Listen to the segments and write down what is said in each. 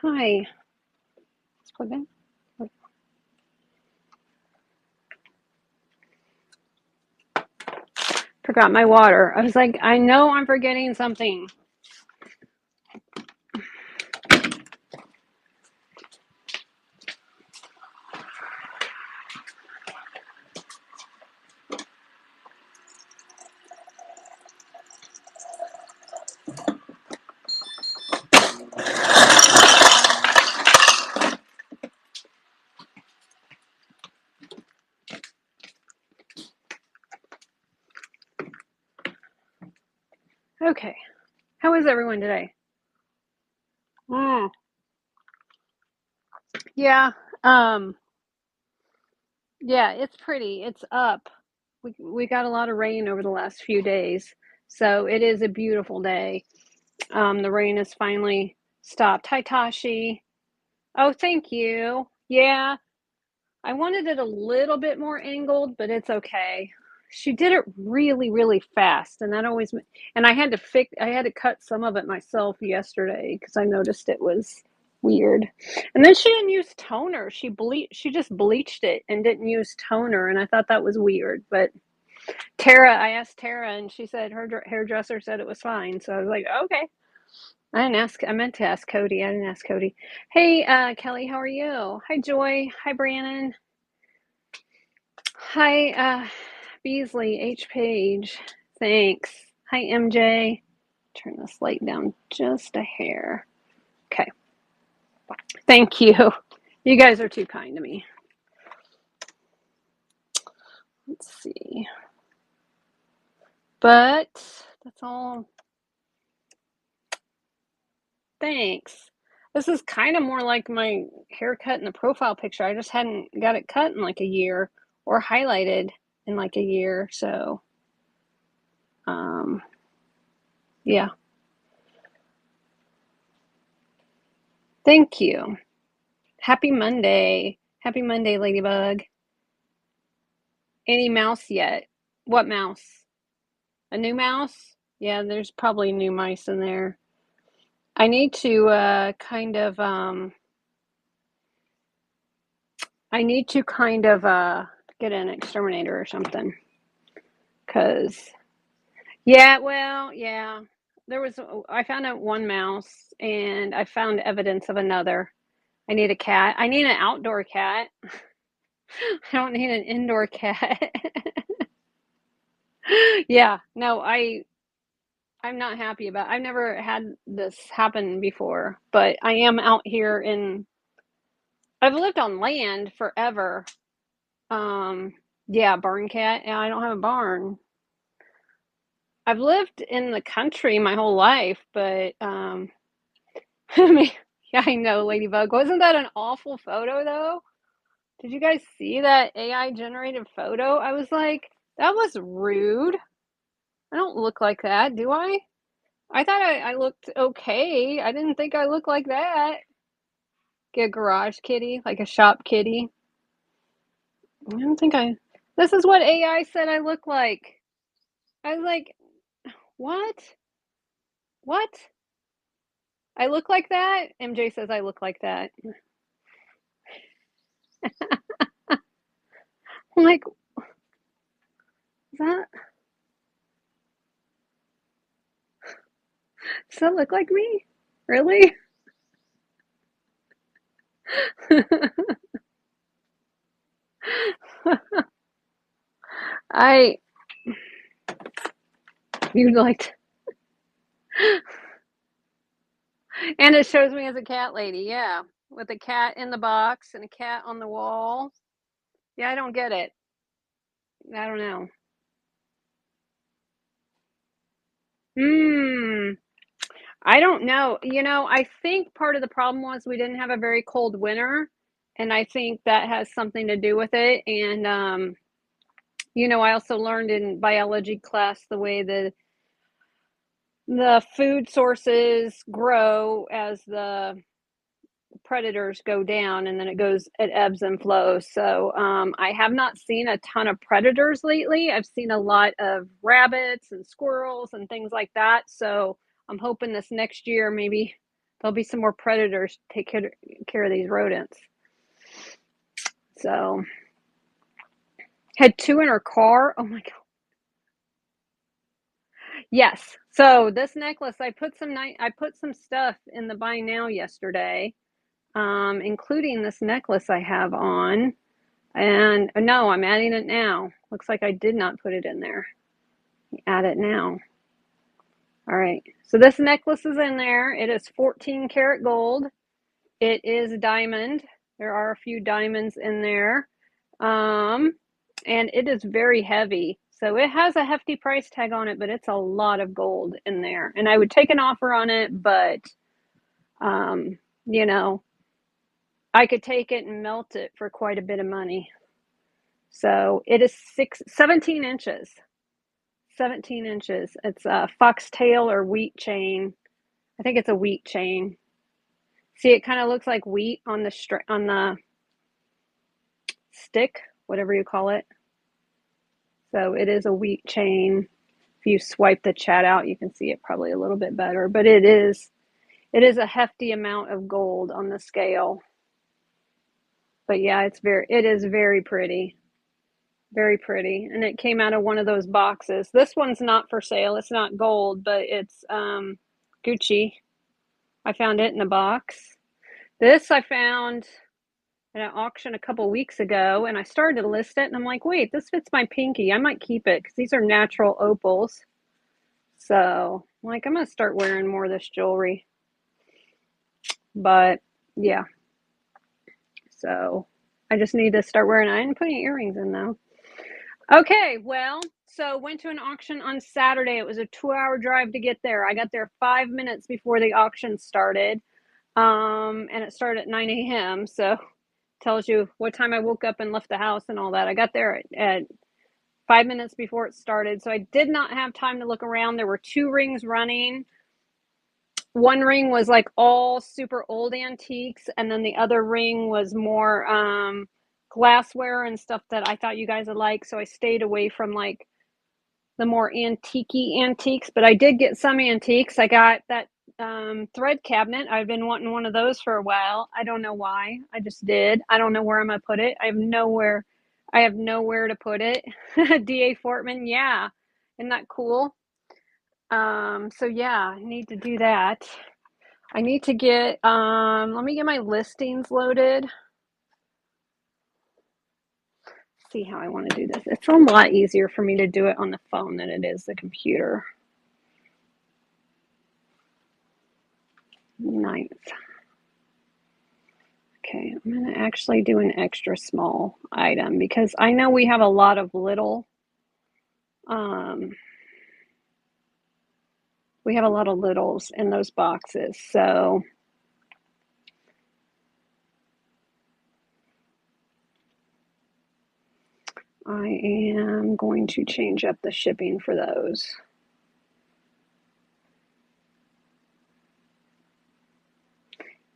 Hi. Let's plug in. Forgot my water. I was like, I know I'm forgetting something. Okay. How is everyone today? Mm, yeah. Um, yeah, it's pretty. It's up. We got a lot of rain over the last few days. So it is a beautiful day. The rain has finally stopped. Hi, Tashi. Oh, thank you. Yeah, I wanted it a little bit more angled, but it's okay. She did it really, really fast, and that always and I had to cut some of it myself yesterday because I noticed it was weird. And then she didn't use toner. She just bleached it and didn't use toner, and I thought that was weird. But I asked Tara, and she said her hairdresser said it was fine. So I was like, okay. I meant to ask Cody. I didn't ask Cody. Hey, Kelly, how are you? Hi, Joy. Hi, Brandon. Hi, Beasley, H. Page. Thanks. Hi, MJ. Turn this light down just a hair. Okay. Thank you. You guys are too kind to me. Let's see. But that's all. Thanks. This is kind of more like my haircut in the profile picture. I just hadn't got it cut in like a year or highlighted in like a year. So, um, yeah. Thank you. Happy Monday. Happy Monday, Ladybug. Any mouse yet? What mouse? A new mouse? Yeah, there's probably new mice in there. I need to get an exterminator or something. Cause yeah, well, yeah. I found out one mouse and I found evidence of another. I need a cat. I need an outdoor cat. I don't need an indoor cat. Yeah, no, I'm not happy about. I've never had this happen before, but I am out here in. I've lived on land forever. Um, yeah, barn cat. Yeah, I don't have a barn. I've lived in the country my whole life, but I mean, yeah, I know, Ladybug. Wasn't that an awful photo though? Did you guys see that AI generated photo? I was like, that was rude. I don't look like that, do I? I thought I looked okay. I didn't think I looked like that. Get a garage kitty, like a shop kitty. I don't think I. This is what AI said I look like. I was like, what? What? I look like that? MJ says I look like that. I'm like, is that? Does that look like me? Really? I. You liked. And it shows me as a cat lady, yeah. With a cat in the box and a cat on the wall. Yeah, I don't get it. I don't know. Hmm. I don't know. I think part of the problem was we didn't have a very cold winter, and I think that has something to do with it. And I also learned in biology class the way the food sources grow as the predators go down, and then it ebbs and flows. So I have not seen a ton of predators lately. I've seen a lot of rabbits and squirrels and things like that. So I'm hoping this next year maybe there'll be some more predators to take care of these rodents. So, had 2 in her car. Oh my god. Yes. So this necklace, I put some stuff in the buy now yesterday, including this necklace I have on. And no, I'm adding it now. Looks like I did not put it in there. Add it now. All right. So this necklace is in there. It is 14 karat gold. It is diamond. There are a few diamonds in there. And it is very heavy. So it has a hefty price tag on it, but it's a lot of gold in there. And I would take an offer on it, but you know, I could take it and melt it for quite a bit of money. So it is 17 inches. 17 inches. It's a foxtail or wheat chain. I think it's a wheat chain. See, it kind of looks like wheat on the stick, whatever you call it. So it is a wheat chain. If you swipe the chat out, you can see it probably a little bit better, but it is a hefty amount of gold on the scale. But yeah, it is very pretty. Very pretty. And it came out of one of those boxes. This one's not for sale. It's not gold, but it's Gucci. I found it in a box. This I found at an auction a couple weeks ago, and I started to list it, and I'm like, wait, this fits my pinky. I might keep it because these are natural opals. So, like, I'm going to start wearing more of this jewelry. But, yeah. So, I just need to start wearing it. I didn't put any earrings in, though. Okay, well, so went to an auction on Saturday. It was a 2-hour drive to get there. I got there 5 minutes before the auction started. And it started at 9 a.m. So tells you what time I woke up and left the house and all that. I got there at 5 minutes before it started. So I did not have time to look around. There were 2 rings running. One ring was like all super old antiques, and then the other ring was more glassware and stuff that I thought you guys would like. So I stayed away from like the more antique-y antiques, but I did get some antiques. I got that thread cabinet. I've been wanting one of those for a while. I don't know why. I just did. I don't know where I'm gonna put it. I have nowhere to put it. D.A. Fortman, yeah. Isn't that cool? So yeah, I need to do that. I need to get let me get my listings loaded. See how I want to do this. It's a lot easier for me to do it on the phone than it is the computer. 9th. Okay, I'm going to actually do an extra small item because I know we have a lot of little we have a lot of littles in those boxes. So I am going to change up the shipping for those.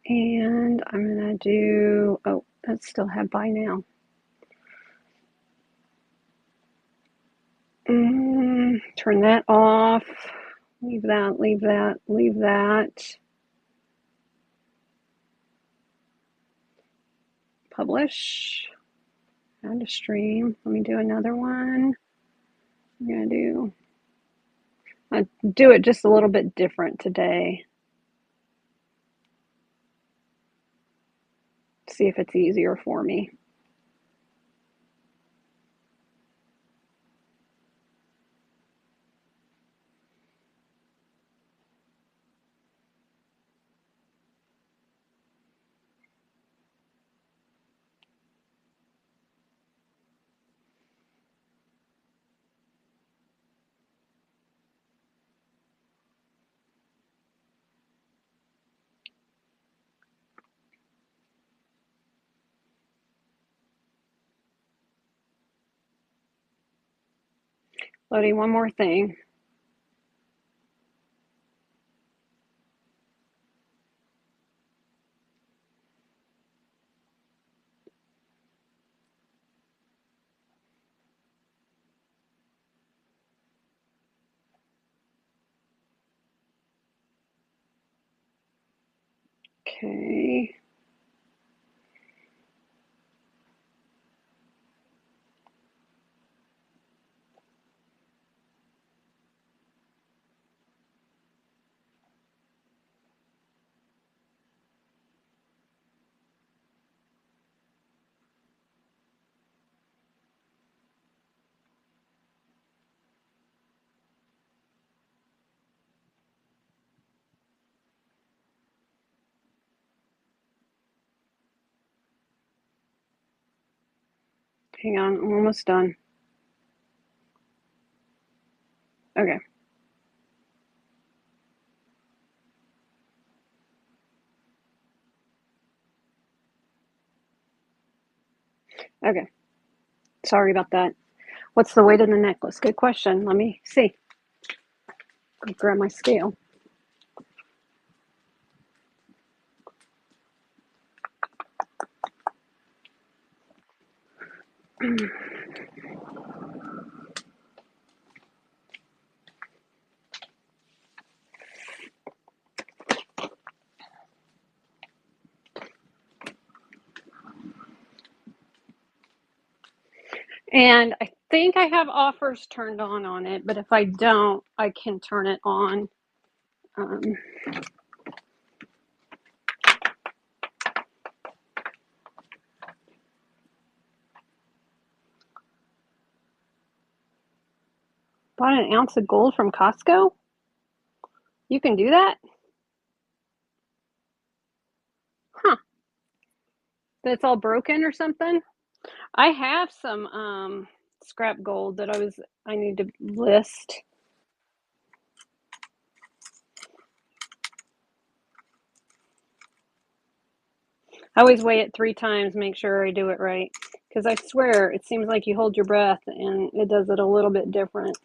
And I'm going to do, oh, that still have buy now. Turn that off. Leave that, leave that, leave that. Publish. Add to stream. Let me do another one. I'm going to do it just a little bit different today. See if it's easier for me. Loading one more thing. Okay. Hang on, I'm almost done. Okay. Okay. Sorry about that. What's the weight of the necklace? Good question. Let me see. I'll grab my scale. And I think I have offers turned on it, but if I don't, I can turn it on. Bought an ounce of gold from Costco? You can do that? Huh. That's all broken or something? I have some scrap gold that I need to list. I always weigh it 3 times, make sure I do it right. Because I swear, it seems like you hold your breath and it does it a little bit different.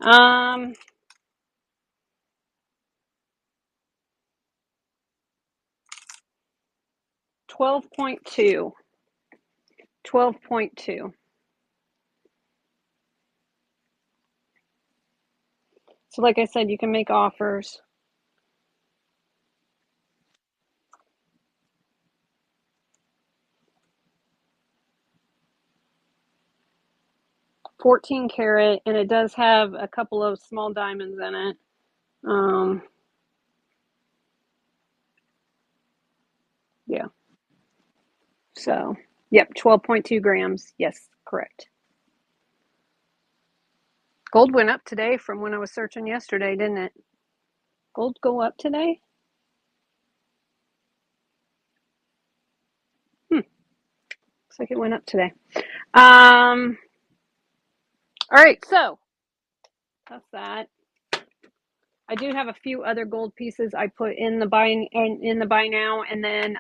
12.2. 12.2. So like I said, you can make offers. $14 karat, and it does have a couple of small diamonds in it. Yeah. So, yep, 12.2 grams. Yes, correct. Gold went up today from when I was searching yesterday, didn't it? Gold go up today? Looks like it went up today. All right, so that's that. I do have a few other gold pieces I put in the buy now, and then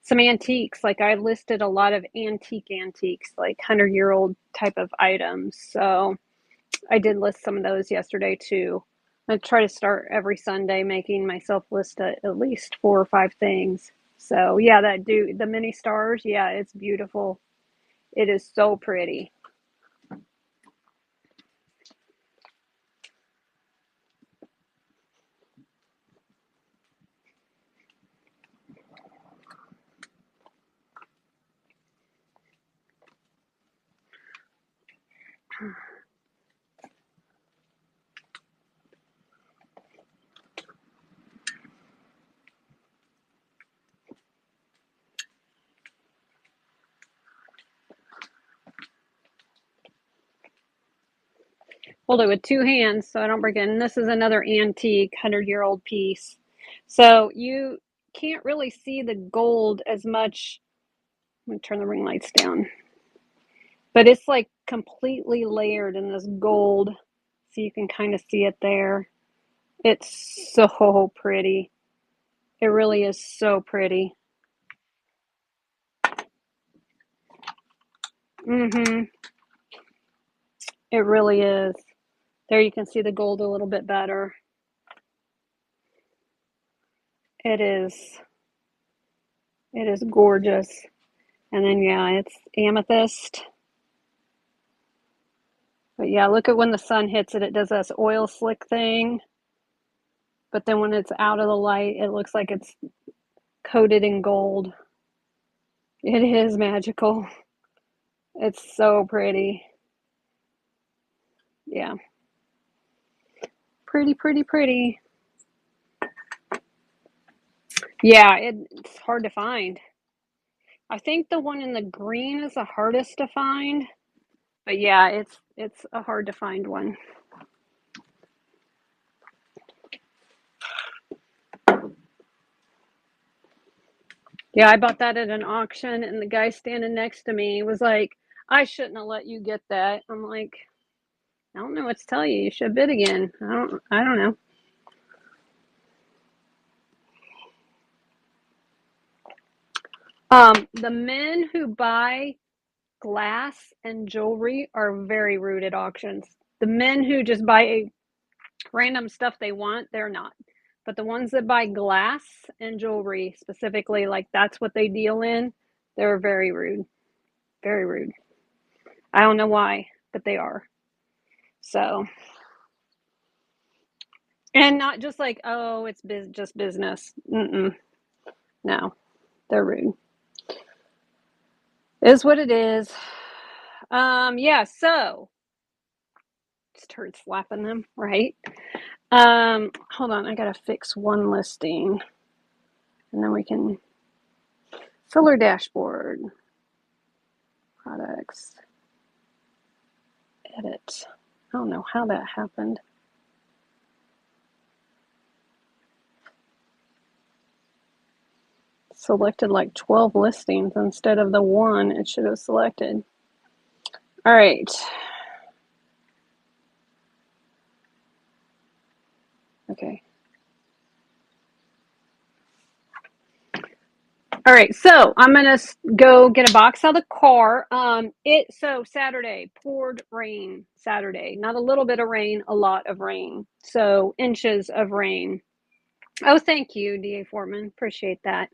some antiques. Like I listed a lot of antiques, like 100-year-old type of items. So I did list some of those yesterday too. I try to start every Sunday making myself list at least 4 or 5 things. So yeah, the mini stars. Yeah, it's beautiful. It is so pretty. Hold it with 2 hands so I don't break it. And this is another antique 100-year-old piece. So you can't really see the gold as much. I'm going to turn the ring lights down. But it's like completely layered in this gold. So you can kind of see it there. It's so pretty. It really is so pretty. Mm-hmm. It really is. There you can see the gold a little bit better. It is. It is gorgeous. And then, yeah, it's amethyst. But yeah, look at when the sun hits it, it does this oil slick thing. But then when it's out of the light, it looks like it's coated in gold. It is magical. It's so pretty. Yeah. Pretty, pretty, pretty. Yeah, it's hard to find. I think the one in the green is the hardest to find. But yeah, it's a hard to find one. Yeah, I bought that at an auction, and the guy standing next to me was like, "I shouldn't have let you get that." I'm like, "I don't know what to tell you. You should bid again." I don't know. The men who buy glass and jewelry are very rude at auctions. The men who just buy random stuff they want, they're not. But the ones that buy glass and jewelry specifically, like that's what they deal in, they're very rude. Very rude. I don't know why, but they are. So, and not just like, oh, it's just business. Mm-mm. No, they're rude. Is what it is. Yeah, so just heard slapping them, right? Hold on, I gotta fix one listing and then we can seller dashboard, products, edit. I don't know how that happened. Selected like 12 listings instead of the one it should have selected. All right. Okay. All right, so I'm gonna go get a box out of the car. So Saturday poured rain. Saturday, not a little bit of rain, a lot of rain. So inches of rain. Oh, thank you, DA Foreman. Appreciate that.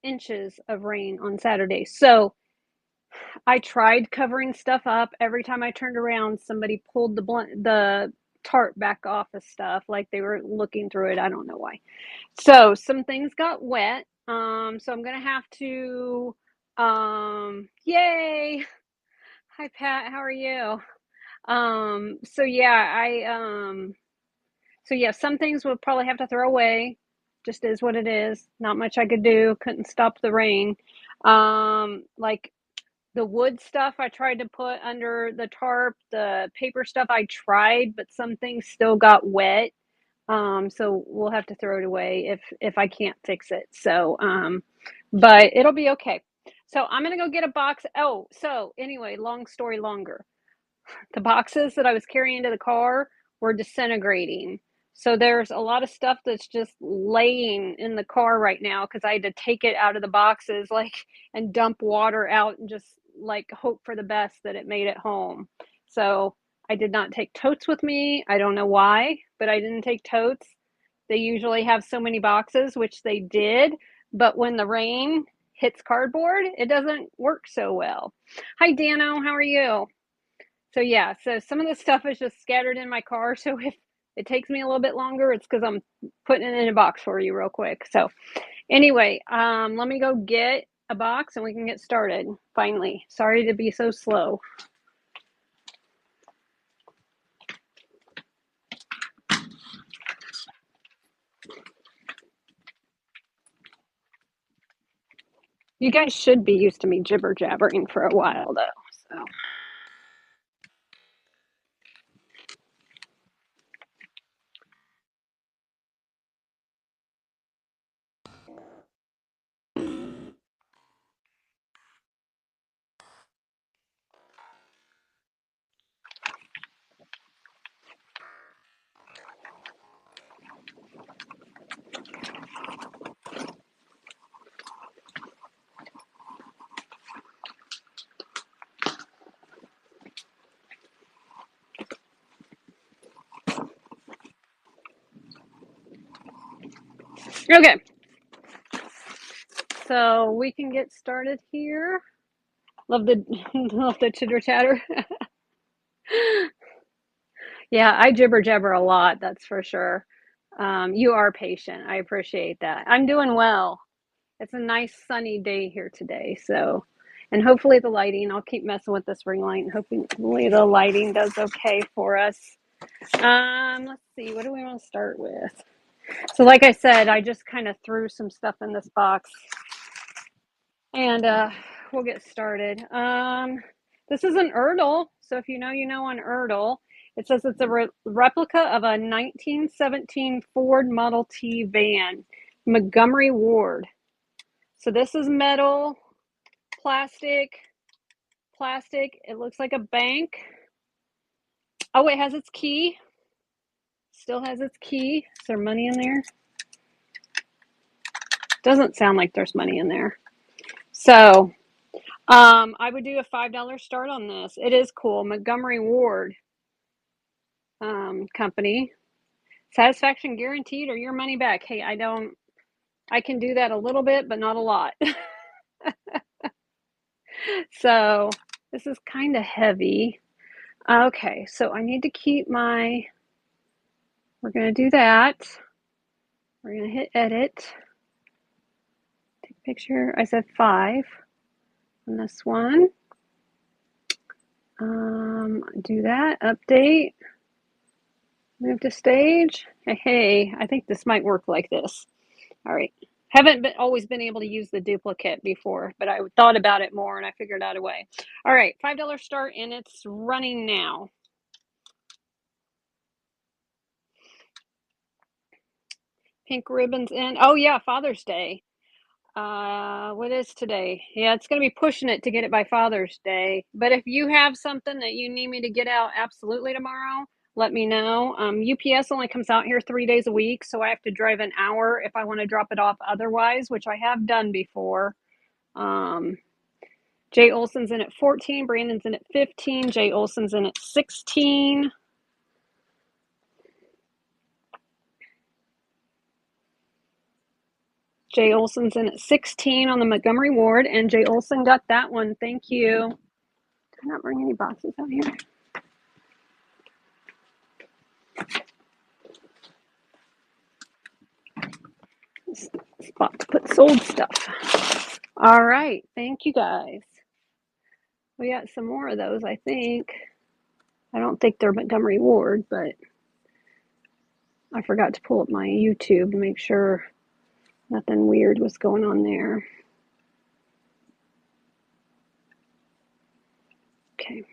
Inches of rain on Saturday. So I tried covering stuff up. Every time I turned around, somebody pulled the tarp back off of stuff, like they were looking through it. I don't know why. So some things got wet. So I'm gonna have to. Yay! Hi Pat, how are you? So yeah, so yeah, some things we'll probably have to throw away. Just is what it is. Not much I could do. Couldn't stop the rain. Like the wood stuff I tried to put under the tarp, the paper stuff I tried, but some things still got wet. So we'll have to throw it away if I can't fix it. So, but it'll be okay. So I'm gonna go get a box. Oh, so anyway, long story longer. The boxes that I was carrying into the car were disintegrating. So there's a lot of stuff that's just laying in the car right now because I had to take it out of the boxes, like, and dump water out and just like hope for the best that it made it home. So I did not take totes with me. I don't know why, but I didn't take totes. They usually have so many boxes, which they did, but when the rain hits cardboard, it doesn't work so well. Hi, Dano. How are you? So yeah, so some of the stuff is just scattered in my car. So if it takes me a little bit longer, it's because I'm putting it in a box for you real quick. So anyway, let me go get a box and we can get started finally. Sorry to be so slow. You guys should be used to me jibber jabbering for a while though. So okay. So we can get started here. Love the love the chitter chatter. Yeah, I jibber jabber a lot, that's for sure. You are patient. I appreciate that. I'm doing well. It's a nice sunny day here today, so and hopefully the lighting, I'll keep messing with this ring light and hopefully the lighting does okay for us. Let's see, what do we want to start with? So like I said, I just kind of threw some stuff in this box and we'll get started. This is an Erdl, so if you know on Erdl. It says it's a replica of a 1917 Ford Model T van, Montgomery Ward. So this is metal, plastic. It looks like a bank. Oh, it has its key. Still has its key. Is there money in there? Doesn't sound like there's money in there. So I would do a $5 start on this. It is cool. Montgomery Ward company. Satisfaction guaranteed or your money back. Hey, I can do that a little bit, but not a lot. So this is kind of heavy. Okay, so I need to keep we're going to do that. We're going to hit edit. Take a picture. I said 5 on this one. Do that. Update. Move to stage. Hey, I think this might work like this. All right. Haven't always been able to use the duplicate before, but I thought about it more and I figured out a way. All right, $5 start and it's running now. Pink ribbons in. Oh yeah, Father's Day. What is today? Yeah, it's going to be pushing it to get it by Father's Day. But if you have something that you need me to get out absolutely tomorrow, let me know. UPS only comes out here 3 days a week, so I have to drive an hour if I want to drop it off otherwise, which I have done before. Jay Olson's in at 14, Brandon's in at 15, Jay Olson's in at 16. Jay Olson's in at 16 on the Montgomery Ward, and Jay Olson got that one. Thank you. Did I not bring any boxes out here? Spot to put sold stuff. All right. Thank you guys. We got some more of those, I think. I don't think they're Montgomery Ward, but I forgot to pull up my YouTube to make sure nothing weird was going on there. Okay.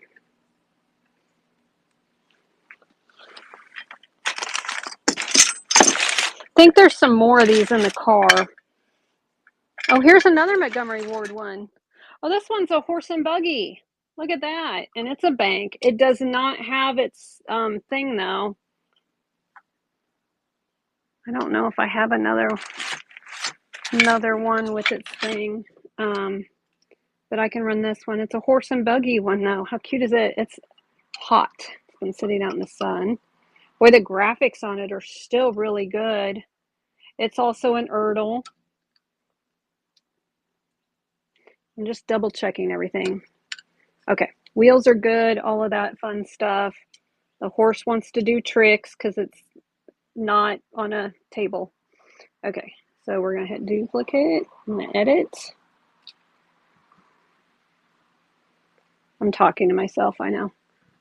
I think there's some more of these in the car. Oh, here's another Montgomery Ward one. Oh, this one's a horse and buggy. Look at that. And it's a bank. It does not have its thing, though. I don't know if I have another one with its thing. But I can run this one. It's a horse and buggy one, though. How cute is it? It's hot. It's been sitting out in the sun. Boy, the graphics on it are still really good. It's also an Erdl. I'm just double checking everything. Okay, wheels are good, all of that fun stuff. The horse wants to do tricks because it's not on a table. Okay, so we're going to hit duplicate and edit. I'm talking to myself, I know.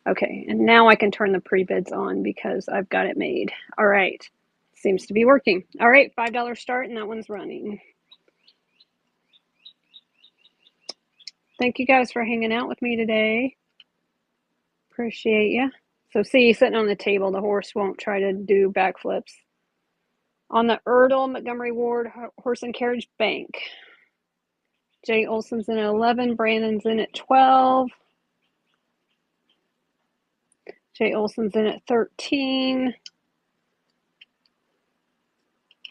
Okay, and now I can turn the pre-bids on because I've got it made. All right, seems to be working. All right, $5 start and that one's running. Thank you guys for hanging out with me today. Appreciate you. So see, sitting on the table, the horse won't try to do backflips. On the Erdl Montgomery Ward Horse and Carriage Bank. Jay Olson's in at 11, Brandon's in at 12. Jay Olson's in at 13.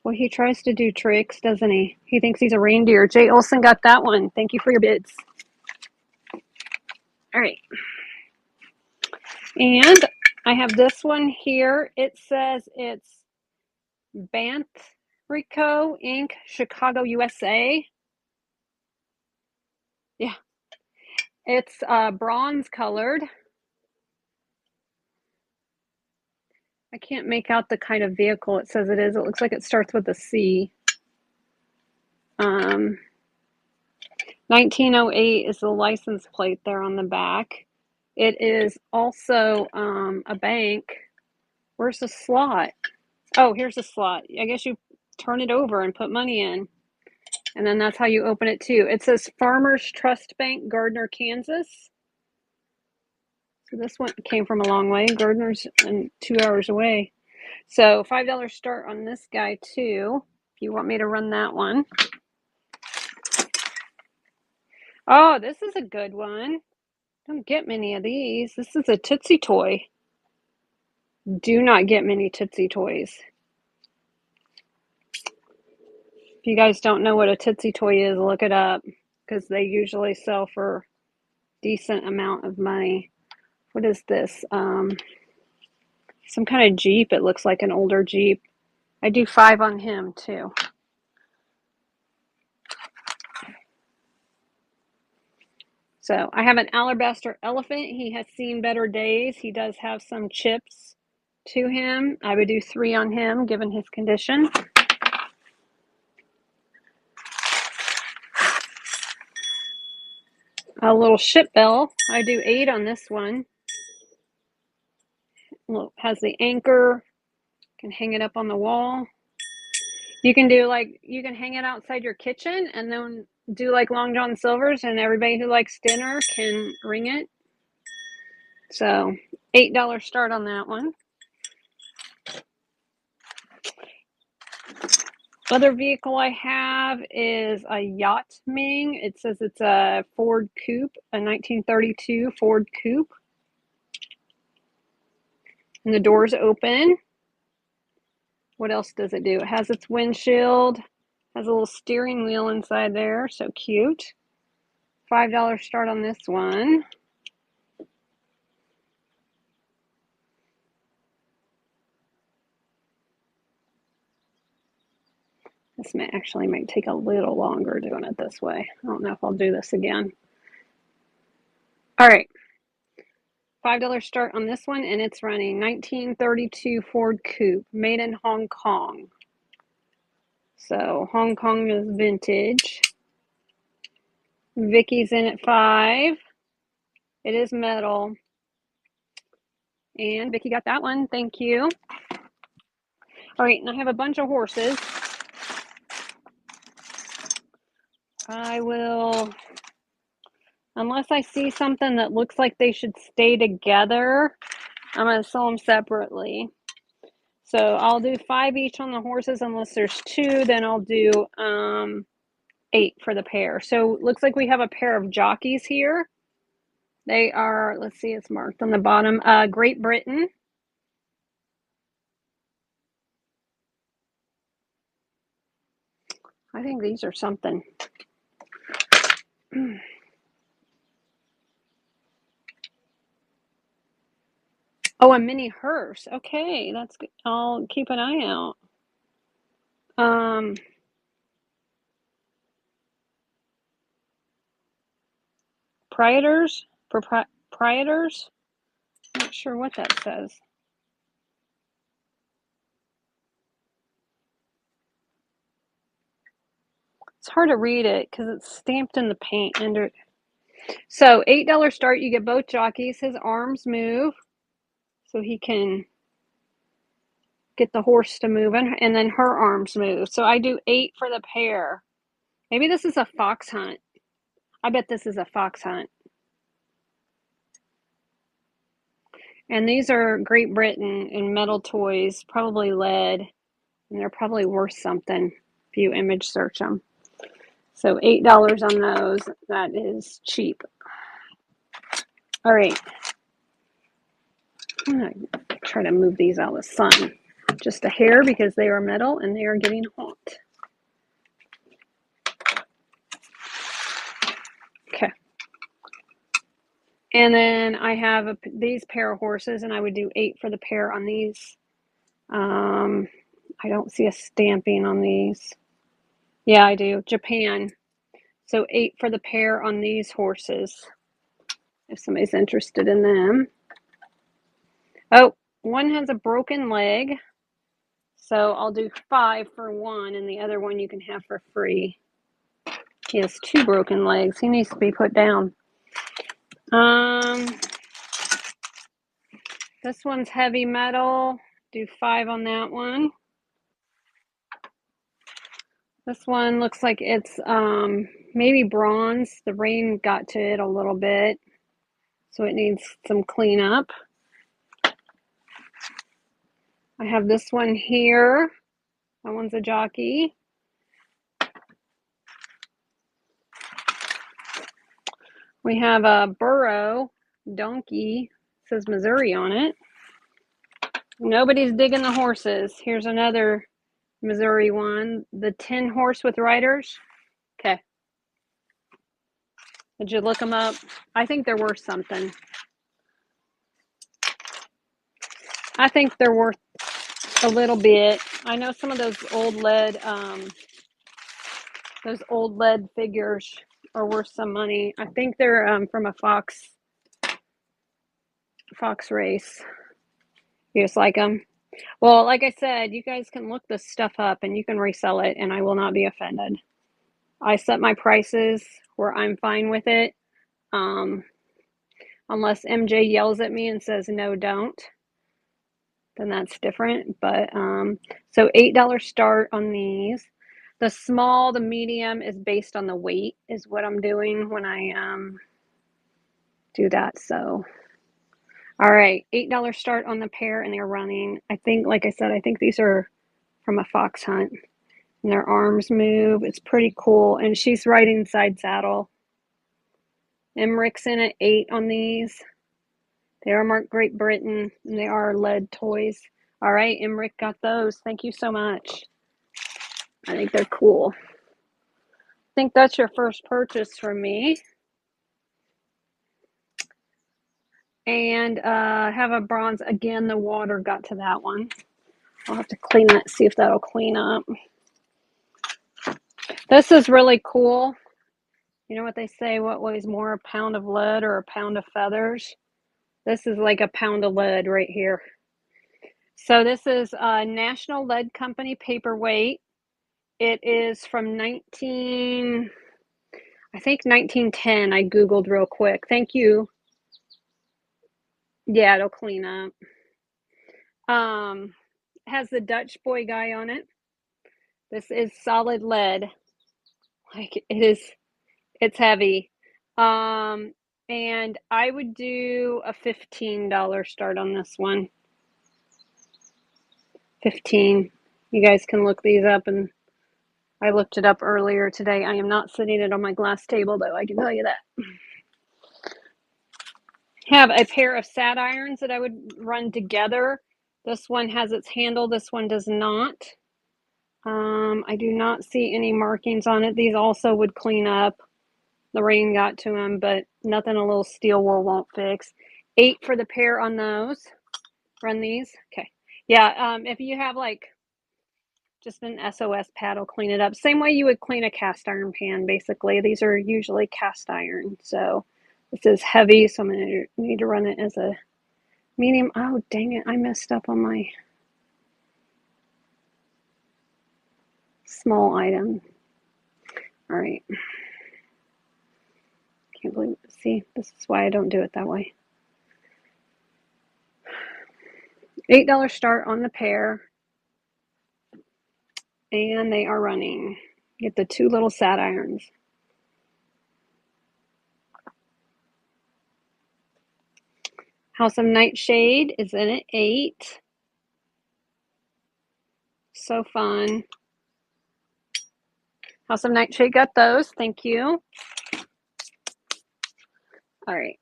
Well, he tries to do tricks, doesn't he? He thinks he's a reindeer. Jay Olson got that one. Thank you for your bids. All right. And I have this one here. It says it's Banthrico Inc., Chicago, USA. Yeah. It's bronze colored. I can't make out the kind of vehicle it says it is. It looks like it starts with a C. 1908 is the license plate there on the back. It is also a bank. Where's the slot? Oh, here's the slot. I guess you turn it over and put money in. And then that's how you open it too. It says Farmers Trust Bank, Gardner, Kansas. So this one came from a long way. Gardner's 2 hours away. So $5 start on this guy too, if you want me to run that one. Oh, this is a good one. Don't get many of these. This is a Tootsie Toy. Do not get many Tootsie Toys. If you guys don't know what a Tootsie Toy is, look it up, because they usually sell for a decent amount of money. What is this? Some kind of Jeep. It looks like an older Jeep. I do 5 on him too. So I have an Alabaster Elephant. He has seen better days. He does have some chips to him. I would do 3 on him given his condition. A little ship bell. I do 8 on this one. Has the anchor. Can hang it up on the wall. You can do you can hang it outside your kitchen and then do like Long John Silver's, and everybody who likes dinner can ring it. So $8 start on that one. Other vehicle I have is a Yacht Ming. It says it's a Ford Coupe, a 1932 Ford Coupe. And the doors open. What else does it do? It has its windshield, has a little steering wheel inside there, so cute. $5 start on this one. This might take a little longer doing it this way. I don't know if I'll do this again. All right. $5 start on this one, and it's running 1932 Ford Coupe, made in Hong Kong. So Hong Kong is vintage. Vicky's in at 5. It is metal. And Vicky got that one. Thank you. All right, and I have a bunch of horses. I will, unless I see something that looks like they should stay together, I'm going to sell them separately. So I'll do 5 each on the horses. Unless there's 2, then I'll do 8 for the pair. So looks like we have a pair of jockeys here. They are, let's see, it's marked on the bottom, Great Britain. I think these are something. Oh, a mini hearse. Okay, that's good. I'll keep an eye out. Proprietors? Proprietors? Not sure what that says. It's hard to read it because it's stamped in the paint under. So $8 start. You get both jockeys. His arms move, so he can get the horse to move, and then her arms move. So I do 8 for the pair. Maybe this is a fox hunt. I bet this is a fox hunt. And these are Great Britain in metal toys, probably lead, and they're probably worth something if you image search them. So $8 on those. That is cheap. All right. I'm going to try to move these out of the sun just a hair because they are metal and they are getting hot. Okay. And then I have these pair of horses, and I would do 8 for the pair on these. I don't see a stamping on these. Yeah, I do. Japan. So 8 for the pair on these horses, if somebody's interested in them. Oh, one has a broken leg. So I'll do 5 for one, and the other one you can have for free. He has 2 broken legs. He needs to be put down. This one's heavy metal. Do 5 on that one. This one looks like it's maybe bronze. The rain got to it a little bit, so it needs some cleanup. I have this one here. That one's a jockey. We have a burro donkey. It says Missouri on it. Nobody's digging the horses. Here's another Missouri one. The 10 horse with riders. Okay. Did you look them up? I think they're worth something. I think they're worth a little bit. I know some of those old lead figures are worth some money. I think they're from a fox race. You just like them? Well, like I said, you guys can look this stuff up and you can resell it, and I will not be offended. I set my prices where I'm fine with it. Unless MJ yells at me and says, no, don't, then that's different. But so $8 start on these. The small, the medium is based on the weight is what I'm doing when I do that. So, all right, $8 start on the pair, and they're running. I think, like I said, I think these are from a fox hunt. And their arms move. It's pretty cool. And she's riding side saddle. Emrick's in at 8 on these. They are marked Great Britain, and they are lead toys. All right, Emrick got those. Thank you so much. I think they're cool. I think that's your first purchase from me. And have a bronze. Again, the water got to that one. I'll have to clean that, see if that'll clean up. This is really cool. You know what they say, what weighs more, a pound of lead or a pound of feathers? This is like a pound of lead right here. So this is a National Lead Company paperweight. It is from I think 1910. I Googled real quick. Thank you. Yeah, it'll clean up. Has the Dutch boy guy on it. This is solid lead. Like it's heavy. And I would do a $15 start on this one. 15. You guys can look these up, and I looked it up earlier today. I am not sitting it on my glass table, though, I can tell you that. Have a pair of sat irons that I would run together. This one has its handle, this one does not. I do not see any markings on it. These also would clean up. The rain got to them, but nothing a little steel wool won't fix. 8 for the pair on those. Run these. Okay. Yeah, if you have like just an SOS pad will clean it up. Same way you would clean a cast iron pan, basically. These are usually cast iron. So this is heavy, so I'm going to need to run it as a medium. Oh, dang it. I messed up on my small item. All right. Can't believe it. See, this is why I don't do it that way. $8 start on the pair. And they are running. Get the 2 little sat irons. House of Nightshade is in at 8. So fun. House of Nightshade got those. Thank you. All right.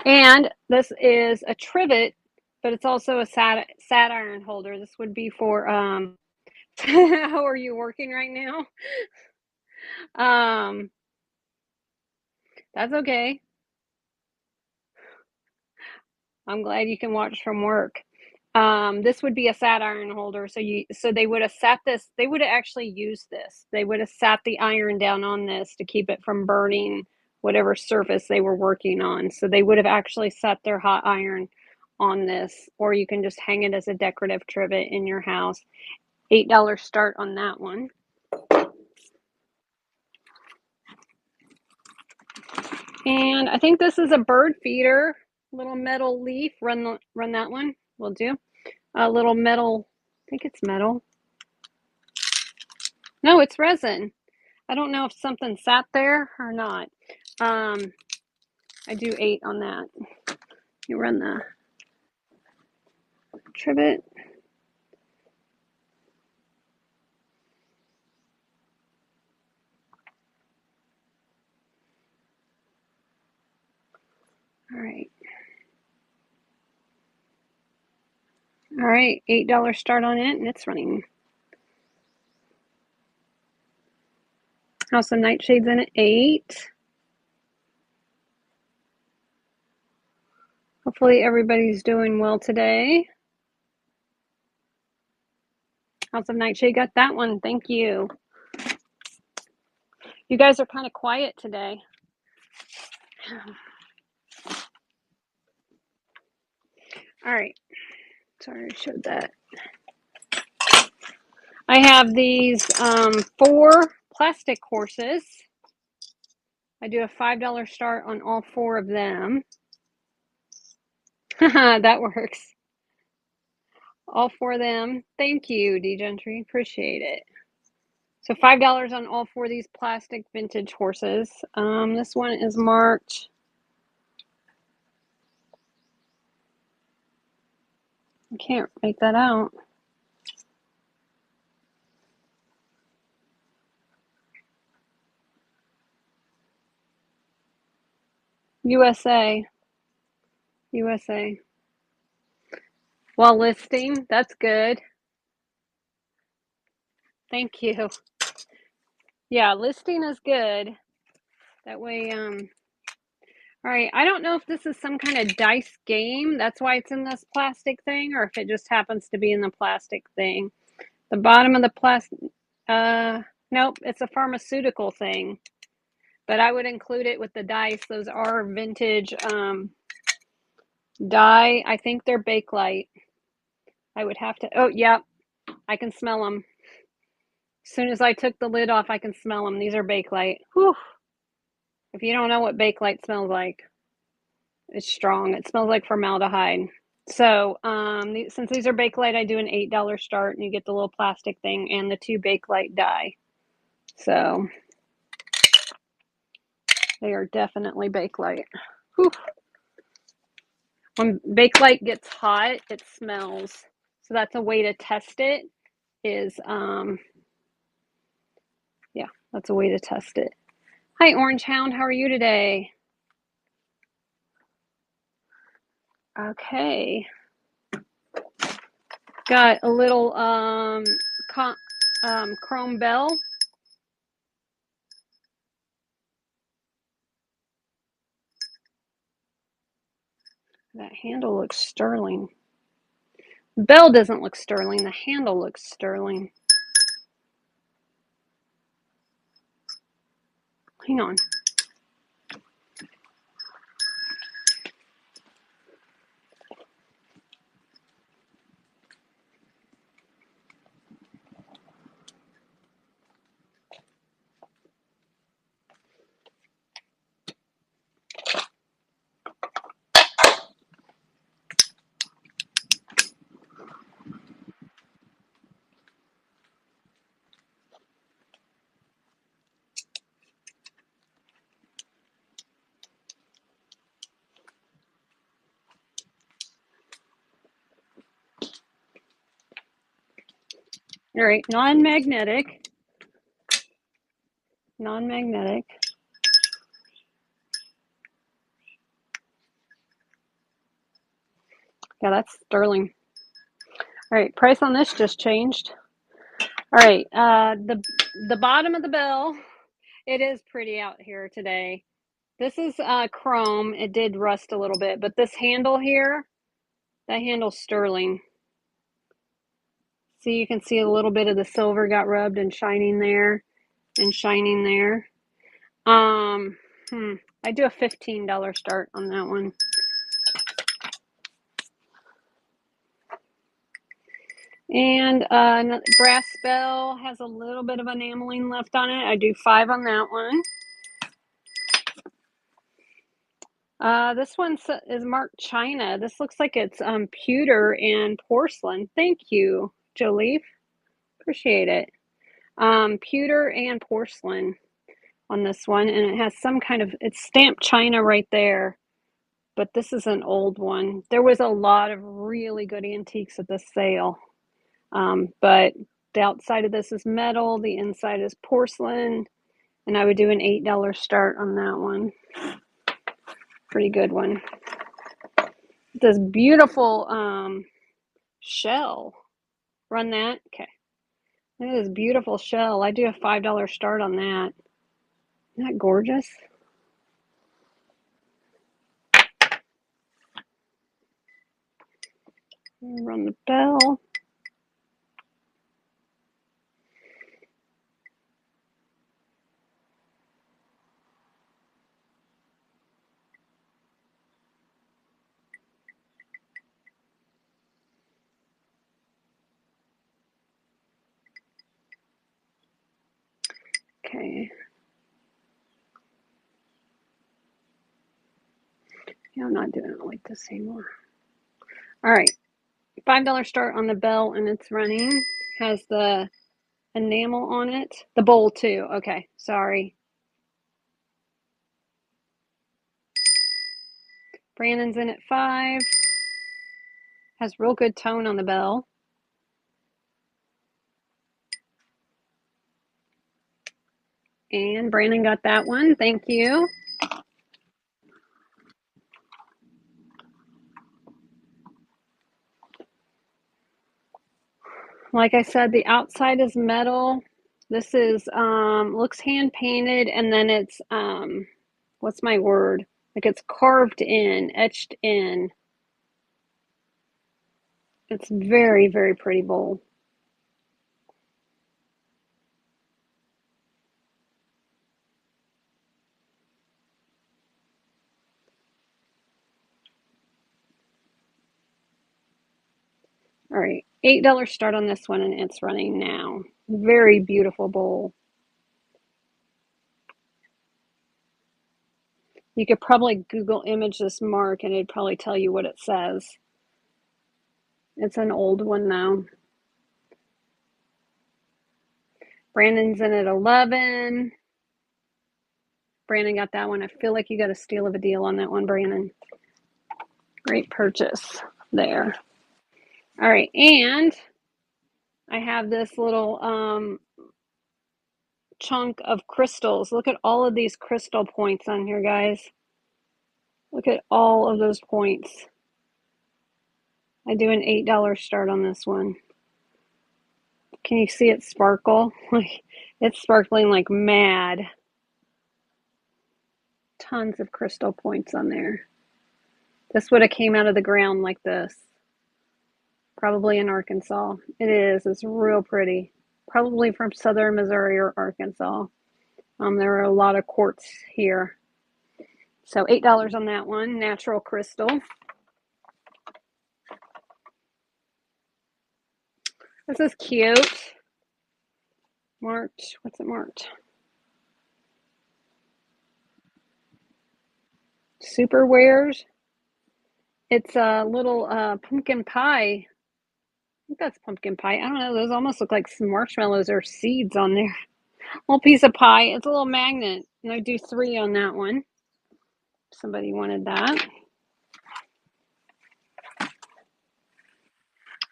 And this is a trivet, but it's also a sat iron holder. This would be for how are you working right now? That's okay. I'm glad you can watch from work. This would be a sat iron holder. So they would have sat this, they would have actually used this. They would have sat the iron down on this to keep it from burning whatever surface they were working on. So they would have actually set their hot iron on this, or you can just hang it as a decorative trivet in your house. $8 start on that one. And I think this is a bird feeder, little metal leaf. Run that one. Will do. A little metal. I think it's metal. No, it's resin. I don't know if something sat there or not. I do 8 on that. You run the trivet. All right. All right, $8 start on it, and it's running. House of Nightshades in at 8. Hopefully everybody's doing well today. House of Nightshade got that one. Thank you. You guys are kind of quiet today. All right. Sorry, I showed that. I have these 4 plastic horses. I do a $5 start on all 4 of them. That works. All 4 of them. Thank you, D Gentry. Appreciate it. So $5 on all 4 of these plastic vintage horses. This one is marked. I can't make that out. USA. USA. Well, listing. That's good. Thank you. Yeah, listing is good. That way, all right. I don't know if this is some kind of dice game. That's why it's in this plastic thing, or if it just happens to be in the plastic thing. The bottom of the plastic, nope, it's a pharmaceutical thing. But I would include it with the dice. Those are vintage die. I think they're Bakelite. I would have to, oh, yeah, I can smell them. As soon as I took the lid off, I can smell them. These are Bakelite. Whew. If you don't know what Bakelite smells like, it's strong. It smells like formaldehyde. So since these are Bakelite, I do an $8 start, and you get the little plastic thing and the 2 Bakelite die. So they are definitely Bakelite. Whew. When Bakelite gets hot, it smells. So that's a way to test it is, yeah, that's a way to test it. Hi, Orange Hound. How are you today? Okay. Got a little chrome bell. That handle looks sterling. The bell doesn't look sterling. The handle looks sterling. Hang on. All right, non-magnetic. Non-magnetic. Yeah, that's sterling. All right, price on this just changed. All right, the bottom of the bell, it is pretty out here today. This is chrome. It did rust a little bit, but this handle here, that handle's sterling. See, you can see a little bit of the silver got rubbed and shining there and shining there. I do a $15 start on that one. And brass bell has a little bit of enameling left on it. I do 5 on that one. This one is marked China. This looks like it's pewter and porcelain. Thank you, Jolie. Appreciate it. Pewter and porcelain on this one, and it has some kind of, it's stamped China right there, but this is an old one. There was a lot of really good antiques at this sale, but the outside of this is metal, the inside is porcelain, and I would do an $8 start on that one. Pretty good one. This beautiful shell. Run that. Okay. Look at this beautiful shell. I do a $5 start on that. Isn't that gorgeous? Run the bell. Okay. Yeah, I'm not doing it like this anymore. All right. $5 start on the bell, and it's running. Has the enamel on it. The bowl too. Okay. Sorry. Brandon's in at 5. Has real good tone on the bell. And Brandon got that one. Thank you. Like I said, the outside is metal. This is looks hand painted, and then it's what's my word? Like it's carved in, etched in. It's very, very pretty bowl. All right, $8 start on this one, and it's running now. Very beautiful bowl. You could probably Google image this mark, and it'd probably tell you what it says. It's an old one though. Brandon's in at 11. Brandon got that one. I feel like you got a steal of a deal on that one, Brandon. Great purchase there. All right, and I have this little chunk of crystals. Look at all of these crystal points on here, guys. Look at all of those points. I do an $8 start on this one. Can you see it sparkle? It's sparkling like mad. Tons of crystal points on there. This would have came out of the ground like this. Probably in Arkansas. It is. It's real pretty. Probably from southern Missouri or Arkansas. There are a lot of quartz here. So $8 on that one. Natural crystal. This is cute. Marked. What's it marked? Super Wares. It's a little pumpkin pie. I think that's pumpkin pie. I don't know. Those almost look like some marshmallows or seeds on there. Little piece of pie. It's a little magnet. And I do 3 on that one. Somebody wanted that.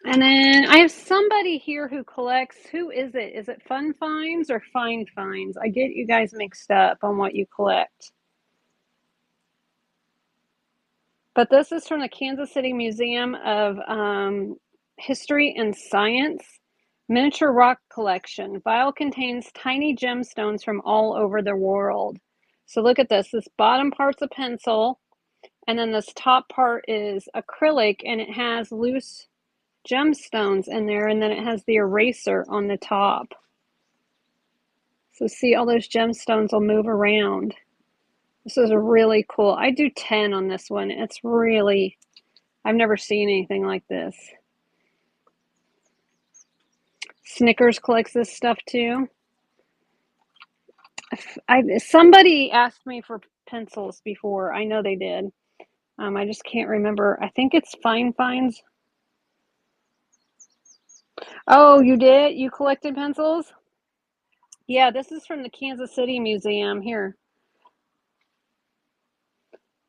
And then I have somebody here who collects. Who is it? Is it Fun Finds or Fine Finds? I get you guys mixed up on what you collect. But this is from the Kansas City Museum of History and Science. Miniature rock collection. Vial contains tiny gemstones from all over the world. So look at this. This bottom part's a pencil, and then this top part is acrylic, and it has loose gemstones in there, and then it has the eraser on the top. So see, all those gemstones will move around. This is really cool. I do 10 on this one. It's really, I've never seen anything like this. Snickers collects this stuff too. Somebody asked me for pencils before. I know they did. I just can't remember. I think it's Fine Finds. Oh, you did? You collected pencils? Yeah, this is from the Kansas City Museum here.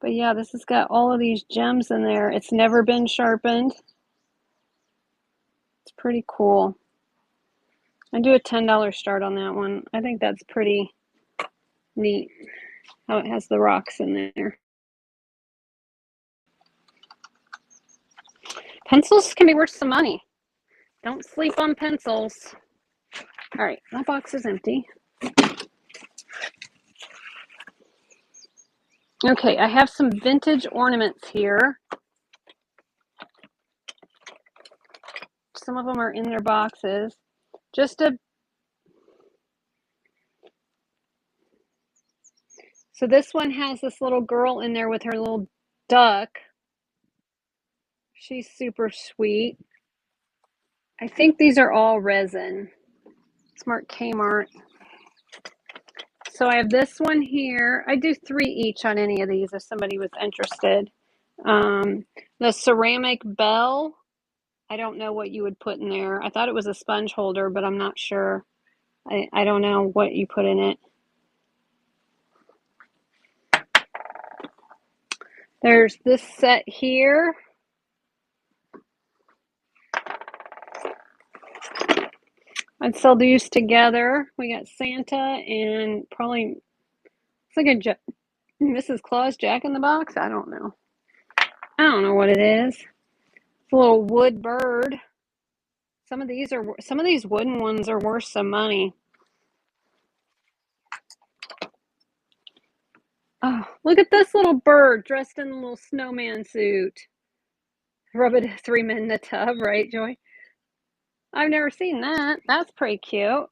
But yeah, this has got all of these gems in there. It's never been sharpened. It's pretty cool. I do a $10 start on that one. I think that's pretty neat how it has the rocks in there. Pencils can be worth some money. Don't sleep on pencils. All right, that box is empty. Okay, I have some vintage ornaments here. Some of them are in their boxes. So this one has this little girl in there with her little duck. She's super sweet. I think these are all resin. Smart Kmart. So I have this one here. I do 3 each on any of these if somebody was interested. The ceramic bell. I don't know what you would put in there. I thought it was a sponge holder, but I'm not sure. I don't know what you put in it. There's this set here. I'd sell these together. We got Santa and probably, it's like a Mrs. Claus Jack in the Box. I don't know. I don't know what it is. It's a little wood bird. Some of these wooden ones are worth some money. Oh, look at this little bird dressed in a little snowman suit. Rub it 3 men in the tub, right, Joy? I've never seen that. That's pretty cute.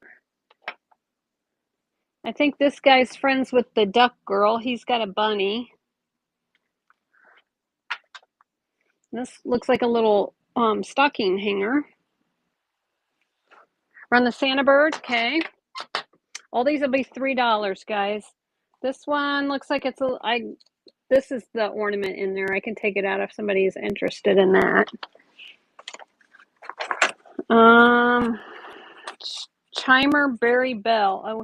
I think this guy's friends with the duck girl. He's got a bunny. This looks like a little stocking hanger. Run the Santa bird. Okay. All these will be $3, guys. This one looks like it's this is the ornament in there. I can take it out if somebody is interested in that. Chimer Berry Bell. Oh,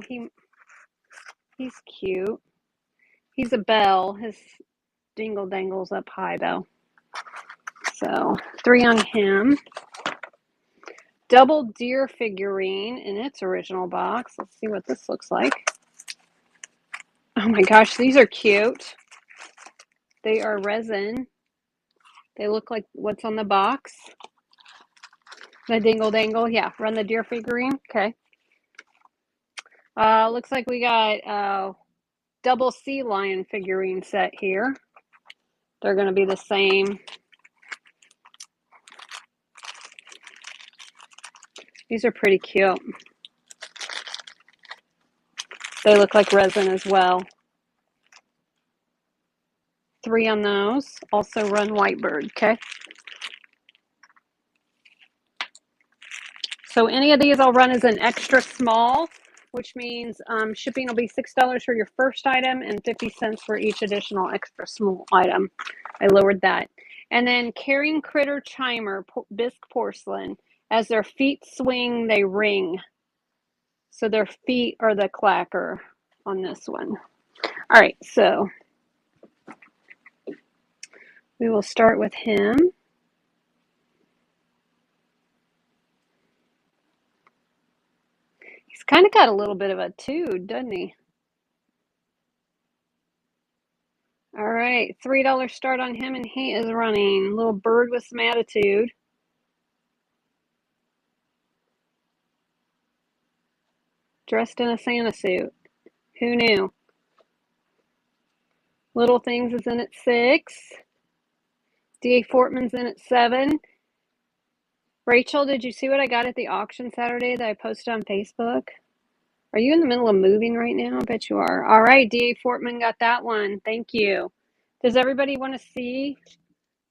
he's cute. He's a bell. His dingle dangles up high though. So 3 on him. Double deer figurine in its original box. Let's see what this looks like. Oh my gosh, these are cute. They are resin. They look like what's on the box. The dingle dangle. Yeah, run the deer figurine. Okay. Looks like we got double sea lion figurine set here. They're going to be the same. These are pretty cute. They look like resin as well. 3 on those. Also run Whitebird, okay? So any of these I'll run as an extra small, which means shipping will be $6 for your first item and 50 cents for each additional extra small item. I lowered that. And then Caring Critter Chimer, bisque porcelain. As their feet swing, they ring. So their feet are the clacker on this one. All right, so we will start with him. He's kind of got a little bit of a tood, doesn't he? All right, $3 start on him, and he is running. Little bird with some attitude. Dressed in a Santa suit. Who knew? Little Things is in at 6. D.A. Fortman's in at 7. Rachel, did you see what I got at the auction Saturday that I posted on Facebook? Are you in the middle of moving right now? I bet you are. All right, D.A. Fortman got that one. Thank you. Does everybody want to see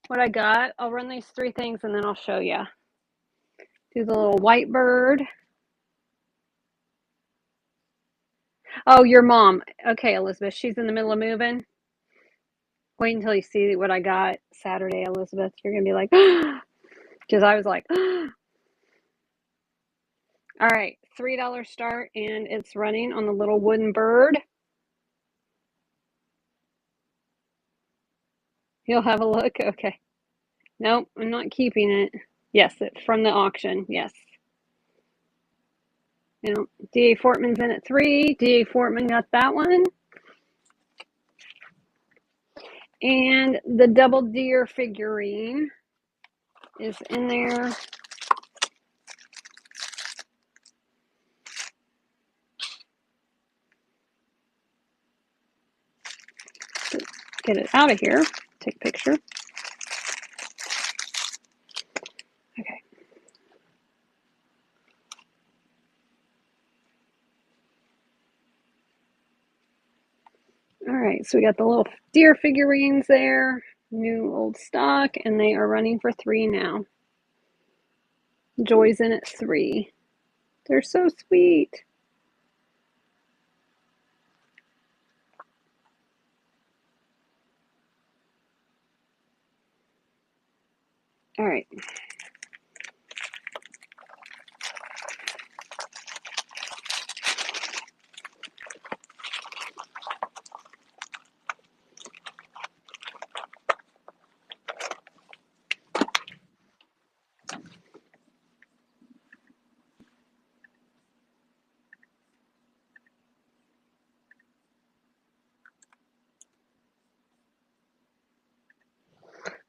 what I got? I'll run these 3 things and then I'll show you. Do the little white bird. Oh, your mom. Okay, Elizabeth, she's in the middle of moving. Wait until you see what I got Saturday, Elizabeth. You're gonna be like, because I was like, all right, $3 start, and it's running on the little wooden bird. You'll have a look. Okay. Nope, I'm not keeping it. Yes, it's from the auction. Yes. You know, D.A. Fortman's in at 3. D.A. Fortman got that one. And the double deer figurine is in there. Get it out of here. Take a picture. Okay. All right, so we got the little deer figurines there, new old stock, and they are running for 3 now. Joy's in at 3. They're so sweet. All right.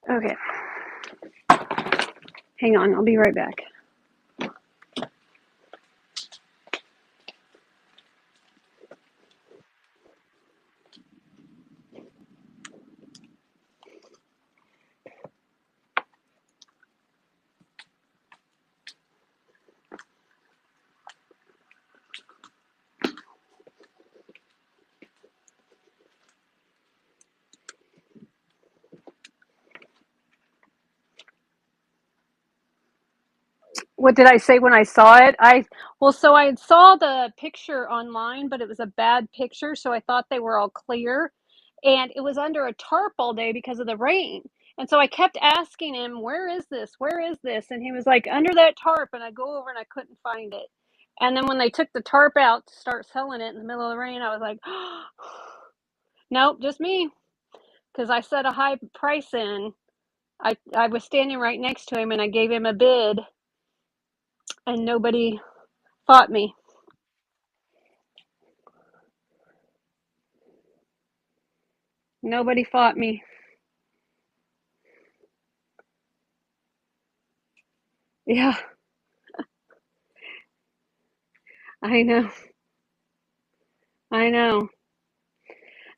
Okay. Hang on, I'll be right back. What did I say when I saw it? So I saw the picture online, but it was a bad picture, so I thought they were all clear, and it was under a tarp all day because of the rain. And so I kept asking him, "Where is this? Where is this?" And he was like, "Under that tarp." And I go over and I couldn't find it. And then when they took the tarp out to start selling it in the middle of the rain, I was like, "Nope, just me," because I set a high price in. I was standing right next to him and I gave him a bid, and nobody fought me. Nobody fought me. Yeah, I know. I know.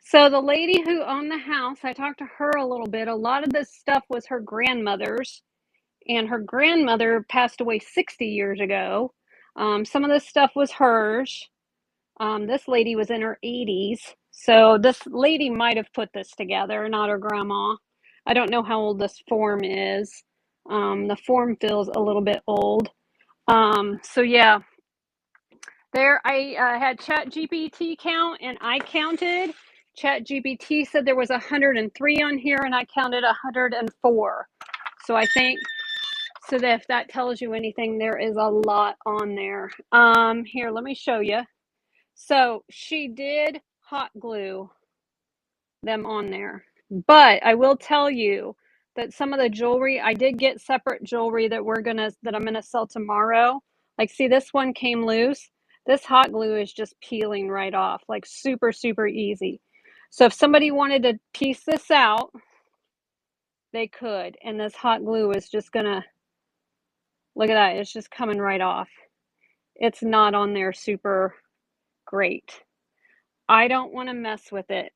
So the lady who owned the house, I talked to her a little bit. A lot of this stuff was her grandmother's, and her grandmother passed away 60 years ago. Some of this stuff was hers. This lady was in her 80s. So this lady might have put this together, not her grandma. I don't know how old this form is. The form feels a little bit old. So yeah, there I had Chat GPT count, and I counted. Chat GPT said there was 103 on here, and I counted 104. So I think, so that if that tells you anything, there is a lot on there. Here, let me show you. So she did hot glue them on there. But I will tell you that some of the jewelry, I did get separate jewelry that I'm gonna sell tomorrow. Like, see, this one came loose. This hot glue is just peeling right off, like super, super easy. So if somebody wanted to piece this out, they could. And this hot glue is just gonna, look at that, it's just coming right off. It's not on there super great. I don't want to mess with it.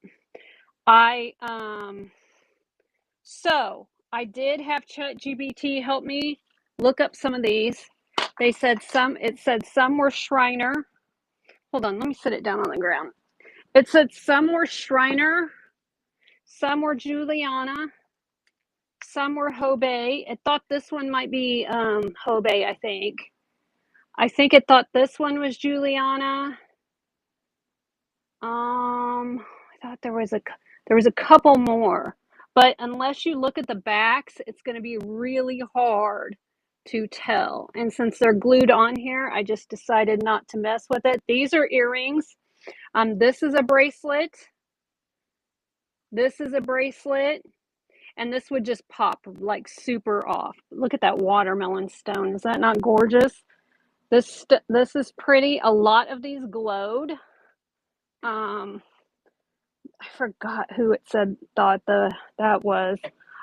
So I did have ChatGPT help me look up some of these. It said some were Shriner. Hold on, let me sit it down on the ground. It said some were Shriner, some were Juliana, some were Hobei. It thought this one might be Hobei, I think. I think it thought this one was Juliana. I thought there was a couple more, but unless you look at the backs, it's going to be really hard to tell. And since they're glued on here, I just decided not to mess with it. These are earrings. This is a bracelet. This is a bracelet. And this would just pop like super off. Look at that watermelon stone. Is that not gorgeous? This is pretty. A lot of these glowed. I forgot who it said thought that was.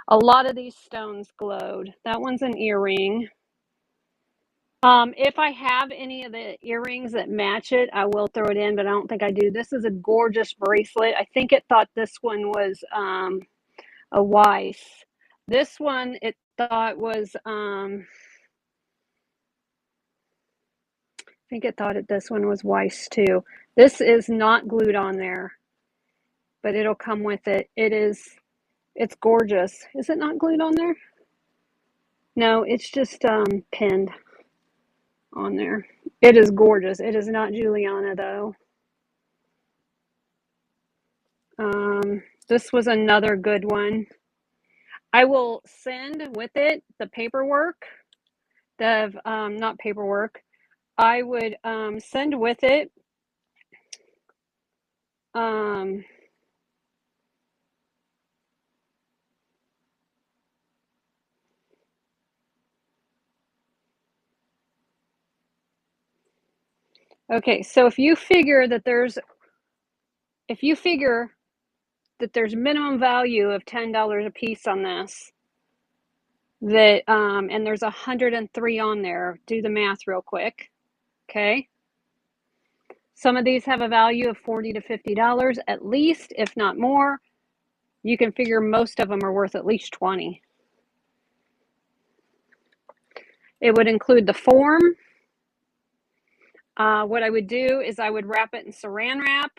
A lot of these stones glowed. That one's an earring. If I have any of the earrings that match it, I will throw it in, but I don't think I do. This is a gorgeous bracelet. I think it thought this one was a Weiss. This one it thought was I think it thought this one was Weiss too. This is not glued on there, but it'll come with it. It's gorgeous. Is it not glued on there? No, it's just pinned on there. It is gorgeous. It is not Juliana though. This was another good one. I will send with it the paperwork, not paperwork. I would send with it okay, so if you figure that there's minimum value of $10 a piece on this, that and there's 103 on there, do the math real quick. Okay. Some of these have a value of $40 to $50 at least, if not more. You can figure most of them are worth at least 20. It would include the form. What I would do is I would wrap it in saran wrap.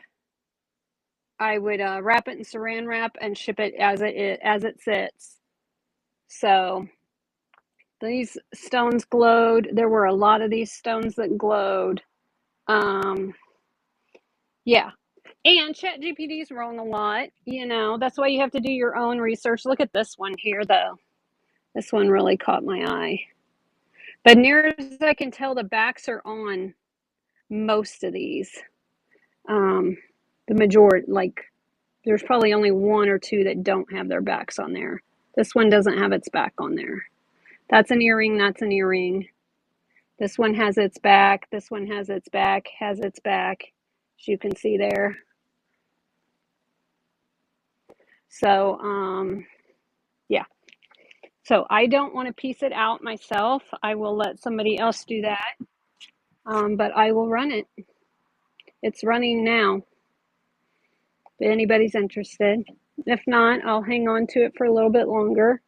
I would wrap it in saran wrap and ship it as it sits. So these stones glowed. There were a lot of these stones that glowed. Yeah. And ChatGPT is wrong a lot. That's why you have to do your own research. Look at this one here, though. This one really caught my eye. But near as I can tell, the backs are on most of these. The majority, there's probably only one or two that don't have their backs on there. This one doesn't have its back on there. That's an earring. That's an earring. This one has its back. This one has its back, as you can see there. So, yeah. So I don't want to piece it out myself. I will let somebody else do that. But I will run it. It's running now. If anybody's interested. If not, I'll hang on to it for a little bit longer.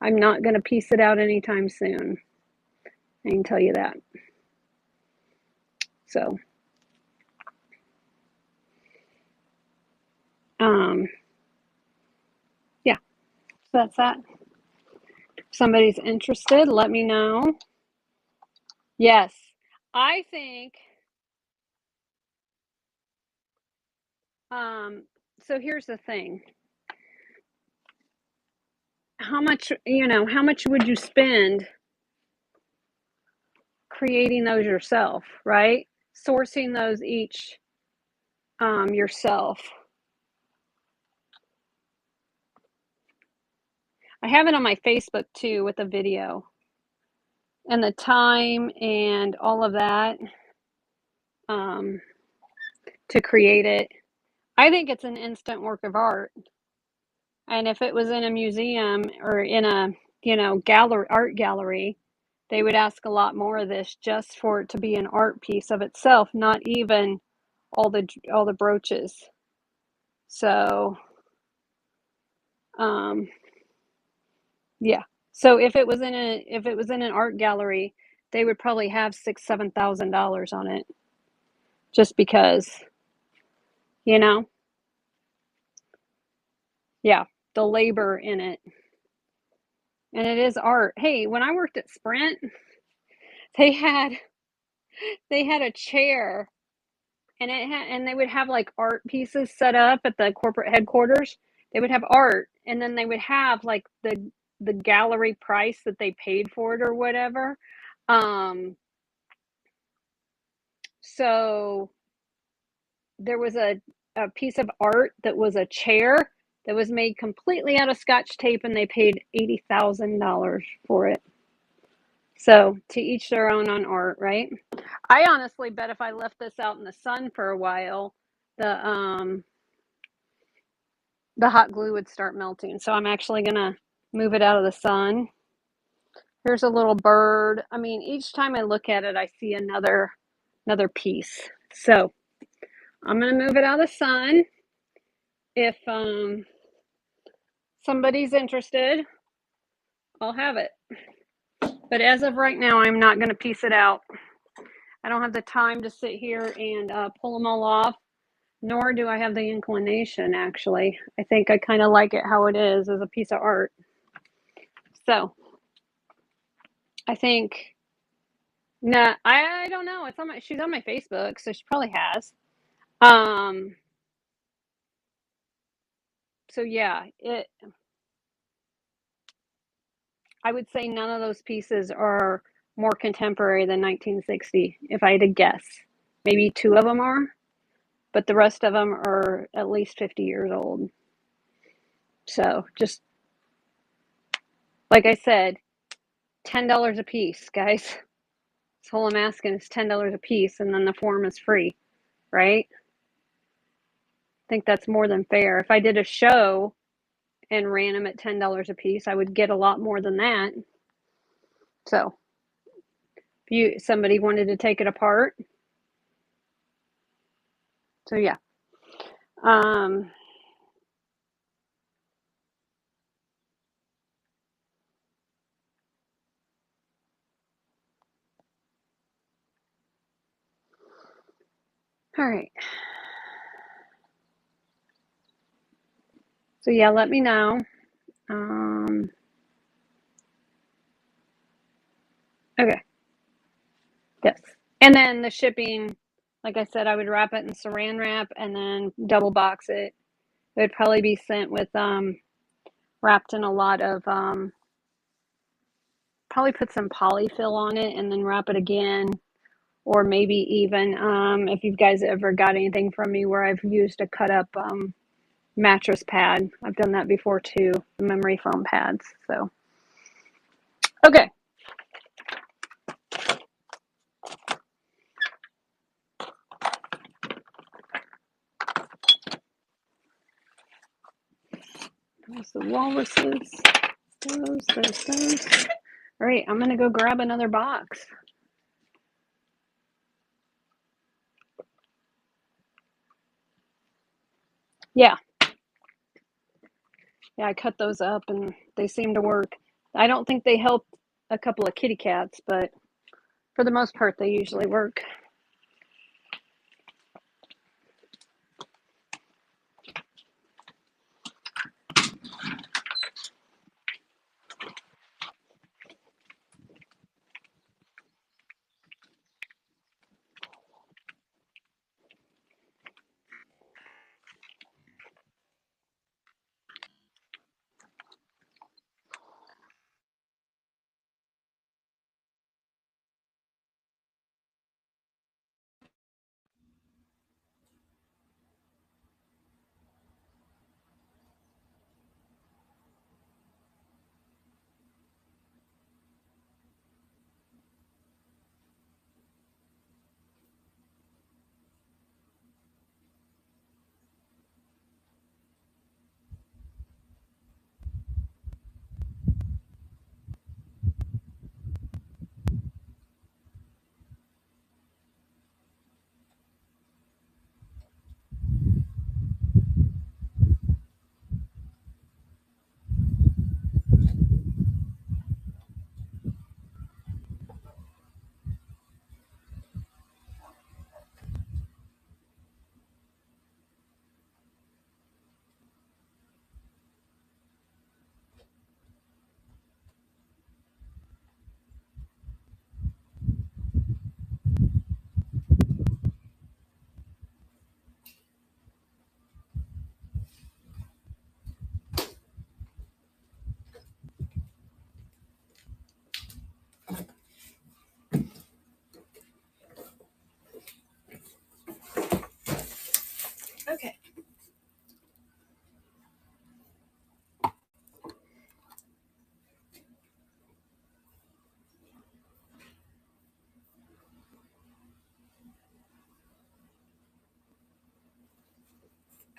I'm not going to piece it out anytime soon. I can tell you that. So, yeah, so that's that. If somebody's interested, let me know. Yes, I think, so here's the thing. How much would you spend creating those yourself, right? Sourcing those each yourself. I have it on my Facebook too with a video and the time and all of that to create it. I think it's an instant work of art. And if it was in a museum or in a, art gallery, they would ask a lot more of this just for it to be an art piece of itself, not even all the brooches. So, yeah. So if it was in an art gallery, they would probably have $6,000-$7,000 on it, just because, yeah, the labor in it, and it is art. Hey, when I worked at Sprint, they had a chair and they would have like art pieces set up at the corporate headquarters. They would have art, and then they would have like the gallery price that they paid for it or whatever. So there was a piece of art that was a chair that was made completely out of scotch tape, and they paid $80,000 for it. So to each their own on art, right? I honestly bet if I left this out in the sun for a while, the the hot glue would start melting. So I'm actually gonna move it out of the sun. Here's a little bird. I mean, each time I look at it, I see another piece. So I'm gonna move it out of the sun. If somebody's interested, I'll have it. But as of right now, I'm not gonna piece it out. I don't have the time to sit here and pull them all off, nor do I have the inclination, actually. I think I kind of like it how it is as a piece of art. So I think, nah, I don't know. It's on my, she's on my Facebook, so she probably has. Um, so yeah, I would say none of those pieces are more contemporary than 1960, if I had to guess. Maybe two of them are, but the rest of them are at least 50 years old. So just like I said, $10 a piece, guys. That's all I'm asking is $10 a piece, and then the form is free, right? I think that's more than fair. If I did a show and ran them at $10 a piece, I would get a lot more than that. So if somebody wanted to take it apart, so yeah. Um, all right. So yeah, let me know. Okay. Yes. And then the shipping, like I said, I would wrap it in saran wrap and then double box it. It would probably be sent with wrapped in a lot of probably put some polyfill on it and then wrap it again. Or maybe even if you guys ever got anything from me where I've used a cut up mattress pad. I've done that before too, the memory foam pads. So, okay. There's the walruses. Those. All right, I'm going to go grab another box. Yeah. Yeah, I cut those up and they seem to work. I don't think they help a couple of kitty cats, but for the most part, they usually work.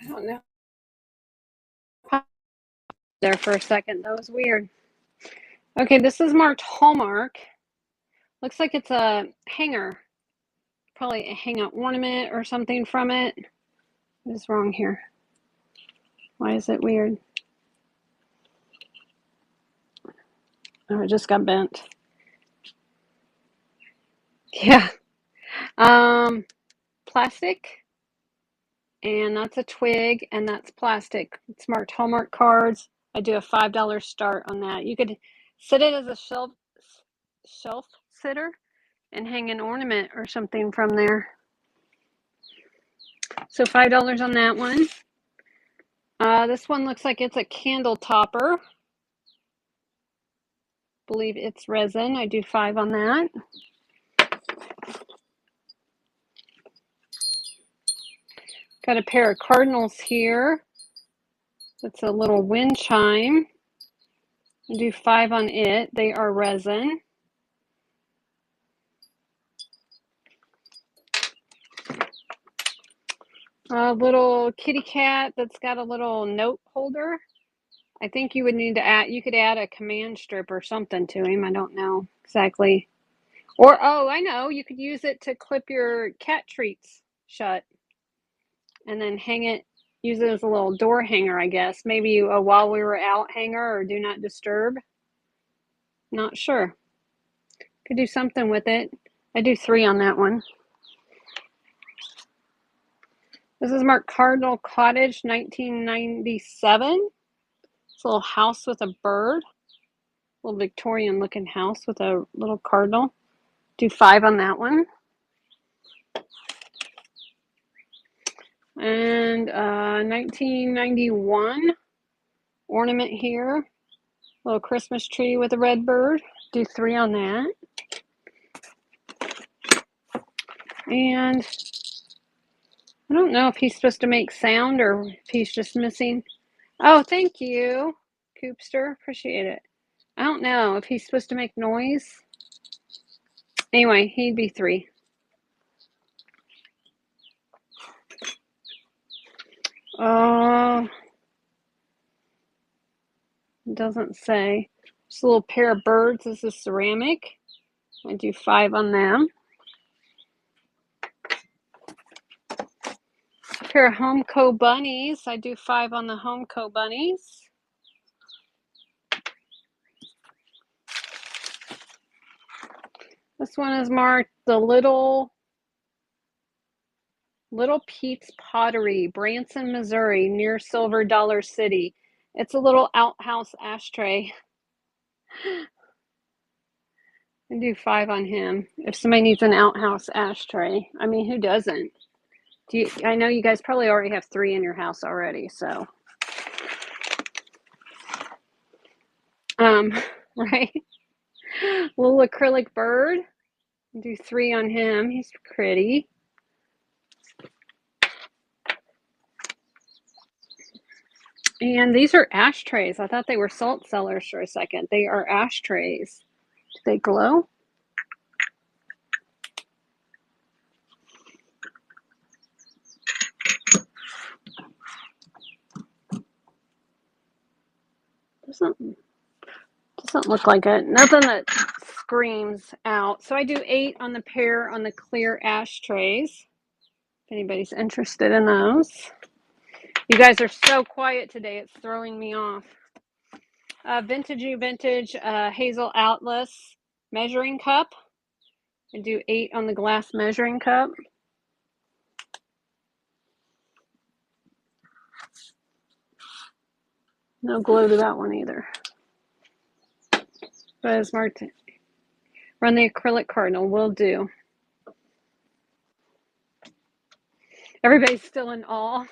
I don't know. There for a second. That was weird. Okay, this is marked Hallmark. Looks like it's a hanger. Probably hang an ornament or something from it. What is wrong here? Why is it weird? Oh, it just got bent. Yeah. Plastic, and that's a twig, and that's plastic. It's marked Hallmark cards. I do a $5 start on that. You could set it as a shelf sitter and hang an ornament or something from there. So $5 on that one. This one looks like it's a candle topper. Believe it's resin. I do 5 on that. Got a pair of cardinals here. It's a little wind chime. I do 5 on it. They are resin. A little kitty cat that's got a little note holder. I think you would need to add, you could add a command strip or something to him. I don't know exactly. Or, oh, I know, you could use it to clip your cat treats shut and then hang it, use it as a little door hanger, I guess. Maybe a while we were out hanger or do not disturb. Not sure. Could do something with it. I do 3 on that one. This is marked Cardinal Cottage, 1997. It's a little house with a bird. A little Victorian looking house with a little cardinal. Do 5 on that one. And 1991 ornament here. Little Christmas tree with a red bird. Do 3 on that. And I don't know if he's supposed to make sound or if he's just missing. Oh, thank you, Coopster. Appreciate it. I don't know if he's supposed to make noise. Anyway, he'd be 3. It doesn't say. Just a little pair of birds. This is ceramic. I do 5 on them. A pair of Homeco bunnies. I do 5 on the Homeco bunnies. This one is marked the Little Pete's Pottery, Branson, Missouri, near Silver Dollar City. It's a little outhouse ashtray. I do 5 on him. If somebody needs an outhouse ashtray, I mean, who doesn't? I know you guys probably already have 3 in your house already, so. Right? Little acrylic bird. Do 3 on him. He's pretty. And these are ashtrays. I thought they were salt cellars for a second. They are ashtrays. Do they glow? Doesn't look like it. Nothing that screams out. So I do 8 on the pair on the clear ashtrays. If anybody's interested in those. You guys are so quiet today. It's throwing me off. Vintage Hazel Atlas measuring cup. I do 8 on the glass measuring cup. No glow to that one either. But it's marked. Run the acrylic cardinal. Will do. Everybody's still in awe.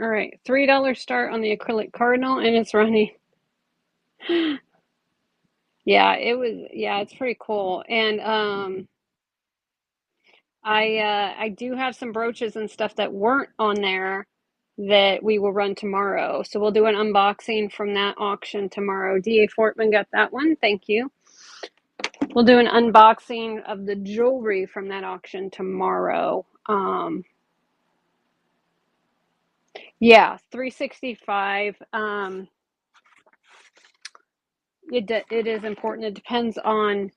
All right, $3 start on the acrylic cardinal, and it's running. Yeah, it's pretty cool. And I do have some brooches and stuff that weren't on there that we will run tomorrow. So we'll do an unboxing from that auction tomorrow. D.A. Fortman got that one. Thank you. We'll do an unboxing of the jewelry from that auction tomorrow. Yeah, 365. It is important. It depends on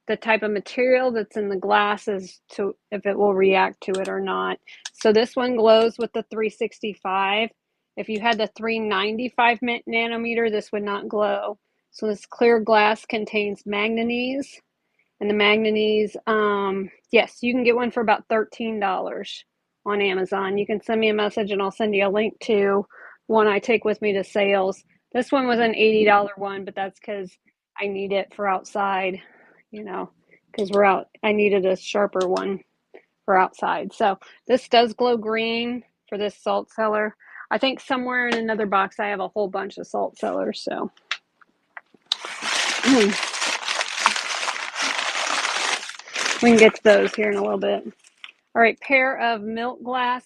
the type of material that's in the glass as to if it will react to it or not. So this one glows with the 365. If you had the 395 nanometer, this would not glow. So this clear glass contains manganese, and the manganese, yes, you can get one for about $13 on Amazon. You can send me a message and I'll send you a link to one I take with me to sales. This one was an $80 one, but that's because I need it for outside, you know, because we're out. I needed a sharper one for outside. So this does glow green for this salt cellar. I think somewhere in another box I have a whole bunch of salt cellars. So we can get to those here in a little bit. All right, pair of milk glass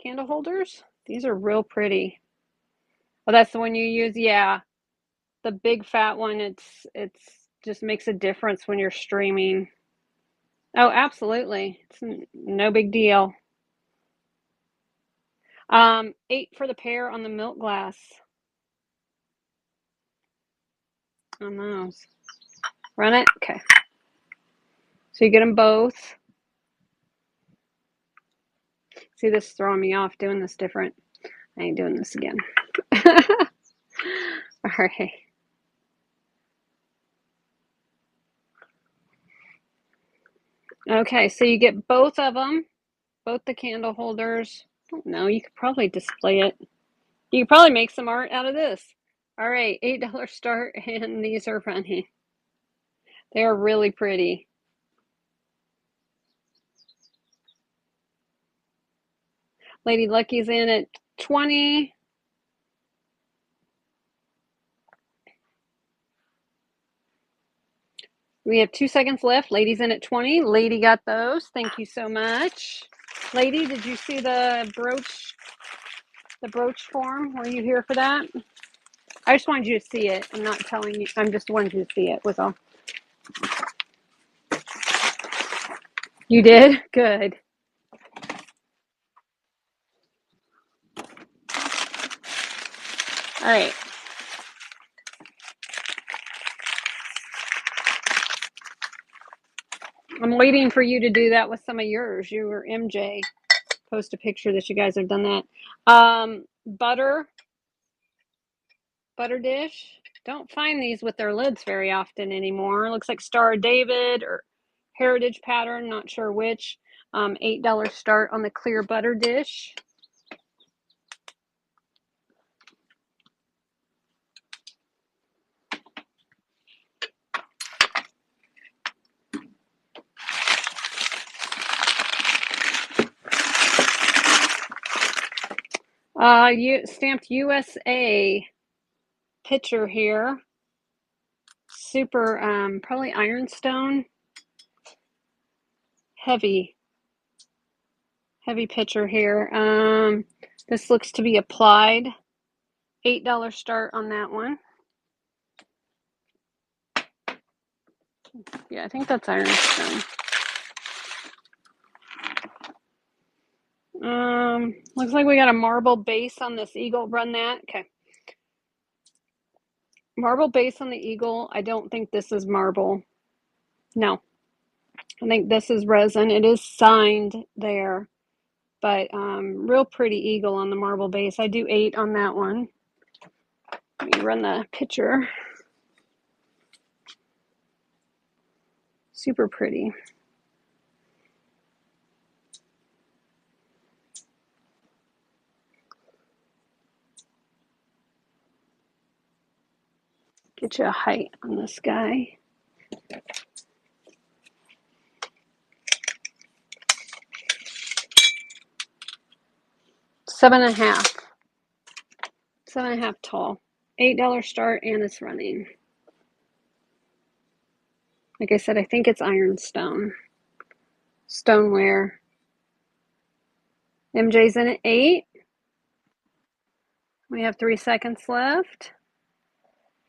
candle holders. These are real pretty. Oh, that's the one you use? Yeah. The big fat one, it's just makes a difference when you're streaming. Oh, absolutely. It's no big deal. 8 for the pair on the milk glass. On those. Run it? Okay. So you get them both. See, this is throwing me off doing this different. I ain't doing this again. All right. Okay, so you get both of them, both the candle holders. I don't know, you could probably display it. You could probably make some art out of this. All right, $8 start, and these are running. They are really pretty. Lady Lucky's in at 20. We have 2 seconds left. Lady's in at 20. Lady got those. Thank you so much. Lady, did you see the brooch form? Were you here for that? I just wanted you to see it. I'm not telling you. I'm just wanted you to see it was all. You did? Good. All right. I'm waiting for you to do that with some of yours. You or MJ post a picture that you guys have done that. Butter dish. Don't find these with their lids very often anymore. Looks like Star of David or Heritage Pattern, not sure which. $8 start on the clear butter dish. Stamped USA picture here. Super, probably ironstone. Heavy picture here. This looks to be applied. $8 start on that one. Yeah, I think that's ironstone. Looks like we got a marble base on this eagle. Run that. Okay. Marble base on the eagle. I don't think this is marble. No. I think this is resin. It is signed there. But real pretty eagle on the marble base. I do 8 on that one. Let me run the picture. Super pretty. Get you a height on this guy. Seven and a half tall. $8 start, and it's running. Like I said, I think it's ironstone. Stoneware. MJ's in at 8. We have 3 seconds left.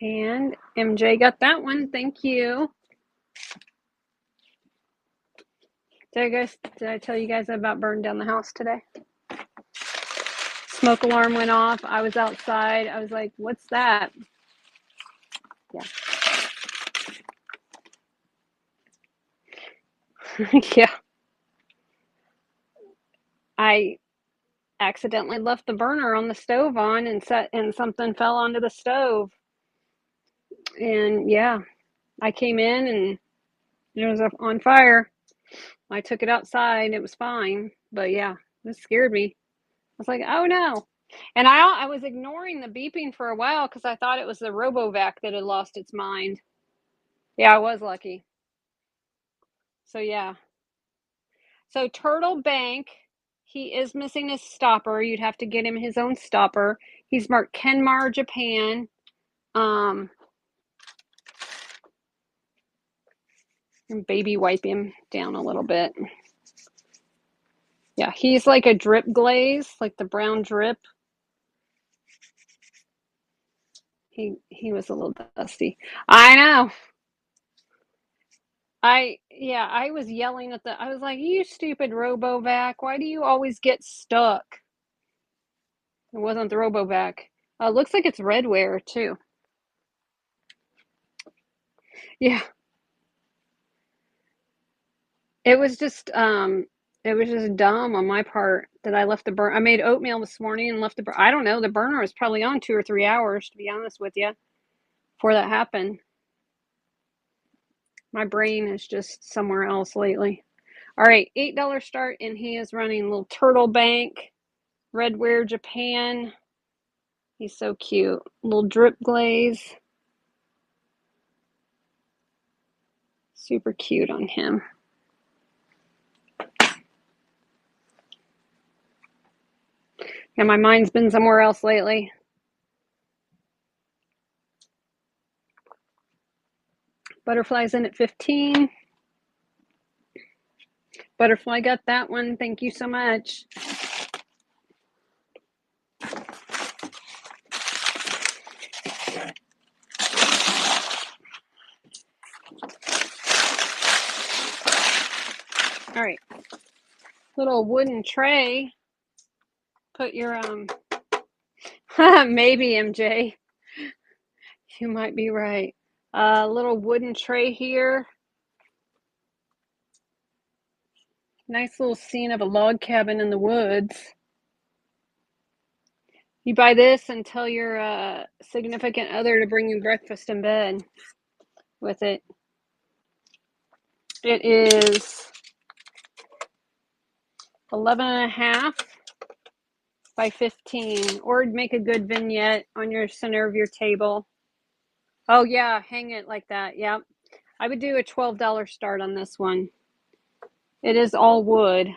And MJ got that one. Thank you. Did I tell you guys about burning down the house today? Smoke alarm went off. I was outside. I was like, what's that? Yeah. Yeah. I accidentally left the burner on the stove on and something fell onto the stove. And yeah, I came in and it was on fire. I took it outside. It was fine. But yeah, this scared me. I was like, oh no. And I was ignoring the beeping for a while because I thought it was the RoboVac that had lost its mind. Yeah, I was lucky. So yeah. So Turtle Bank, he is missing his stopper. You'd have to get him his own stopper. He's marked Kenmar, Japan. And baby wipe him down a little bit. Yeah, he's like a drip glaze, like the brown drip. He was a little dusty. I know. I was yelling at I was like, you stupid RoboVac, why do you always get stuck? It wasn't the RoboVac. Looks like it's redware too. Yeah. It was just dumb on my part that I left the burner. I made oatmeal this morning and left I don't know, the burner was probably on 2 or 3 hours, to be honest with you, before that happened. My brain is just somewhere else lately. All right, $8 start, and he is running little Turtle Bank, Redware Japan. He's so cute. Little drip glaze. Super cute on him. Yeah, my mind's been somewhere else lately. Butterfly's in at 15. Butterfly got that one. Thank you so much. All right. Little wooden tray. Put your maybe MJ. You might be right. Little wooden tray here. Nice little scene of a log cabin in the woods. You buy this and tell your significant other to bring you breakfast in bed with it. It is 11.5 by 15, or make a good vignette on your center of your table. Oh yeah, hang it like that. Yep. I would do a $12 start on this one. It is all wood.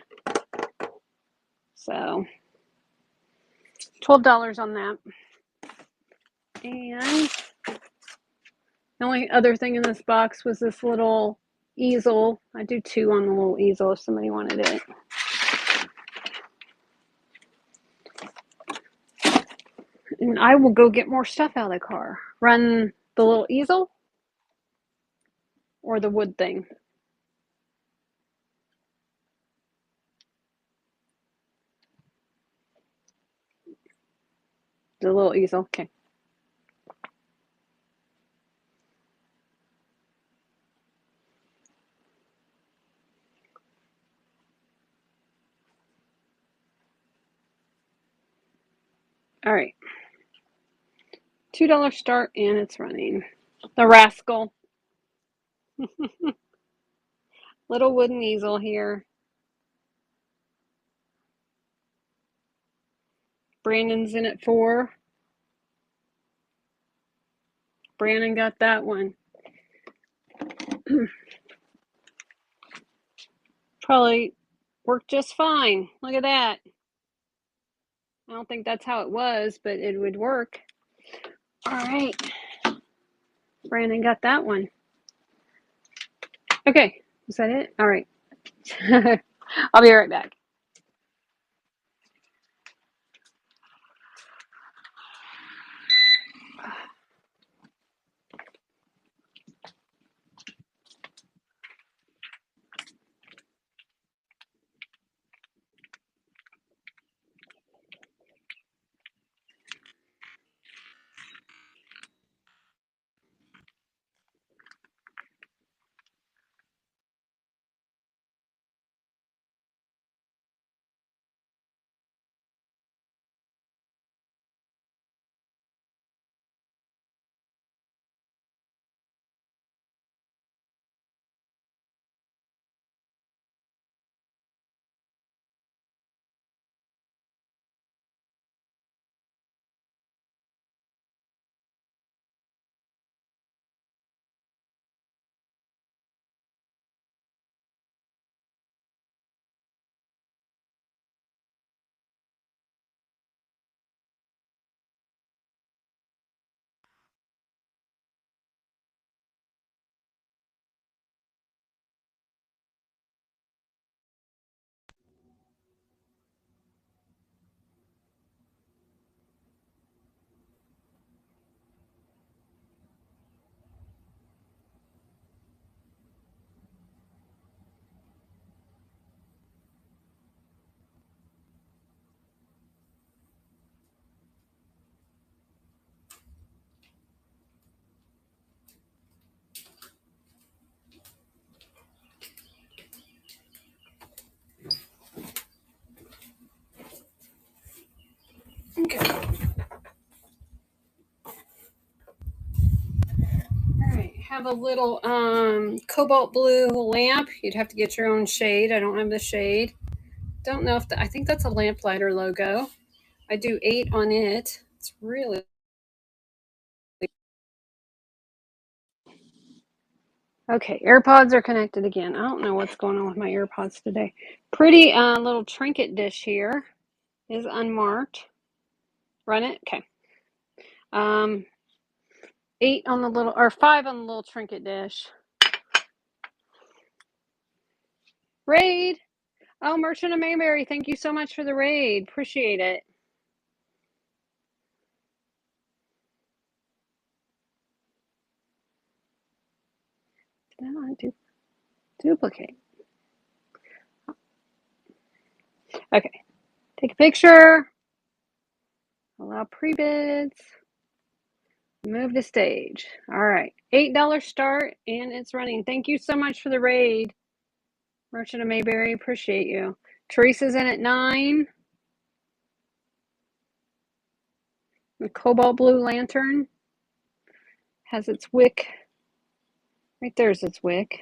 So $12 on that. And the only other thing in this box was this little easel. I do 2 on the little easel if somebody wanted it. And I will go get more stuff out of the car. Run the little easel or the wood thing. The little easel. Okay. All right. $2 start, and it's running. The rascal. Little wooden easel here. Brandon's in at 4. Brandon got that one. Probably worked just fine. Look at that. I don't think that's how it was, but it would work. All right. Brandon got that one. Okay. Is that it? All right. I'll be right back. have a little cobalt blue lamp. You'd have to get your own shade. I don't have the shade. Don't know if I think that's a Lamplighter logo. I do 8 on it. It's really okay. AirPods are connected again. I don't know what's going on with my AirPods today. Pretty little trinket dish here is unmarked. Run it. Okay. 8 on the little, or 5 on the little trinket dish. Raid. Oh, Merchant of Mayberry, thank you so much for the raid. Appreciate it. Did I not duplicate? Okay. Take a picture. Allow pre-bids. Move to stage. All right. $8 start, and it's running. Thank you so much for the raid. Merchant of Mayberry, appreciate you. Teresa's in at 9. The cobalt blue lantern has its wick. Right there's its wick.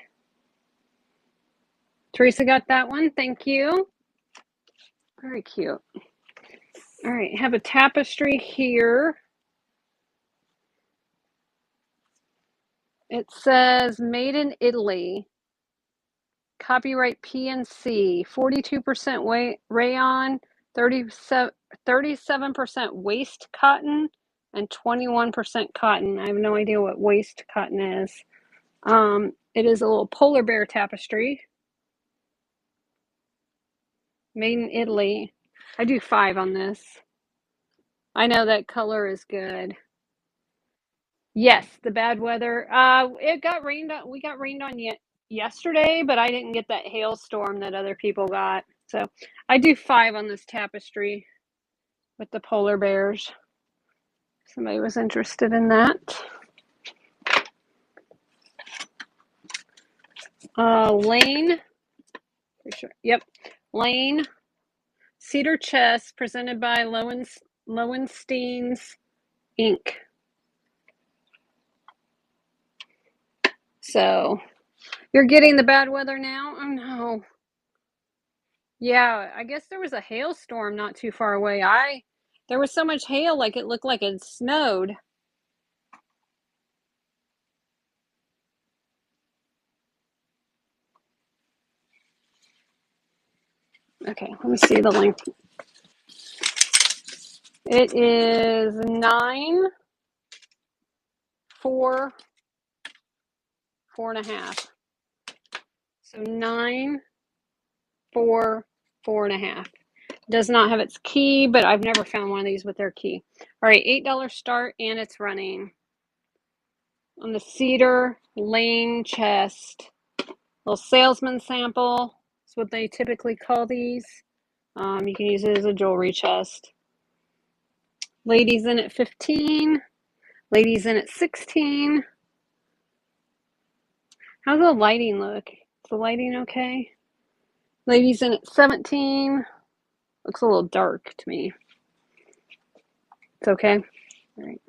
Teresa got that one. Thank you. Very cute. All right. Have a tapestry here. It says made in Italy. Copyright PNC. 42% rayon, 37% waste cotton, and 21% cotton. I have no idea what waste cotton is. It is a little polar bear tapestry. Made in Italy. I do 5 on this. I know that color is good. Yes, the bad weather. It got rained on. We got rained on yesterday, but I didn't get that hailstorm that other people got. So I do 5 on this tapestry with the polar bears. Somebody was interested in that. Lane. Pretty sure. Yep. Lane. Cedar chest presented by Lowenstein's Inc. So you're getting the bad weather now? Oh no. Yeah, I guess there was a hailstorm not too far away. There was so much hail, like it looked like it snowed. Okay, let me see the length. It is 9, 4, 4.5. So 9, 4, 4.5. Does not have its key, but I've never found one of these with their key. All right, $8 start, and it's running. On the Cedar Lane chest, little salesman sample. That's what they typically call these. You can use it as a jewelry chest. Ladies in at 15. Ladies in at 16. How's the lighting look? Is the lighting okay? Ladies in at 17. Looks a little dark to me. It's okay. All right.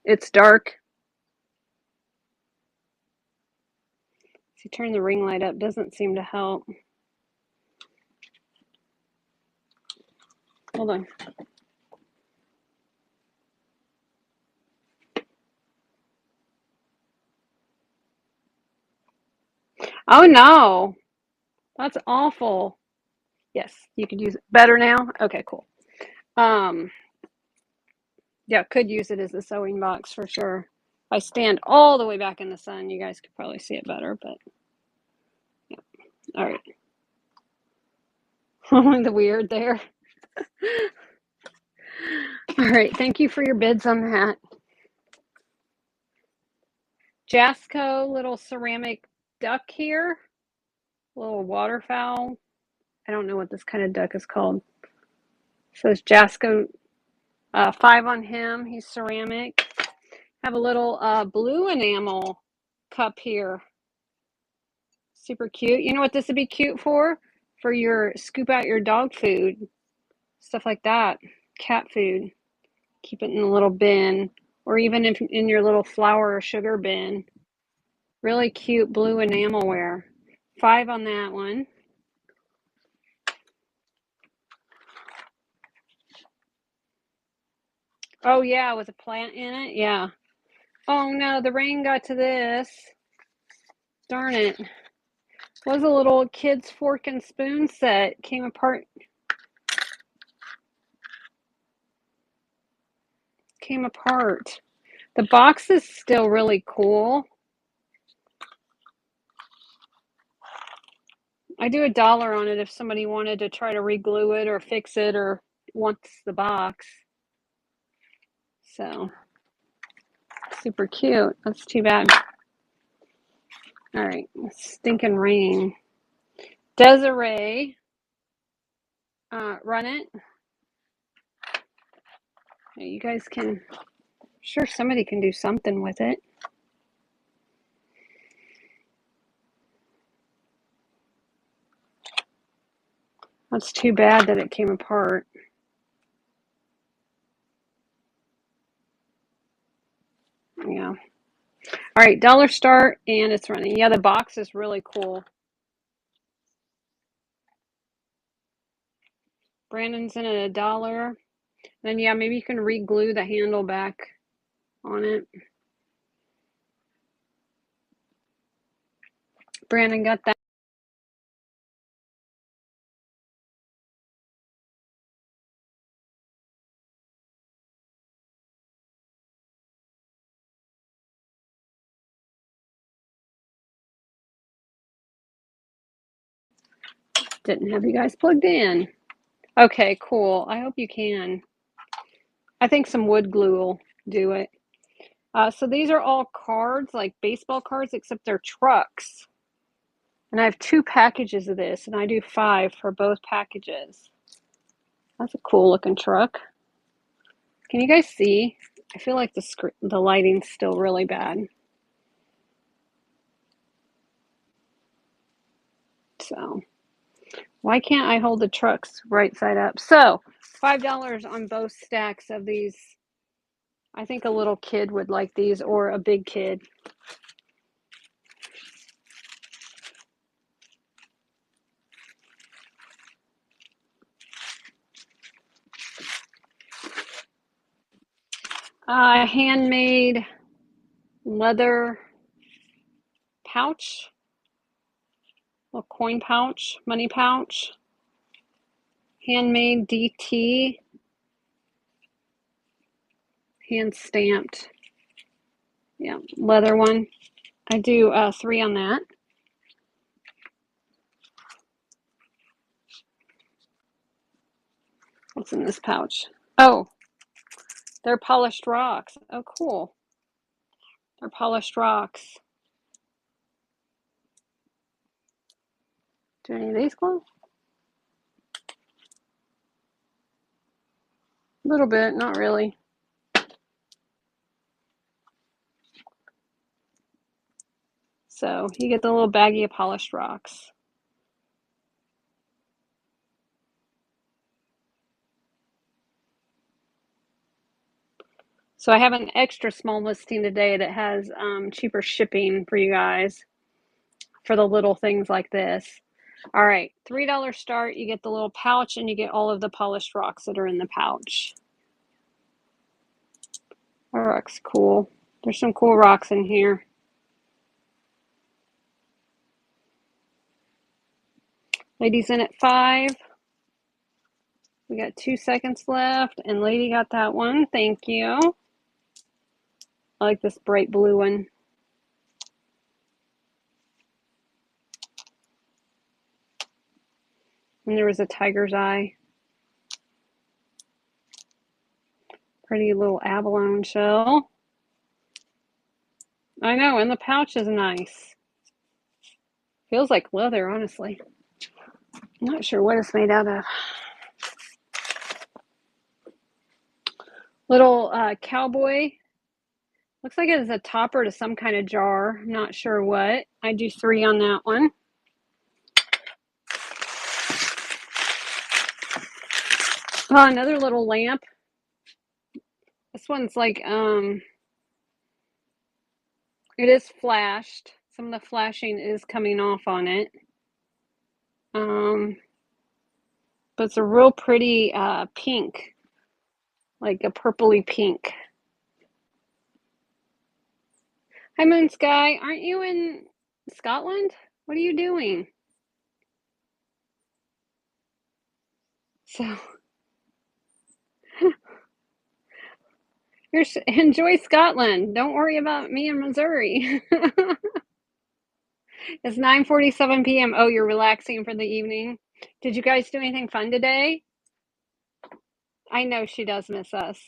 It's dark. If you turn the ring light up, doesn't seem to help. Hold on. Oh no, that's awful. Yes, you could use it better now. Okay, cool. Yeah, could use it as a sewing box for sure. If I stand all the way back in the sun, you guys could probably see it better, but yeah. All right. The weird there. All right, thank you for your bids on that. Jasco little ceramic duck here. Little waterfowl. I don't know what this kind of duck is called. It says Jasco 5 on him. He's ceramic. Have a little blue enamel cup here. Super cute. You know what this would be cute for? For your scoop out your dog food. Stuff like that. Cat food. Keep it in a little bin. or even if in your little flour or sugar bin. Really cute blue enamelware. 5 on that one. Oh yeah, with a plant in it? Yeah. Oh no, the rain got to this. Darn it. Was a little kid's fork and spoon set. Came apart. Came apart. The box is still really cool. I do $1 on it if somebody wanted to try to re-glue it or fix it or wants the box. So, super cute. That's too bad. All right, stinking rain. Desiree, run it. You guys can, sure somebody can do something with it. That's too bad that it came apart. Yeah. All right, dollar start, and it's running. Yeah, the box is really cool. Brandon's in at $1. Then yeah, maybe you can re-glue the handle back on it. Brandon got that. Didn't have you guys plugged in. Okay, cool. I hope you can. I think some wood glue will do it. So these are all cards, like baseball cards, except they're trucks. And I have 2 packages of this, and I do 5 for both packages. That's a cool looking truck. Can you guys see? I feel like the lighting's still really bad. So why can't I hold the trucks right side up? So $5 on both stacks of these. I think a little kid would like these, or a big kid. Handmade leather pouch, little coin pouch, money pouch. Handmade DT, hand stamped. Yeah, leather one. I do 3 on that. What's in this pouch? Oh, they're polished rocks. Oh, cool. They're polished rocks. Do any of these glow? A little bit, not really. So you get the little baggie of polished rocks. So I have an extra small listing today that has cheaper shipping for you guys for the little things like this. All right, $3 start. You get the little pouch and you get all of the polished rocks that are in the pouch. That rock's cool. There's some cool rocks in here. Lady's in at 5. We got 2 seconds left, and Lady got that one. Thank you. I like this bright blue one. And there was a tiger's eye. Pretty little abalone shell. I know, and the pouch is nice. Feels like leather, honestly. I'm not sure what it's made out of. Little cowboy. Looks like it is a topper to some kind of jar. I'm not sure what. I do 3 on that one. Oh, another little lamp. This one's like It is flashed. Some of the flashing is coming off on it. But it's a real pretty pink, like a purpley pink. Hi, Moon Sky. Aren't you in Scotland? What are you doing? So, enjoy Scotland. Don't worry about me in Missouri. It's 9:47 p.m. Oh, you're relaxing for the evening. Did you guys do anything fun today? I know she does miss us.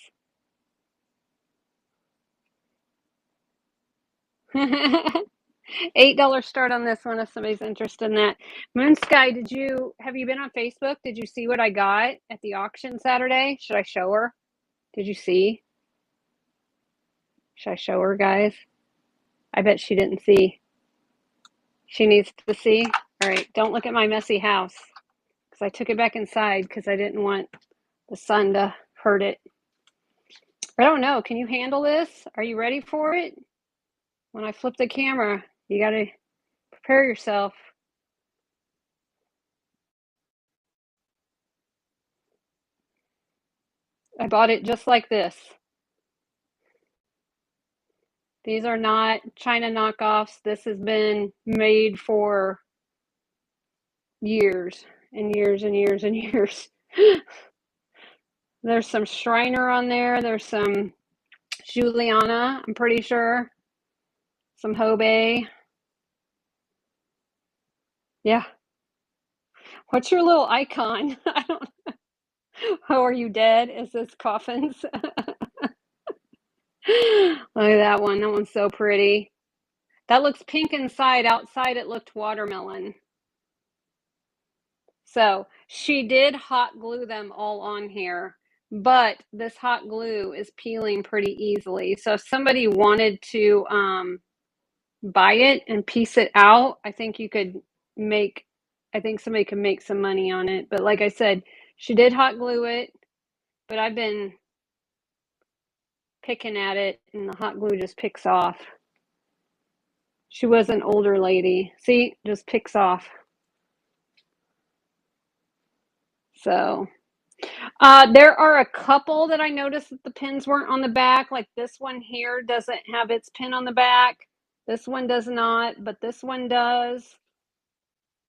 $8 start on this one if somebody's interested in that. Moon Sky, have you been on Facebook? Did you see what I got at the auction Saturday? Should I show her? Did you see? Should I show her, guys? I bet she didn't see. She needs to see. All right, don't look at my messy house because I took it back inside because I didn't want the sun to hurt it. I don't know. Can you handle this? Are you ready for it? When I flip the camera, you got to prepare yourself. I bought it just like this. These are not China knockoffs. This has been made for years and years and years and years. There's some Shriner on there. There's some Juliana, I'm pretty sure. Some Hobei. Yeah. What's your little icon? I don't know. Oh, are you dead? Is this coffins? Look at that one. That one's so pretty. That looks pink inside. Outside, it looked watermelon. So she did hot glue them all on here, but this hot glue is peeling pretty easily. So if somebody wanted to buy it and piece it out, I think somebody could make some money on it. But like I said, she did hot glue it, but I've been picking at it and the hot glue just picks off. She was an older lady. See, just picks off. So there are a couple that I noticed that the pins weren't on the back. Like this one here doesn't have its pin on the back. This one does not, but this one does.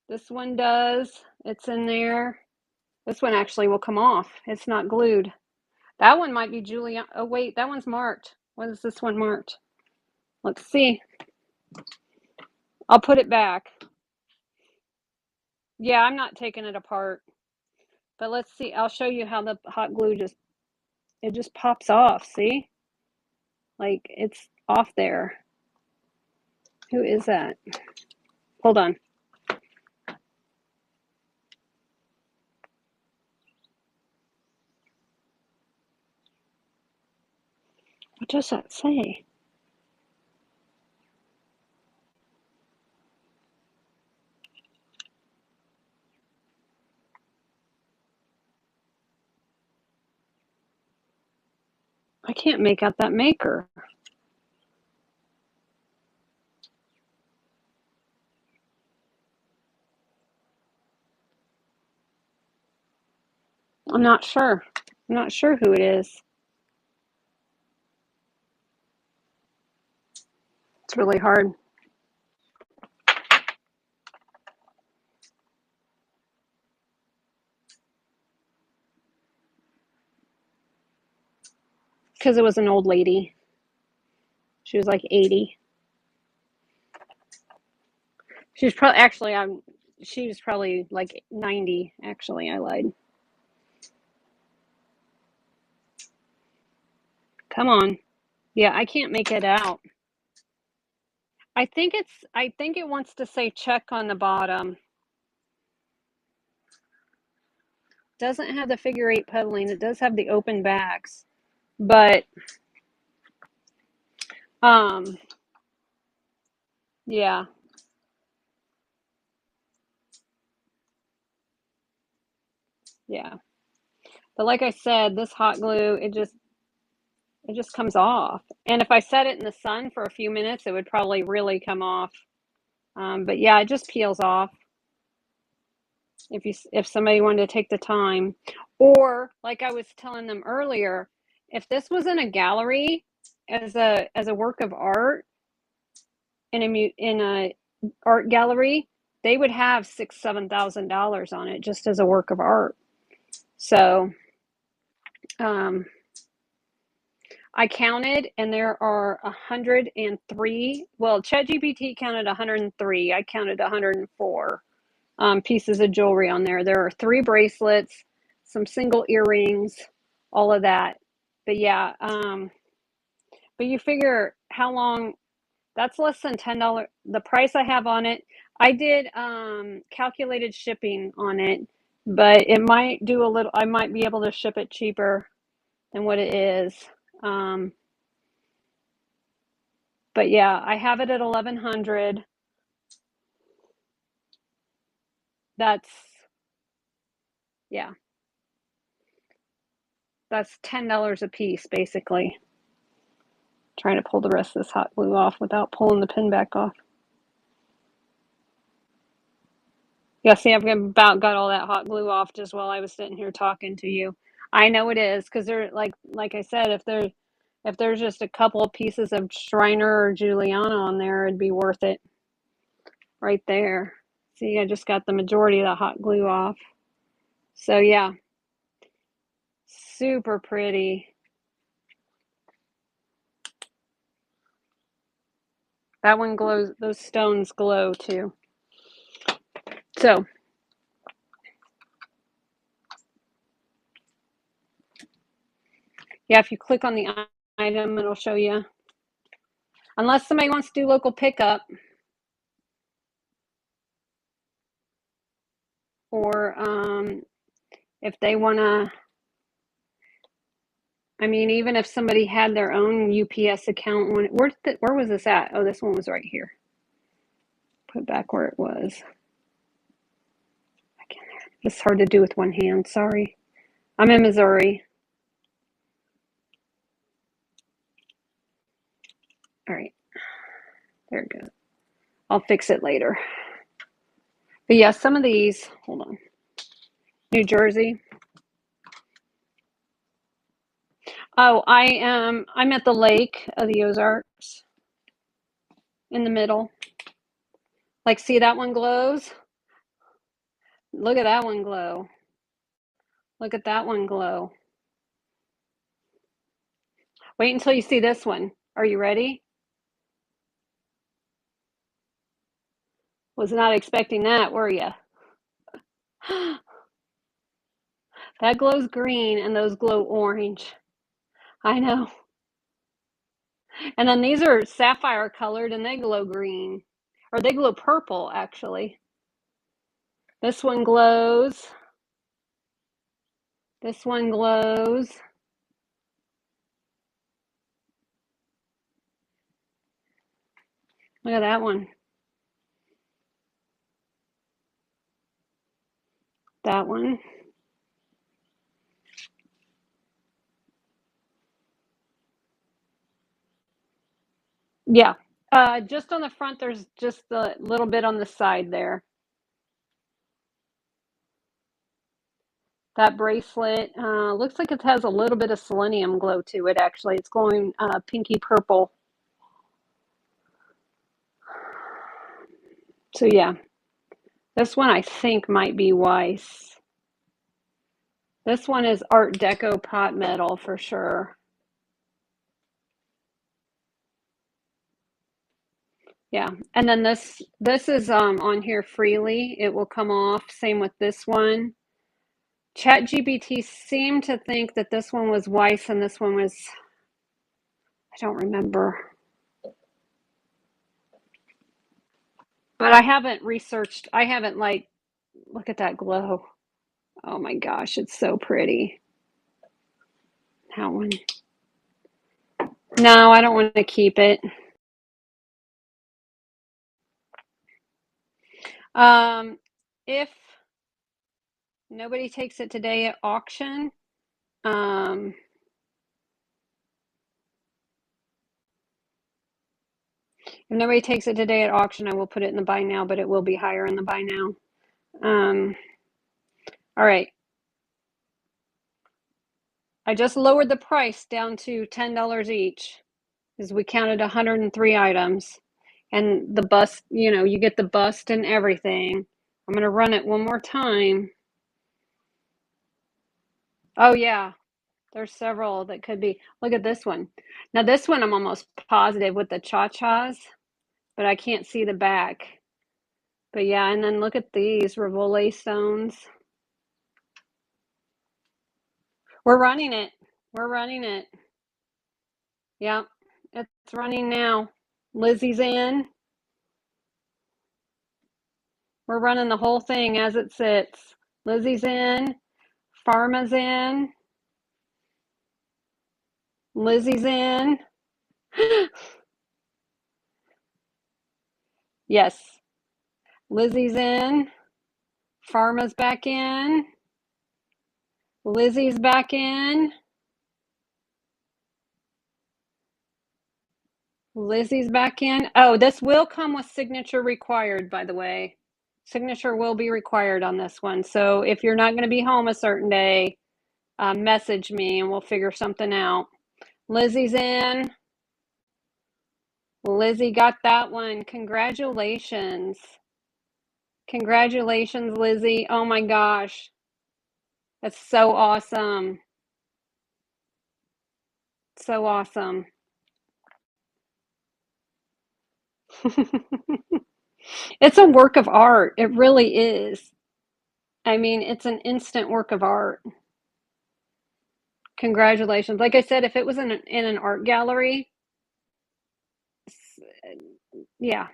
This one does. It's in there. This one actually will come off. It's not glued. That one might be Julia. Oh, wait, that one's marked. What is this one marked? Let's see. I'll put it back. Yeah, I'm not taking it apart. But let's see. I'll show you how the hot glue just pops off. See? Like it's off there. Who is that? Hold on. What does that say? I can't make out that maker. I'm not sure. I'm not sure who it is. It's really hard. Because it was an old lady. She was like 80. She was she was probably like 90, actually. I lied. Come on. Yeah, I can't make it out. I think it wants to say check on the bottom. Doesn't have the figure 8 pedaling. It does have the open backs. But yeah. Yeah. But like I said, this hot glue, It just comes off. And if I set it in the sun for a few minutes, it would probably really come off. But yeah, it just peels off if somebody wanted to take the time. Or like I was telling them earlier, if this was in a gallery as a work of art in a art gallery, they would have $6,000-7,000 on it just as a work of art. So I counted, and there are 103. Well, ChatGPT counted 103. I counted 104 pieces of jewelry on there. There are 3 bracelets, some single earrings, all of that. But yeah, but you figure how long, that's less than $10. The price I have on it, I did calculated shipping on it, but it might do a little, I might be able to ship it cheaper than what it is. But yeah, I have it at 1100. That's, yeah, that's $10 a piece basically. Trying to pull the rest of this hot glue off without pulling the pin back off. Yeah, see, I've about got all that hot glue off just while I was sitting here talking to you. I know it is, because they're like I said, if there's just a couple of pieces of Shriner or Juliana on there, it'd be worth it right there. See, I just got the majority of the hot glue off. So yeah, super pretty. That one glows, those stones glow too. So yeah, if you click on the item, it'll show you. Unless somebody wants to do local pickup, or if they want to, I mean, even if somebody had their own UPS account, where was this at? Oh, this one was right here. Put back where it was. It's hard to do with one hand. Sorry. I'm in Missouri. All right. There it goes. I'll fix it later. But yeah, some of these, hold on. New Jersey. Oh, I'm at the lake of the Ozarks in the middle. Like, see that one glows? Look at that one glow. Look at that one glow. Wait until you see this one. Are you ready? Was not expecting that, were you? That glows green and those glow orange. I know. And then these are sapphire colored and they glow green. Or they glow purple, actually. This one glows. This one glows. Look at that one. That one. Yeah. Just on the front, there's just a little bit on the side there. That bracelet looks like it has a little bit of selenium glow to it, actually. It's glowing pinky purple. So yeah, this one I think might be Weiss. This one is Art Deco pot metal for sure. Yeah, and then this is on here freely. It will come off. Same with this one. ChatGPT seemed to think that this one was Weiss and this one was, I don't remember. But I haven't researched. I haven't like, look at that glow. Oh my gosh, it's so pretty. That one. No, I don't want to keep it. If nobody takes it today at auction, If nobody takes it today at auction, I will put it in the buy now, but it will be higher in the buy now. All right. I just lowered the price down to $10 each because we counted 103 items. And the bust, you know, you get the bust and everything. I'm going to run it one more time. Oh, yeah. There's several that could be. Look at this one. Now, this one I'm almost positive with the cha-chas, but I can't see the back. But yeah, and then look at these Rivoli stones. We're running it. We're running it. Yep, it's running now. Lizzie's in. We're running the whole thing as it sits. Lizzie's in. Pharma's in. Lizzie's in. Yes. Lizzie's in. Pharma's back in. Lizzie's back in. Lizzie's back in. Oh, this will come with signature required, by the way. Signature will be required on this one. So if you're not going to be home a certain day, message me and we'll figure something out. Lizzie's in. Lizzie got that one. Congratulations. Congratulations, Lizzie. Oh my gosh. That's so awesome. So awesome. It's a work of art. It really is. I mean, it's an instant work of art. Congratulations. Like I said, if it was in an art gallery, yeah,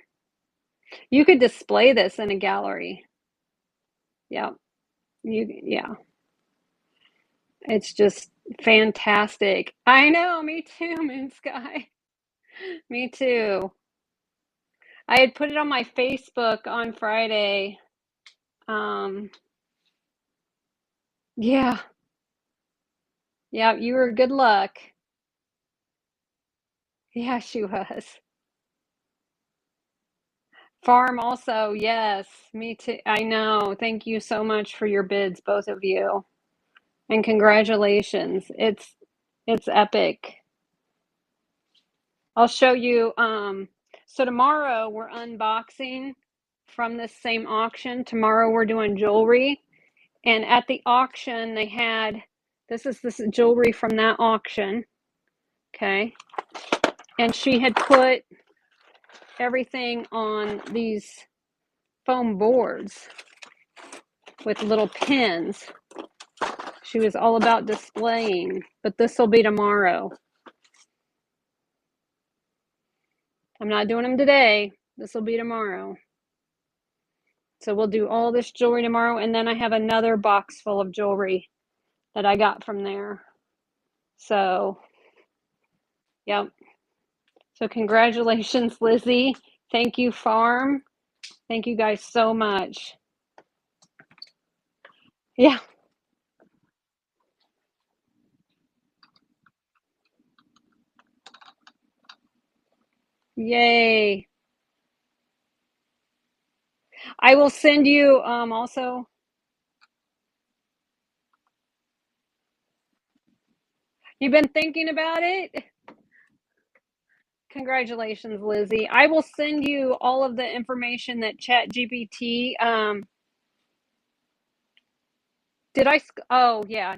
you could display this in a gallery. Yeah. Yeah. It's just fantastic. I know, me too, Moon Sky. Me too. I had put it on my Facebook on Friday. Yeah. Yeah, you were good luck. Yeah, she was. Farm also, yes, me too. I know. Thank you so much for your bids, both of you. And congratulations. It's epic. I'll show you so tomorrow we're unboxing from this same auction. Tomorrow we're doing jewelry. And at the auction they had this is jewelry from that auction. Okay. And she had put everything on these foam boards with little pins. She was all about displaying, but this will be tomorrow. I'm not doing them today. This will be tomorrow. So we'll do all this jewelry tomorrow, and then I have another box full of jewelry that I got from there. So, yep. So congratulations, Lizzie. Thank you, Farm. Thank you guys so much. Yeah. Yay. I will send you also. You've been thinking about it? Congratulations, Lizzie. I will send you all of the information that ChatGPT. Did I? Oh, yeah.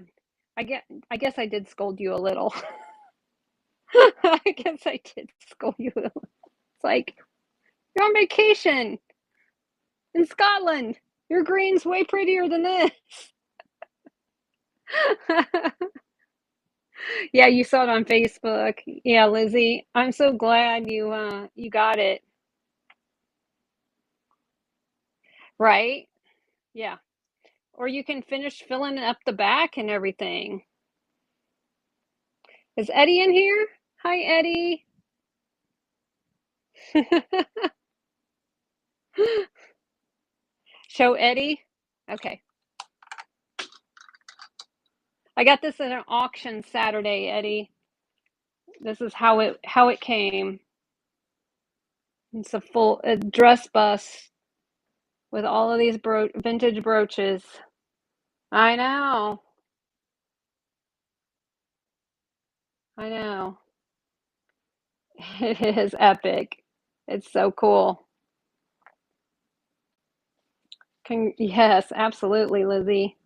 I guess I did scold you a little. I guess I did scold you a little. It's like you're on vacation in Scotland. Your green's way prettier than this. Yeah, you saw it on Facebook. Yeah, Lizzie, I'm so glad you got it. Right? Yeah. Or you can finish filling up the back and everything. Is Eddie in here? Hi, Eddie. Show Eddie. Okay. I got this at an auction Saturday, Eddie. This is how it came. It's a dress bus with all of these vintage brooches. I know. I know. It is epic. It's so cool. Yes, absolutely, Lizzie.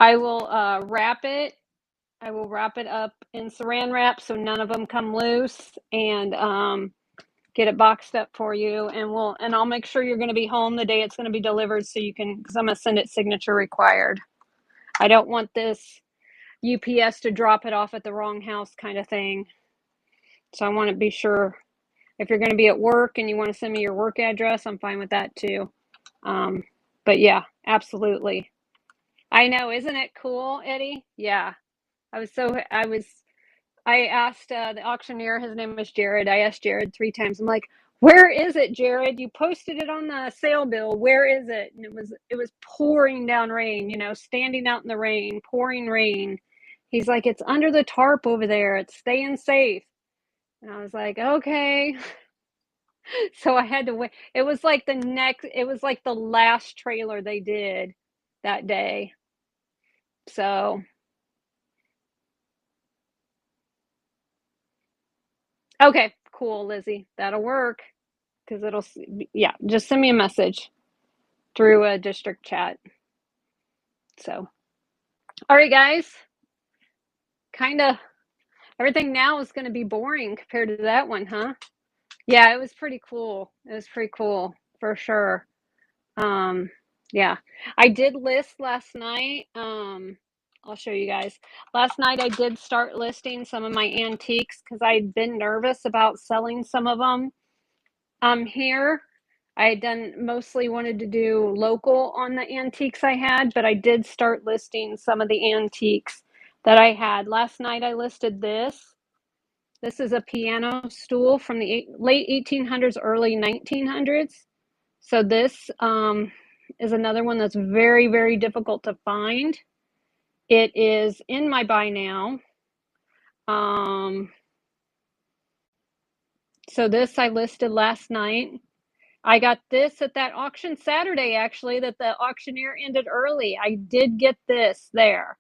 I will wrap it. I will wrap it up in saran wrap so none of them come loose, and get it boxed up for you. And I'll make sure you're going to be home the day it's going to be delivered, so you can, because I'm going to send it signature required. I don't want this UPS to drop it off at the wrong house kind of thing. So I want to be sure. If you're going to be at work and you want to send me your work address, I'm fine with that too. But yeah, absolutely. I know, isn't it cool, Eddie? Yeah. I asked the auctioneer, his name is Jared. I asked Jared 3 times. I'm like, "Where is it, Jared? You posted it on the sale bill. Where is it?" And it was pouring down rain, standing out in the rain, pouring rain. He's like, "It's under the tarp over there. It's staying safe." And I was like, "Okay." So I had to wait. It was like the last trailer they did that day. So, okay, cool, Lizzie. That'll work because yeah, just send me a message through a district chat. So, all right, guys. Kind of everything now is going to be boring compared to that one, huh? Yeah, it was pretty cool. It was pretty cool for sure. Um, yeah, I did list last night. I'll show you guys. Last night I did start listing some of my antiques because I'd been nervous about selling some of them. Here I had mostly wanted to do local on the antiques I had, but I did start listing some of the antiques that I had. Last night I listed this. This is a piano stool from the late 1800s, early 1900s. So this is another one that's very, very difficult to find. It is in my buy now. So this I listed last night. I got this at that auction Saturday, actually, that the auctioneer ended early. I did get this there.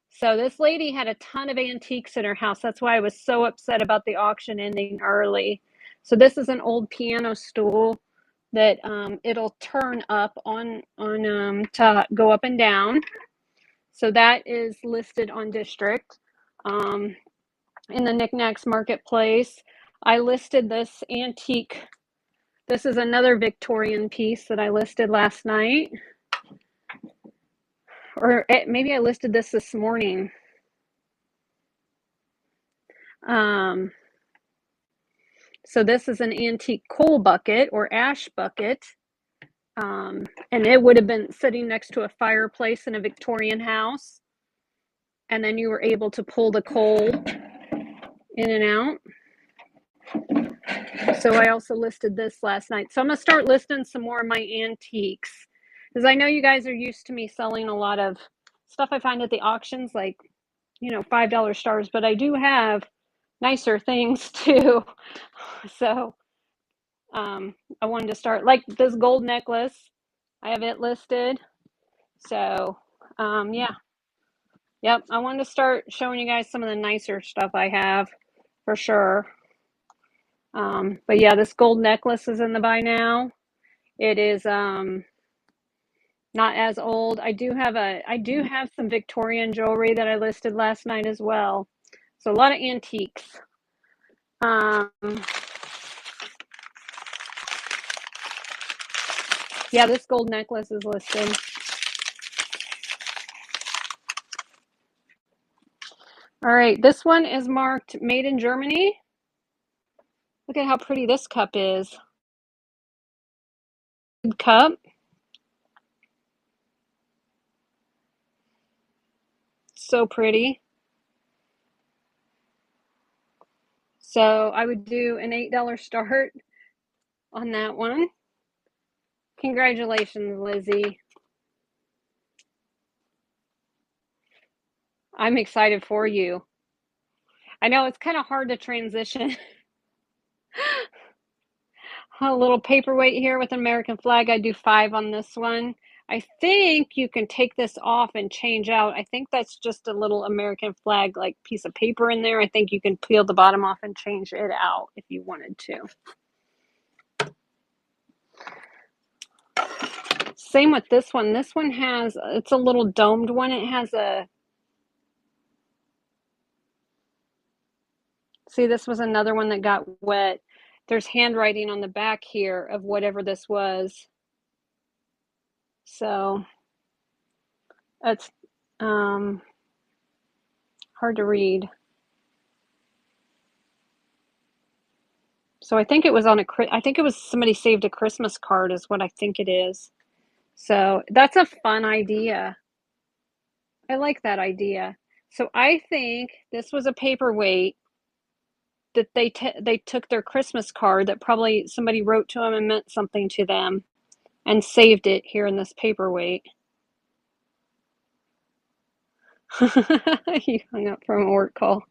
So this lady had a ton of antiques in her house. That's why I was so upset about the auction ending early. So this is an old piano stool that it'll turn up on to go up and down. So that is listed on District in the Knickknacks Marketplace. I listed this antique. This is another Victorian piece that I listed last night. Or maybe I listed this morning. So this is an antique coal bucket or ash bucket. And it would have been sitting next to a fireplace in a Victorian house. And then you were able to pull the coal in and out. So I also listed this last night. So I'm going to start listing some more of my antiques because I know you guys are used to me selling a lot of stuff I find at the auctions, like, $5 stars, but I do have nicer things too. So I wanted to start like this gold necklace. I have it listed. So yeah. Yep. I wanted to start showing you guys some of the nicer stuff I have for sure. But yeah, this gold necklace is in the buy now. It is not as old. I do have some Victorian jewelry that I listed last night as well. So a lot of antiques. Yeah, this gold necklace is listed. All right, this one is marked made in Germany. Look at how pretty this cup is. Good cup. So pretty. So I would do an $8 start on that one. Congratulations, Lizzie. I'm excited for you. I know it's kind of hard to transition. A little paperweight here with an American flag. I do 5 on this one. I think you can take this off and change out. I think that's just a little American flag like piece of paper in there. I think you can peel the bottom off and change it out if you wanted to. Same with this one. This one has, it's a little domed one. It has a, see, this was another one that got wet. There's handwriting on the back here of whatever this was. So it's hard to read. So I think it was on I think it was somebody saved a Christmas card is what I think it is. So that's a fun idea. I like that idea. So I think this was a paperweight that they took their Christmas card that probably somebody wrote to them and meant something to them and saved it here in this paperweight. You hung up from a work call.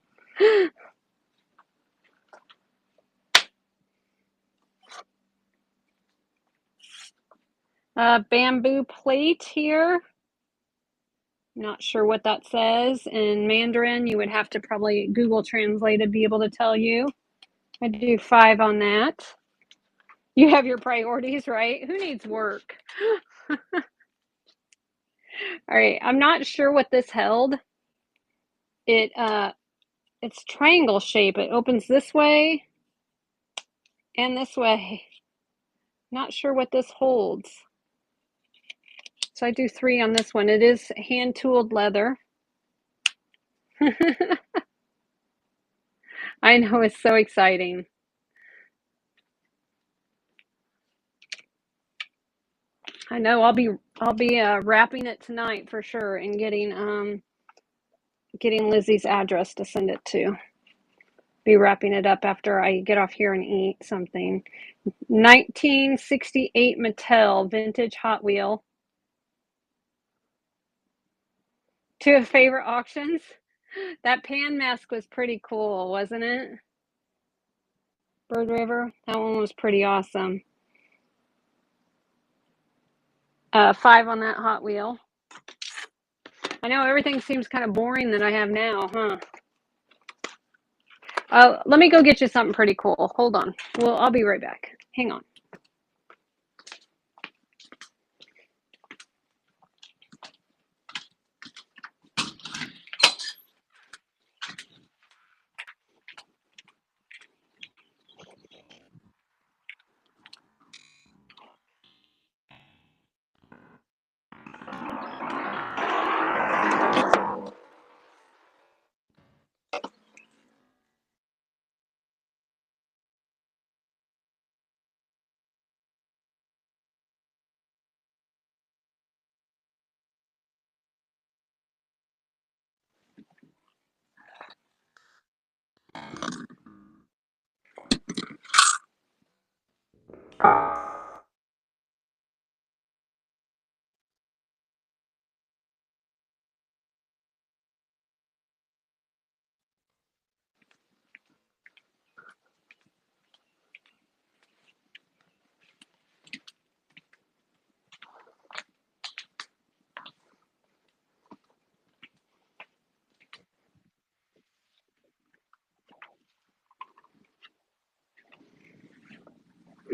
Bamboo plate here. Not sure what that says in Mandarin. You would have to probably Google Translate to be able to tell you. I do 5 on that. You have your priorities, right? Who needs work? All right, I'm not sure what this held. It's triangle shape. It opens this way and this way. Not sure what this holds. So I do 3 on this one. It is hand tooled leather. I know, it's so exciting. I know I'll be wrapping it tonight for sure and getting Lizzie's address to send it to. Be wrapping it up after I get off here and eat something. 1968 Mattel vintage Hot Wheel. 2 of favorite auctions. That pan mask was pretty cool, wasn't it? Bird River. That one was pretty awesome. 5 on that Hot Wheel. I know everything seems kind of boring that I have now, huh? Let me go get you something pretty cool. Hold on. Well, I'll be right back. Hang on.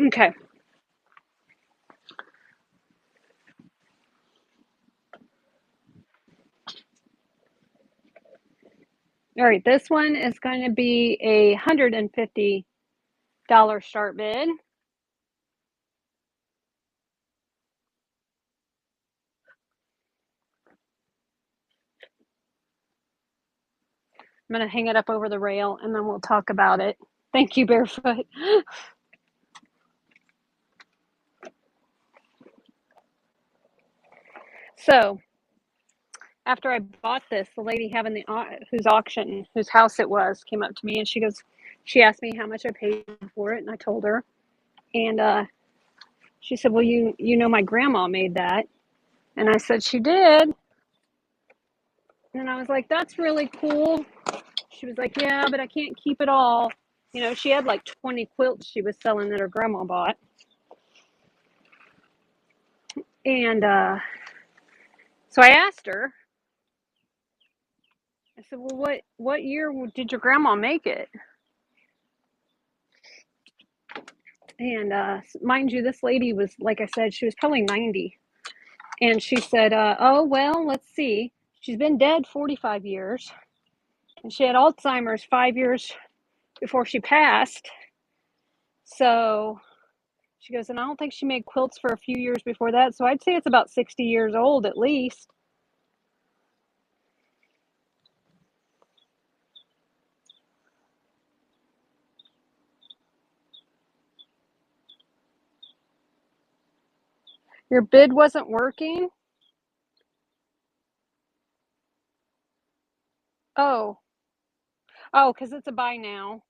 Okay. All right. This one is going to be a $150 start bid. I'm going to hang it up over the rail and then we'll talk about it. Thank you, Barefoot. So, after I bought this, the lady having the whose house it was, came up to me and she asked me how much I paid for it, and I told her, and she said, "Well, you know, my grandma made that," and I said, "She did," and I was like, "That's really cool." She was like, "Yeah, but I can't keep it all." You know, she had like 20 quilts she was selling that her grandma bought. And so I asked her, I said, well, what year did your grandma make it? And mind you, this lady was, like I said, she was probably 90. And she said, oh, well, let's see. She's been dead 45 years. And she had Alzheimer's 5 years before she passed. So she goes, and I don't think she made quilts for a few years before that. So I'd say it's about 60 years old at least. Your bid wasn't working? Oh, oh, because it's a buy now.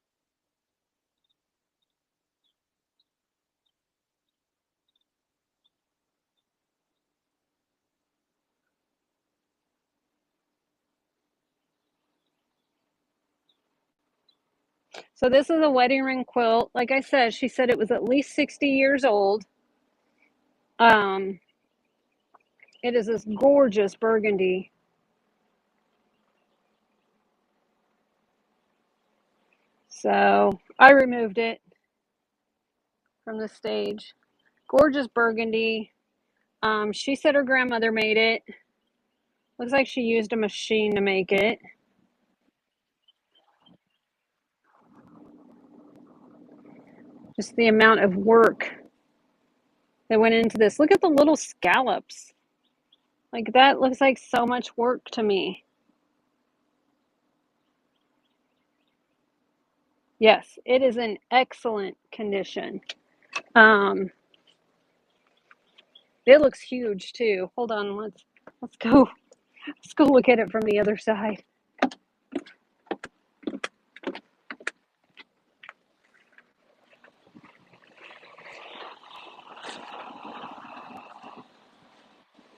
So this is a wedding ring quilt. Like I said, she said it was at least 60 years old. Um, it is this gorgeous burgundy. So I removed it from the stage. Gorgeous burgundy. She said her grandmother made it. Looks like she used a machine to make it. Just the amount of work that went into this. Look at the little scallops. Like that looks like so much work to me. Yes, it is in excellent condition. Um, it looks huge too. Hold on, let's go look at it from the other side.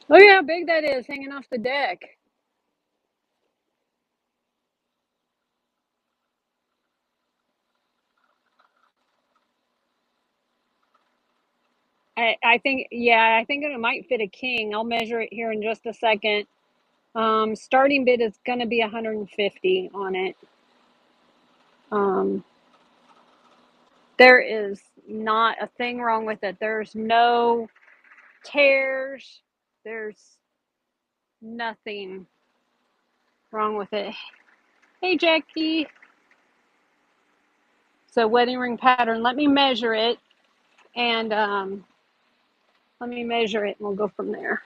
Look at how big that is hanging off the deck. I think, yeah, I think it might fit a king. I'll measure it here in just a second. Starting bid is going to be 150 on it. Um, there is not a thing wrong with it. There's no tears. There's nothing wrong with it. Hey, Jackie. So wedding ring pattern. Let me measure it, and let me measure it, and we'll go from there.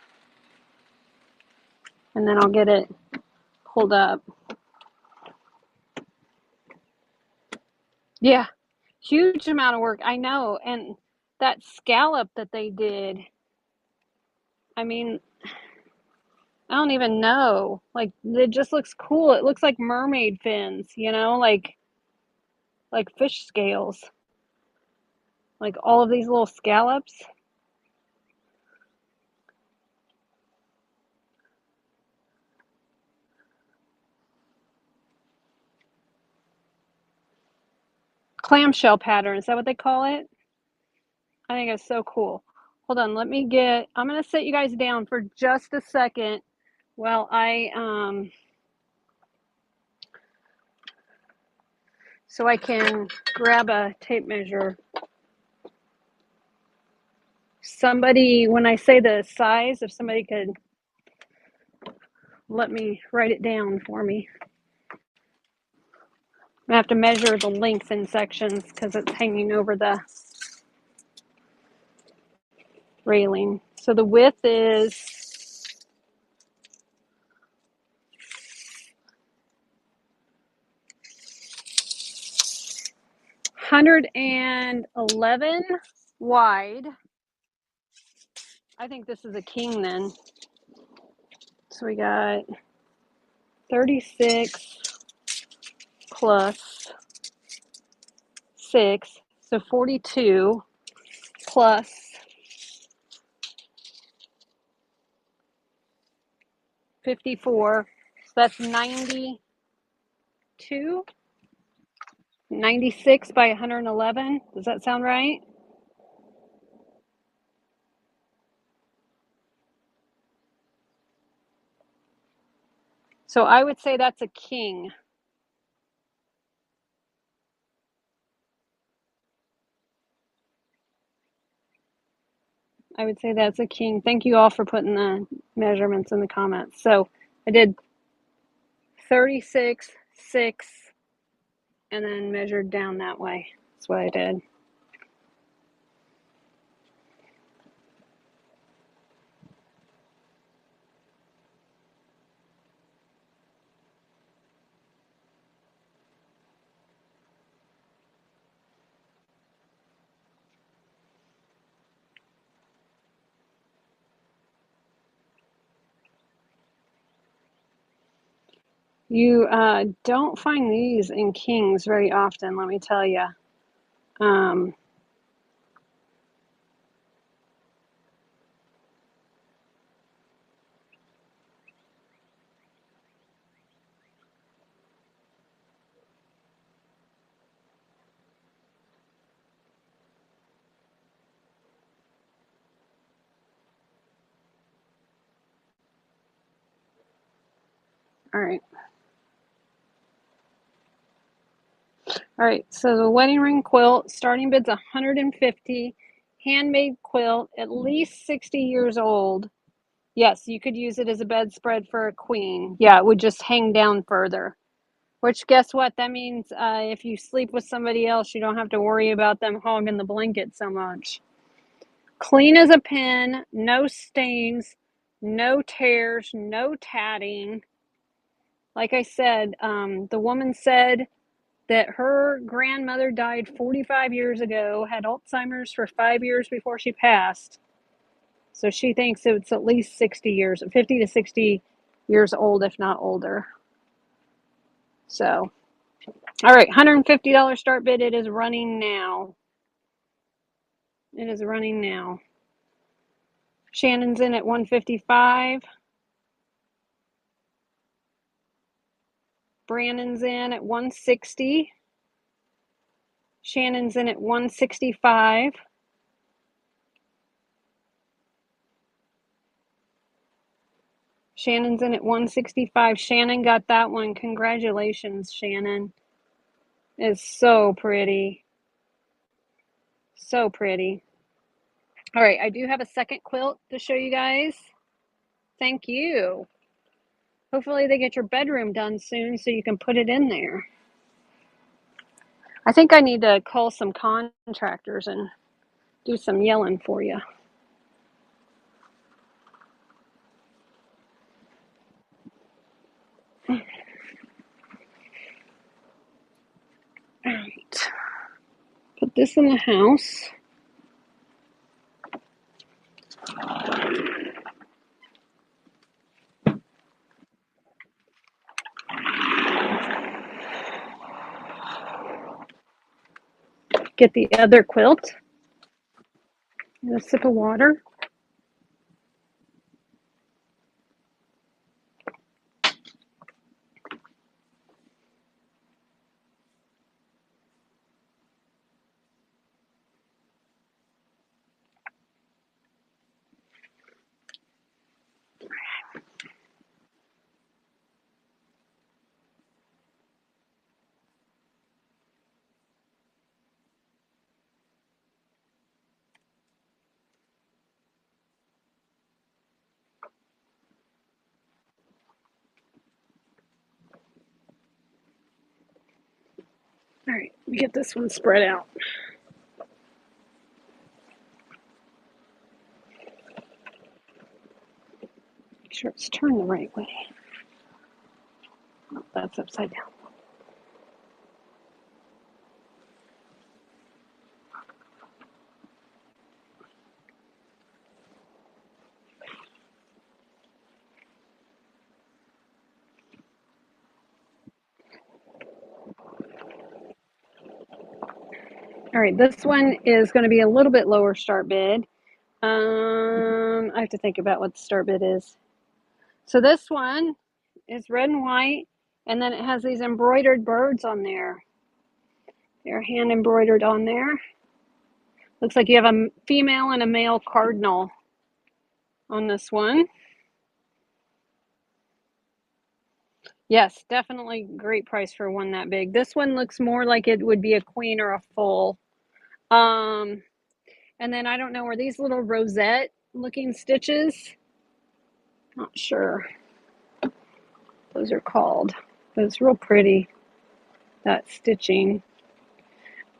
And then I'll get it pulled up. Yeah, huge amount of work. I know, and that scallop that they did. I mean, I don't even know. Like it just looks cool. It looks like mermaid fins, you know, like fish scales. Like all of these little scallops. Clamshell pattern, is that what they call it? I think it's so cool. Hold on, I'm gonna sit you guys down for just a second while so I can grab a tape measure. Somebody, when I say the size, if somebody could let me write it down for me. I have to measure the length in sections because it's hanging over the railing. So the width is 111 wide. I think this is a king then. So we got 36 plus 6, so 42 plus 54, so that's 92. 96 by 111. Does that sound right? So I would say that's a king. I would say that's a king. Thank you all for putting the measurements in the comments. So I did 36, 6, and then measured down that way. That's what I did. You don't find these in kings very often, let me tell you. Um, all right. All right, so the wedding ring quilt, starting bid's 150. Handmade quilt, at least 60 years old. Yes, you could use it as a bedspread for a queen. Yeah, it would just hang down further. Which, guess what? That means if you sleep with somebody else, you don't have to worry about them hogging the blanket so much. Clean as a pin, no stains, no tears, no tatting. Like I said, the woman said that her grandmother died 45 years ago, had Alzheimer's for 5 years before she passed. So she thinks it's at least 60 years, 50 to 60 years old, if not older. So, all right, $150 start bid. It is running now. It is running now. Shannon's in at 155. Brandon's in at 160. Shannon's in at 165. Shannon's in at 165. Shannon got that one. Congratulations, Shannon. It's so pretty. So pretty. All right, I do have a second quilt to show you guys. Thank you. Hopefully they get your bedroom done soon so you can put it in there. I think I need to call some contractors and do some yelling for you. All right. Put this in the house. Get the other quilt. And a sip of water. All right, let me get this one spread out. Make sure it's turned the right way. Oh, that's upside down. All right, this one is going to be a little bit lower start bid. I have to think about what the start bid is. So this one is red and white, and then it has these embroidered birds on there. They're hand embroidered on there. Looks like you have a female and a male cardinal on this one. Yes, definitely great price for one that big. This one looks more like it would be a queen or a full. And then I don't know, are these little rosette looking stitches? Not sure. Those are called. But it's real pretty, that stitching.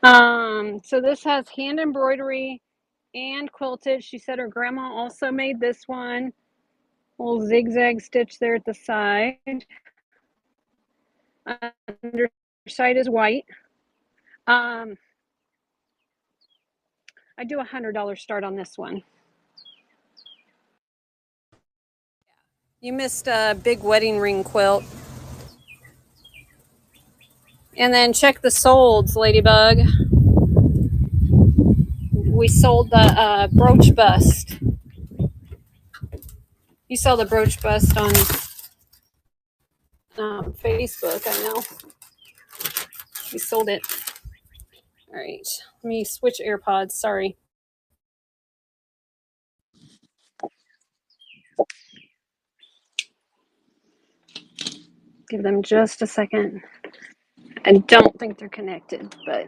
So this has hand embroidery and quilted. She said her grandma also made this one. Little zigzag stitch there at the side. Underside is white. I do $100 start on this one. You missed a big wedding ring quilt. And then check the solds, Ladybug. We sold the brooch bust. You saw the brooch bust on Facebook, I know. We sold it. All right, let me switch AirPods, sorry. Give them just a second. I don't think they're connected, but.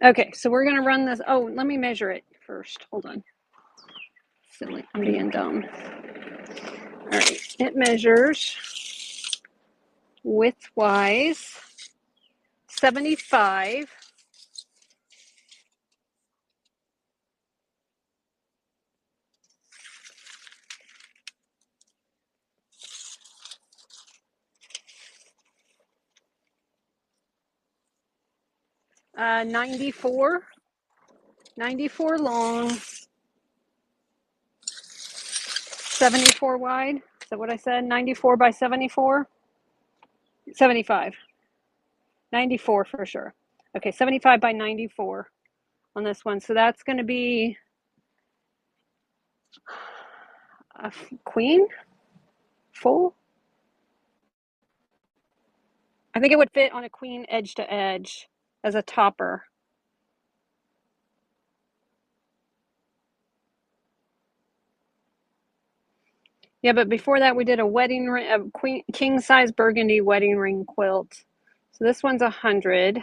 Okay, so we're gonna run this. Oh, let me measure it first. Hold on. Silly, I'm being dumb. All right, it measures width-wise 75. Uh, 94. 94 long. 74 wide. Is that what I said? 94 by 74? 75. 94 for sure. Okay, 75 by 94 on this one. So that's going to be a queen? Full? I think it would fit on a queen edge to edge as a topper. Yeah, but before that we did a wedding ring, a king size burgundy wedding ring quilt. So this one's 100.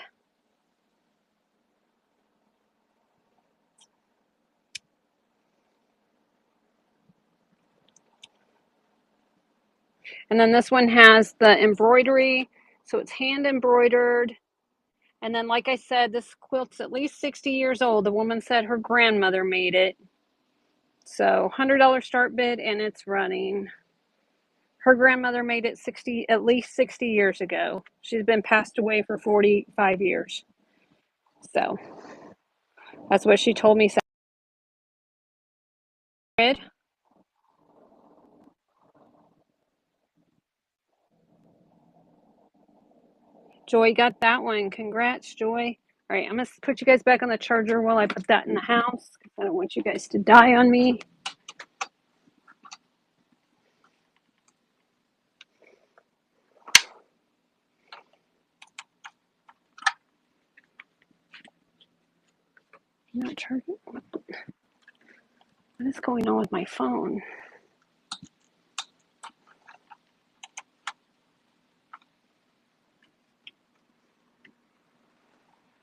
And then this one has the embroidery, so it's hand embroidered. And then, like I said, this quilt's at least 60 years old. The woman said her grandmother made it. So $100 start bid, and it's running. Her grandmother made it at least 60 years ago. She's been passed away for 45 years. So that's what she told me. Joy got that one. Congrats, Joy. All right, I'm going to put you guys back on the charger while I put that in the house because I don't want you guys to die on me. Not charging. What is going on with my phone?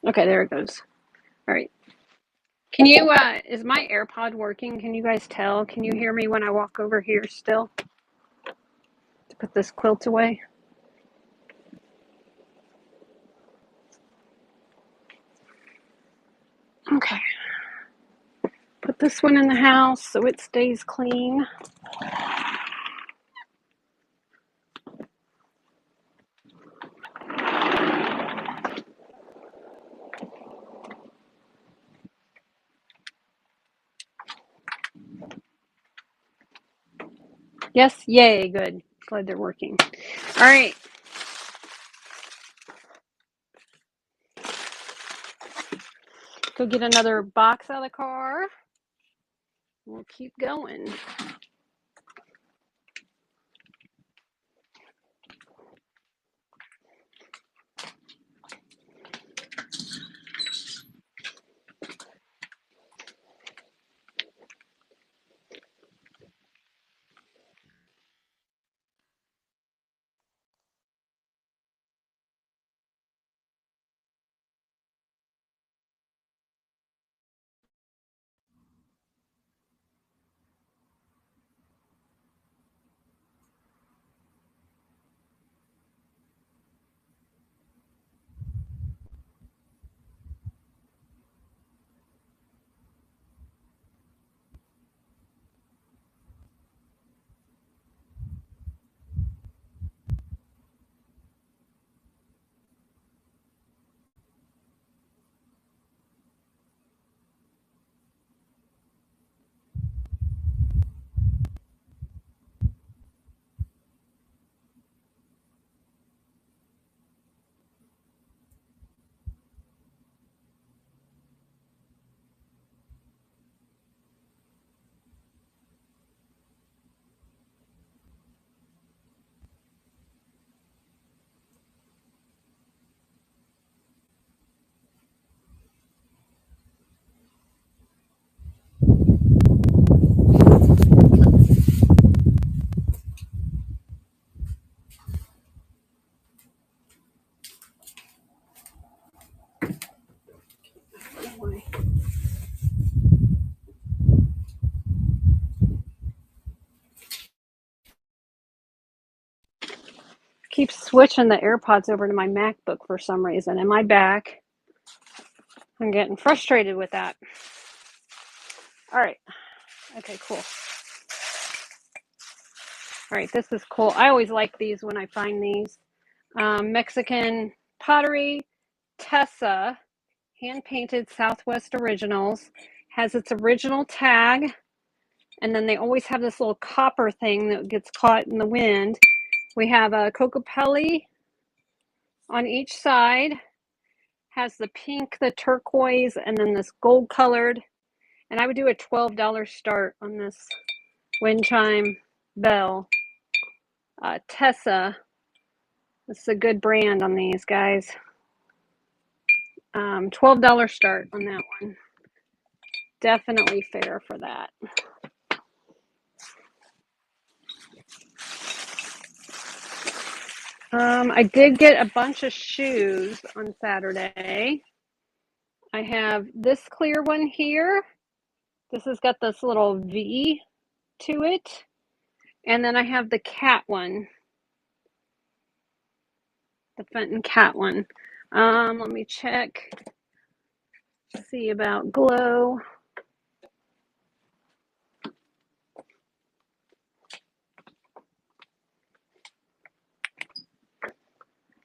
Okay, there it goes. All right. Can you, is my AirPod working? Can you guys tell? Can you hear me when I walk over here still? To put this quilt away? Okay. Put this one in the house so it stays clean. Yes? Yay, good. Glad they're working. All right. Go get another box out of the car. We'll keep going. keeps switching the AirPods over to my MacBook for some reason. And my back, I'm getting frustrated with that. All right. Okay, cool. All right, this is cool. I always like these when I find these. Mexican pottery, Tessa, hand-painted Southwest Originals. Has its original tag. And then they always have this little copper thing that gets caught in the wind. We have a Cocopelli on each side. Has the pink, the turquoise, and then this gold colored. And I would do a $12 start on this wind chime bell. Tessa. This is a good brand on these, guys. $12 start on that one. Definitely fair for that. I did get a bunch of shoes on Saturday. I have this clear one here. This has got this little V to it. And then I have the cat one. The Fenton cat one. Let me check. See about glow.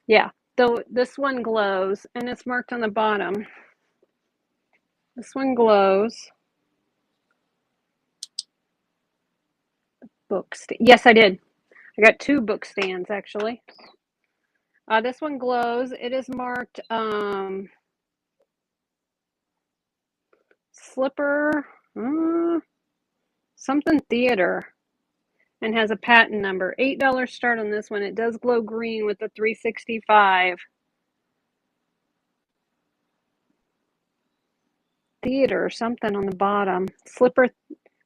Yeah, though this one glows and it's marked on the bottom. This one glows. Yes, I did. I got 2 book stands actually. This one glows. It is marked Slipper something theater and has a patent number. $8 start on this one. It does glow green with the 365. Theater something on the bottom. Slipper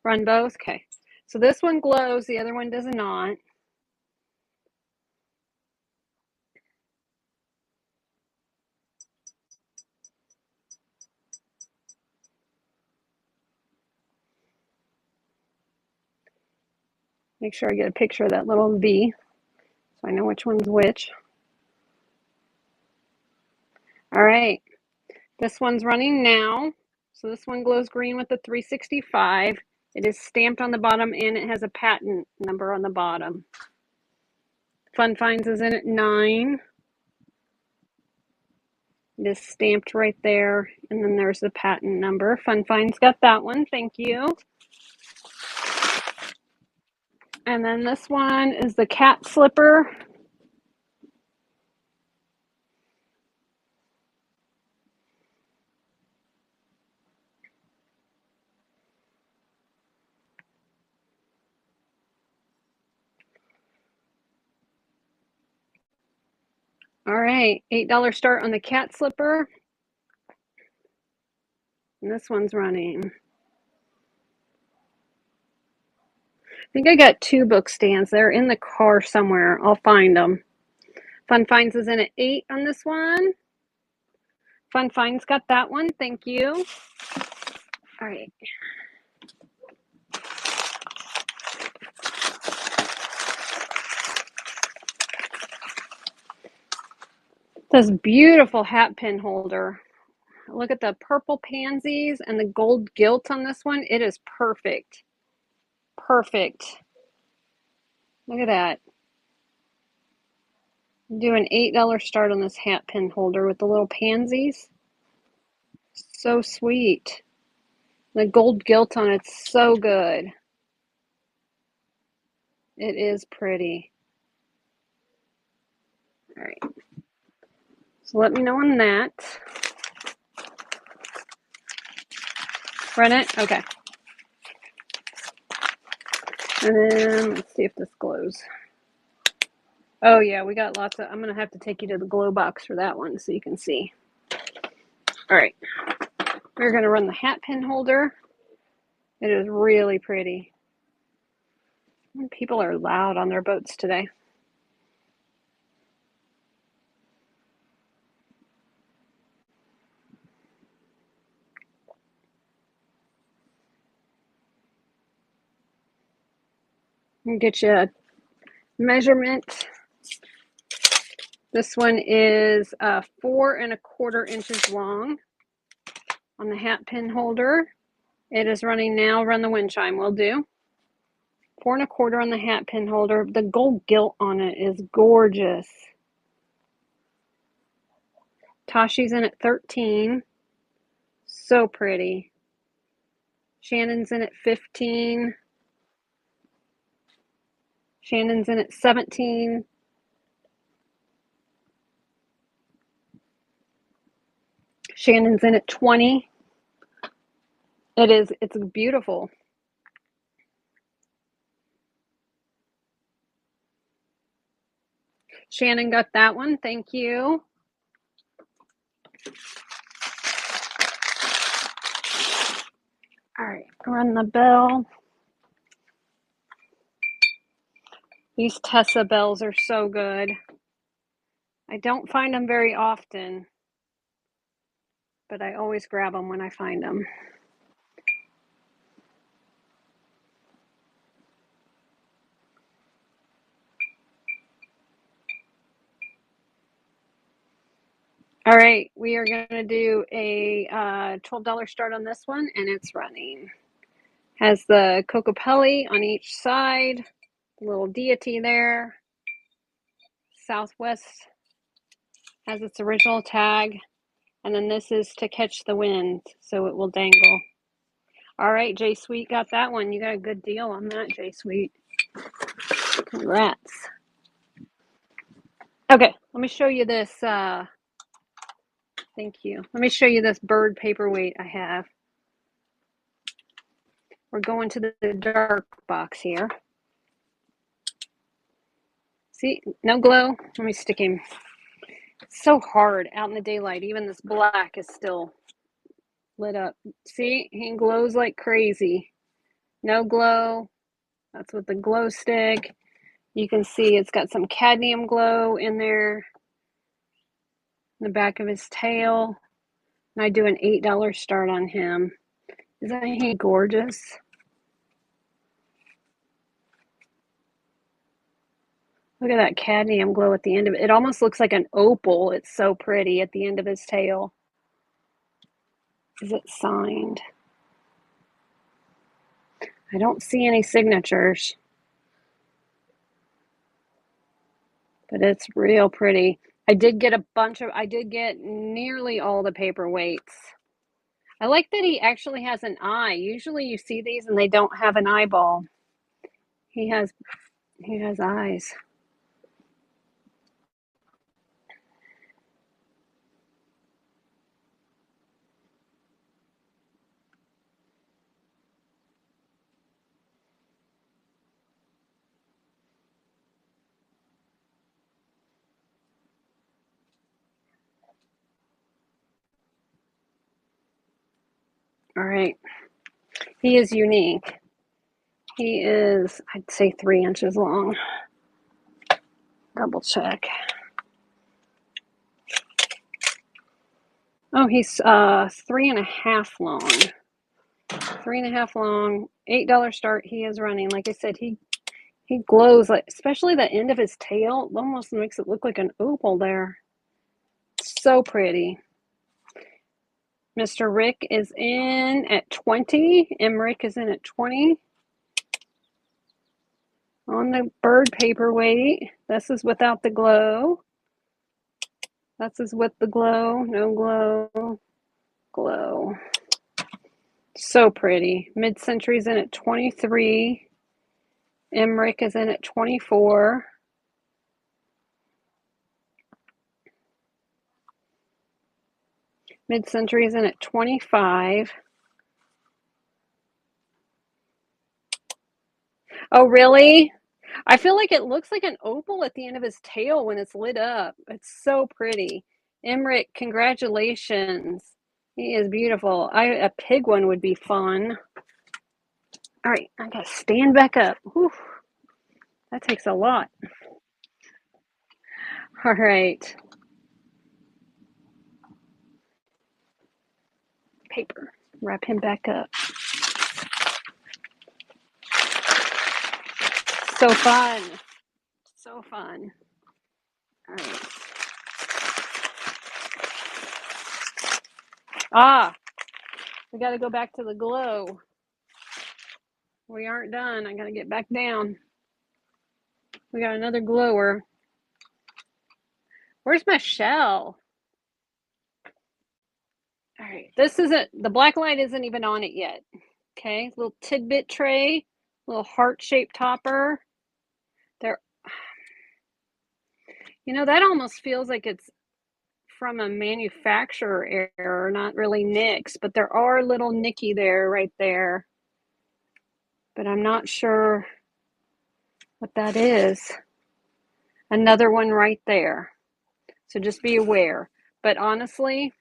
run both. Okay. So this one glows, the other one does not. Make sure I get a picture of that little V so I know which one's which. All right. This one's running now. So this one glows green with the 365. It is stamped on the bottom and it has a patent number on the bottom. Fun Finds is in at 9. It is stamped right there. And then there's the patent number. Fun Finds got that one. Thank you. And then this one is the cat slipper. All right, $8 start on the cat slipper. And this one's running. I think I got 2 book stands. They're in the car somewhere. I'll find them. Fun Finds is in at 8 on this one. Fun Finds got that one. Thank you. All right. This beautiful hat pin holder. Look at the purple pansies and the gold gilt on this one. It is perfect. Perfect. Look at that. Do an $8 start on this hat pin holder with the little pansies. So sweet. The gold gilt on it's so good. It is pretty. All right. So let me know on that. Run it? Okay. And then let's see if this glows. Oh yeah, we got lots of, I'm going to have to take you to the glow box for that one so you can see. All right. We're going to run the hat pin holder. It is really pretty. People are loud on their boats today. Get you a measurement. This one is 4¼ inches long on the hat pin holder. It is running now. Run the wind chime will do. 4¼ on the hat pin holder. The gold gilt on it is gorgeous. Tashi's in at 13. So pretty. Shannon's in at 15. Shannon's in at 17. Shannon's in at 20. It's beautiful. Shannon got that one. Thank you. All right, run the bell. These Tessa bells are so good. I don't find them very often, but I always grab them when I find them. All right, we are going to do a $12 start on this one, and it's running. Has the Kokopelli on each side, the little deity there. Southwest has its original tag, and then this is to catch the wind, so it will dangle. All right, J Sweet got that one. You got a good deal on that, J Sweet. Congrats. Okay, let me show you this. Thank you. Let me show you this bird paperweight I have. We're going to the dark box here. See, no glow. Let me stick him. It's so hard out in the daylight. Even this black is still lit up. See, he glows like crazy. No glow. That's with the glow stick. You can see it's got some cadmium glow in there, in the back of his tail. And I do an $8 start on him. Isn't he gorgeous? Look at that cadmium glow at the end of it. It almost looks like an opal. It's so pretty at the end of his tail. Is it signed? I don't see any signatures, but it's real pretty. I did get nearly all the paperweights. I like that he actually has an eye. Usually you see these and they don't have an eyeball. He has eyes. All right. He is unique. He is, I'd say, 3 inches long. Double check. Oh, he's 3.5 long. 3.5 long. $8 start. He is running. Like I said, he glows, like, especially the end of his tail. It almost makes it look like an opal there. So pretty. Mr. Rick is in at 20. Emmerich is in at 20. On the bird paperweight. This is without the glow. This is with the glow. No glow. Glow. So pretty. Mid-Century's in at 23. Emmerich is in at 24. Mid-Century is in at 25. Oh, really? I feel like it looks like an opal at the end of his tail when it's lit up. It's so pretty. Emmerich, congratulations. He is beautiful. A pig one would be fun. All right, I gotta stand back up. Whew. That takes a lot. All right. Paper. Wrap him back up. So fun. So fun. All right. Ah, we got to go back to the glow. We aren't done. I got to get back down. We got another glower. Where's my shell? All right, this isn't, the black light isn't even on it yet. Okay, little tidbit tray, little heart-shaped topper. There, you know, that almost feels like it's from a manufacturer error, not really nicks, but there are little nicky there, right there. But I'm not sure what that is. Another one right there. So just be aware. But honestly,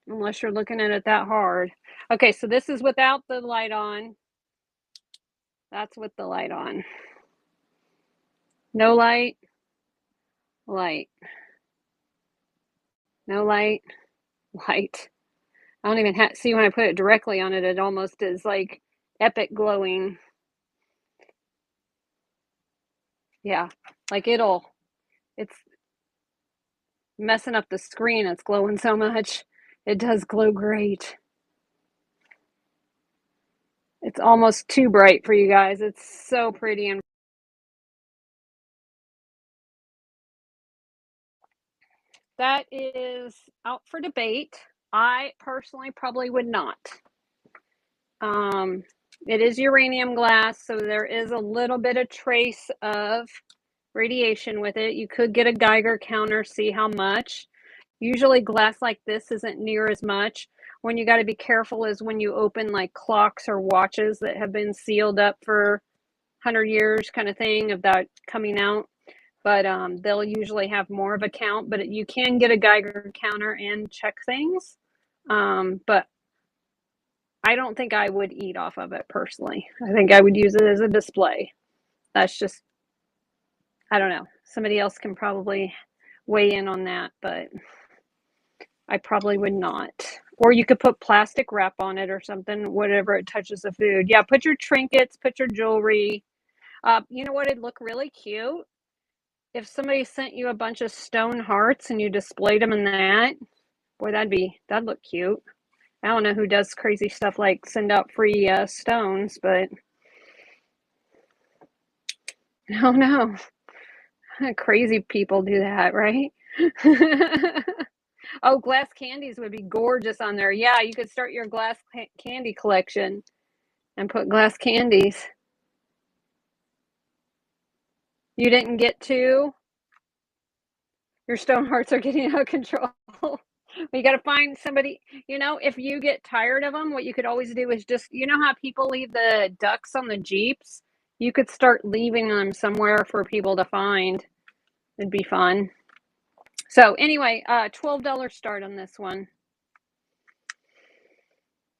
unless you're looking at it that hard. Okay, so this is without the light on. That's with the light on. No light, light. No light, light. I don't even see when I put it directly on it, it almost is like epic glowing. Yeah, like it's messing up the screen. It's glowing so much. It does glow great. It's almost too bright for you guys. It's so pretty. And that is out for debate. I personally probably would not. It is uranium glass, so there is a little bit of trace of radiation with it. You could get a Geiger counter, see how much. Usually glass like this isn't near as much. When you got to be careful is when you open like clocks or watches that have been sealed up for 100 years kind of thing of that coming out. But they'll usually have more of a count, but you can get a Geiger counter and check things. But I don't think I would eat off of it personally. I think I would use it as a display. That's just, I don't know. Somebody else can probably weigh in on that, but I probably would not. Or you could put plastic wrap on it or something, whatever it touches the food. Yeah, put your trinkets, put your jewelry. You know what would look really cute? If somebody sent you a bunch of stone hearts and you displayed them in that, boy, that'd look cute. I don't know who does crazy stuff like send out free stones, but no. Crazy people do that, right? Oh, glass candies would be gorgeous on there. Yeah, you could start your glass candy collection and put glass candies. You didn't get to? Your stone hearts are getting out of control. You got to find somebody, if you get tired of them, what you could always do is just, how people leave the ducks on the Jeeps? You could start leaving them somewhere for people to find. It'd be fun. So anyway, $12 start on this one.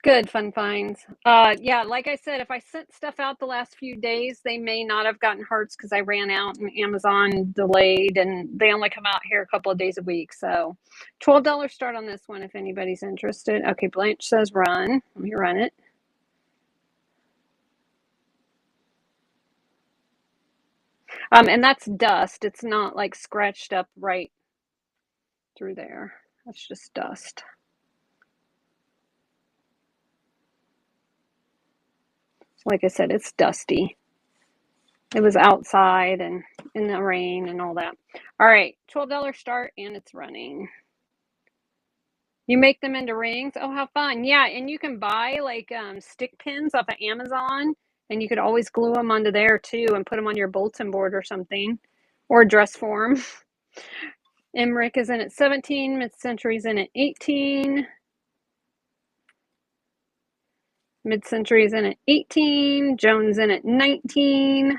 Good fun finds. Yeah, like I said, if I sent stuff out the last few days, they may not have gotten hearts because I ran out and Amazon delayed, and they only come out here a couple of days a week. So $12 start on this one if anybody's interested. Okay, Blanche says run. Let me run it. And that's dust. It's not like scratched up right through there. That's just dust. Like I said, it's dusty. It was outside and in the rain and all that. All right, $12 start and it's running. You make them into rings? Oh, how fun. Yeah, and you can buy like stick pins off of Amazon, and you could always glue them onto there too and put them on your bulletin board or something, or dress form. Emmerich is in at 17, Mid-Century's in at 18. Mid-Century's in at 18, Jones in at 19.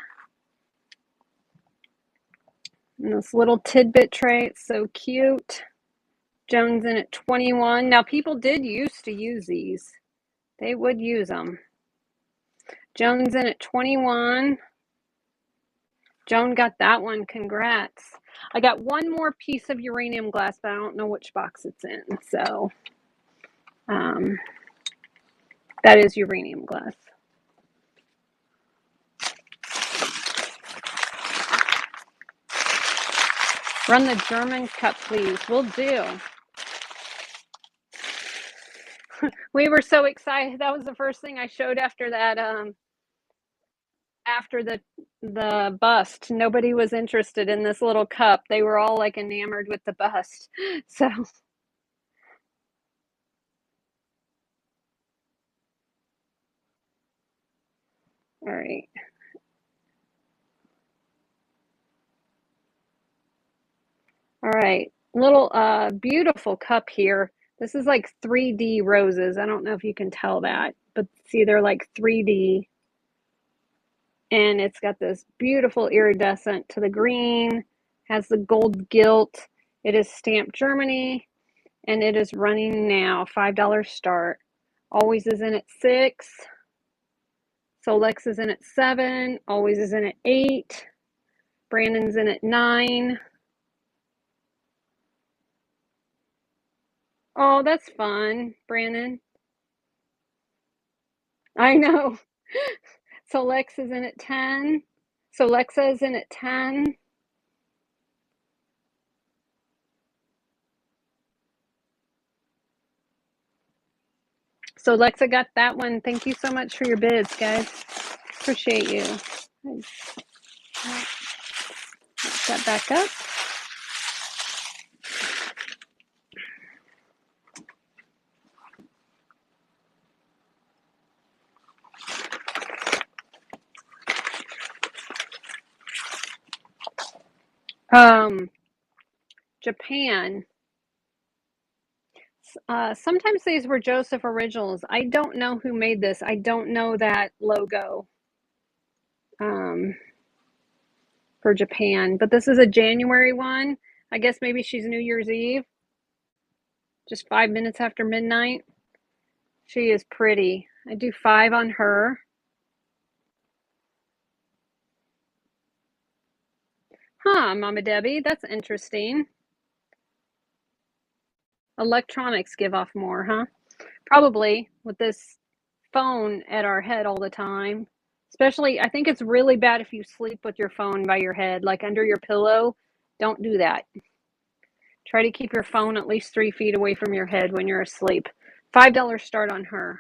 And this little tidbit tray, it's so cute. Jones in at 21. Now, people did used to use these. They would use them. Jones in at 21. Joan got that one. Congrats. I got one more piece of uranium glass, but I don't know which box it's in. So that is uranium glass. Run the German cup, please. Will do. We were so excited. That was the first thing I showed after that, after the bust. Nobody was interested in this little cup. They were all like enamored with the bust. So, all right. All right. Little beautiful cup here. This is like 3D roses. I don't know if you can tell that, but see, they're like 3D. And it's got this beautiful iridescent to the green, has the gold gilt. It is stamped Germany, and it is running now, $5 start. Always is in at 6. Solex is in at 7. Always is in at 8. Brandon's in at 9. Oh, that's fun, Brandon. I know. Solex is in at 10. Solexa is in at 10. So Lexa got that one. Thank you so much for your bids, guys. Appreciate you. Put that back up. Japan. Sometimes these were Joseph Originals. I don't know who made this. I don't know that logo for Japan, but this is a January one. I guess maybe she's New Year's Eve, just 5 minutes after midnight. She is pretty. I do 5 on her. Huh, Mama Debbie, that's interesting. Electronics give off more, huh? Probably with this phone at our head all the time. Especially, I think it's really bad if you sleep with your phone by your head, like under your pillow. Don't do that. Try to keep your phone at least 3 feet away from your head when you're asleep. $5 start on her.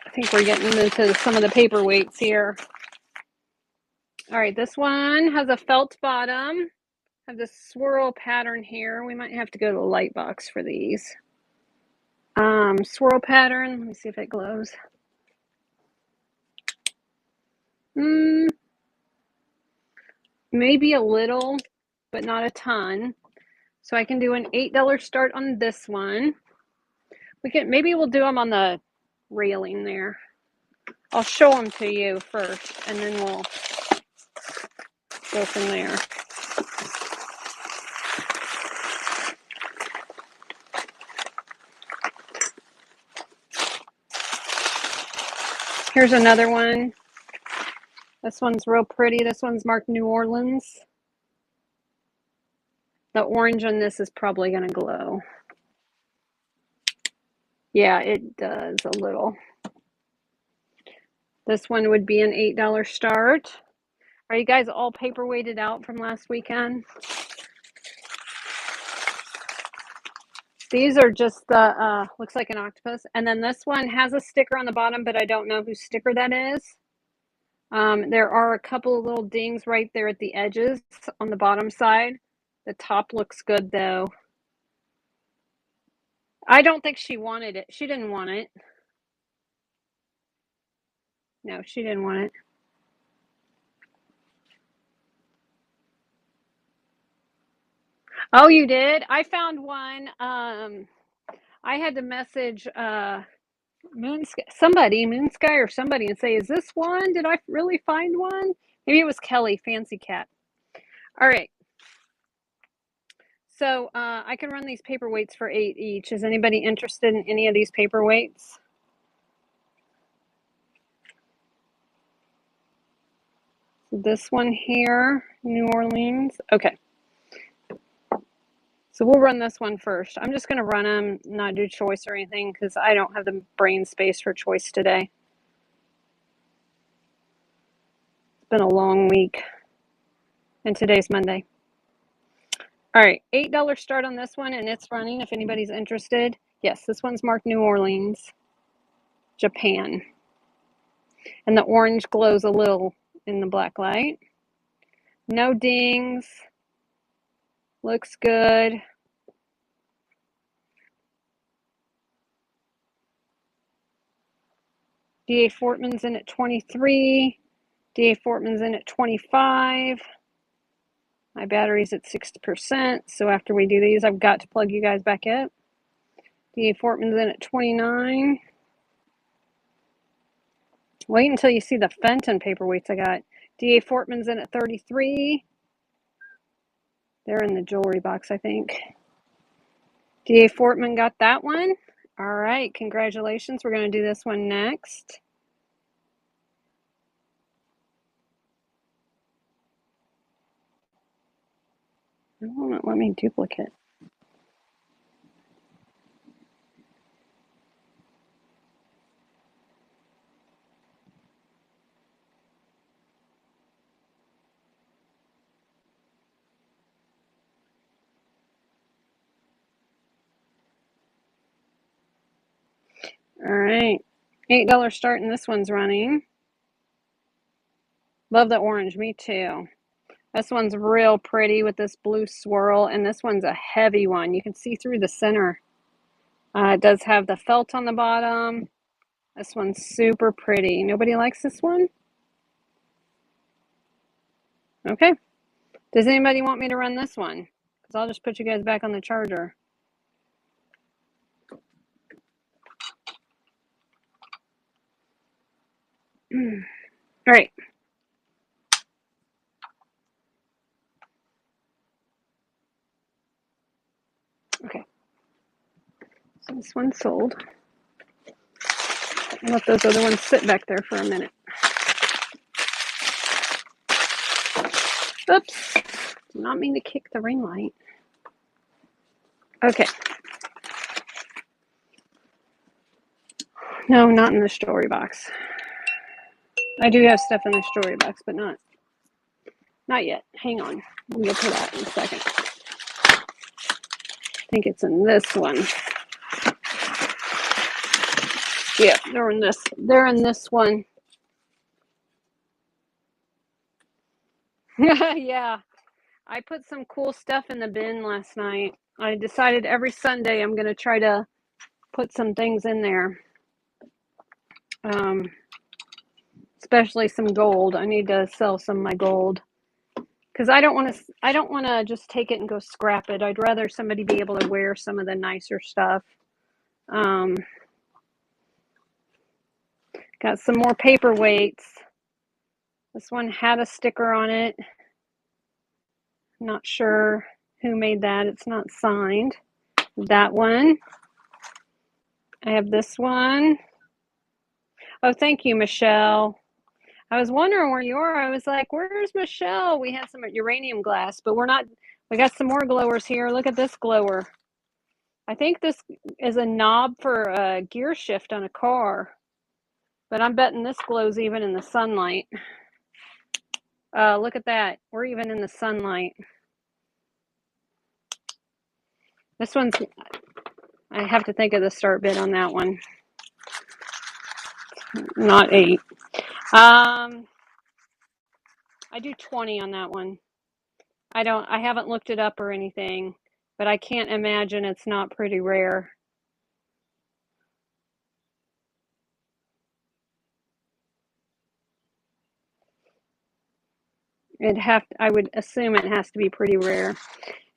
I think we're getting into some of the paperweights here. All right, this one has a felt bottom. Have this swirl pattern here. We might have to go to the light box for these. Swirl pattern. Let me see if it glows. Maybe a little, but not a ton. So I can do an $8 start on this one. Maybe we'll do them on the railing there. I'll show them to you first, and then we'll go from there. Here's another one. This one's real pretty. This one's marked New Orleans. The orange on this is probably going to glow. Yeah, it does a little. This one would be an $8 start. Are you guys all paperweighted out from last weekend? These are just the, looks like an octopus. And then this one has a sticker on the bottom, but I don't know whose sticker that is. There are a couple of little dings right there at the edges on the bottom side. The top looks good though. I don't think she wanted it. She didn't want it. No, she didn't want it. Oh, you did? I found one. I had to message Moonsky or somebody and say, is this one? Did I really find one? Maybe it was Kelly, Fancy Cat. All right. So I can run these paperweights for 8 each. Is anybody interested in any of these paperweights? So this one here, New Orleans. Okay. So we'll run this one first. I'm just going to run them, not do choice or anything, because I don't have the brain space for choice today. It's been a long week, and today's Monday. All right, $8 start on this one, and it's running if anybody's interested. Yes, this one's marked New Orleans, Japan. And the orange glows a little in the black light. No dings. Looks good. D.A. Fortman's in at 23. D.A. Fortman's in at 25. My battery's at 60%, so after we do these, I've got to plug you guys back in. D.A. Fortman's in at 29. Wait until you see the Fenton paperweights I got. D.A. Fortman's in at 33. They're in the jewelry box, I think. D.A. Fortman got that one. All right, congratulations. We're going to do this one next. It won't let me duplicate. All right, $8 start, and this one's running. Love the orange, me too. This one's real pretty with this blue swirl, and this one's a heavy one. You can see through the center. It does have the felt on the bottom. This one's super pretty. Nobody likes this one? Okay. Does anybody want me to run this one? Because I'll just put you guys back on the charger. All right. Okay. So this one's sold. I'll let those other ones sit back there for a minute. Oops. Did not mean to kick the ring light. Okay. No, not in the story box. I do have stuff in the story box, but not yet. Hang on. We'll get to that in a second. I think it's in this one. Yeah, they're in this one. Yeah. I put some cool stuff in the bin last night. I decided every Sunday I'm going to try to put some things in there. Especially some gold. I need to sell some of my gold. Because I don't want to just take it and go scrap it. I'd rather somebody be able to wear some of the nicer stuff. Got some more paperweights. This one had a sticker on it. Not sure who made that. It's not signed. That one. I have this one. Oh, thank you, Michelle. I was wondering where you are. I was like, where's Michelle? We had some uranium glass, but we're not. We got some more glowers here. Look at this glower. I think this is a knob for a gear shift on a car, but I'm betting this glows even in the sunlight. Look at that. We're even in the sunlight. This one's, I have to think of the start bid on that one. Not 8. I do 20 on that one. I haven't looked it up or anything, but I can't imagine it's not pretty rare. I would assume it has to be pretty rare.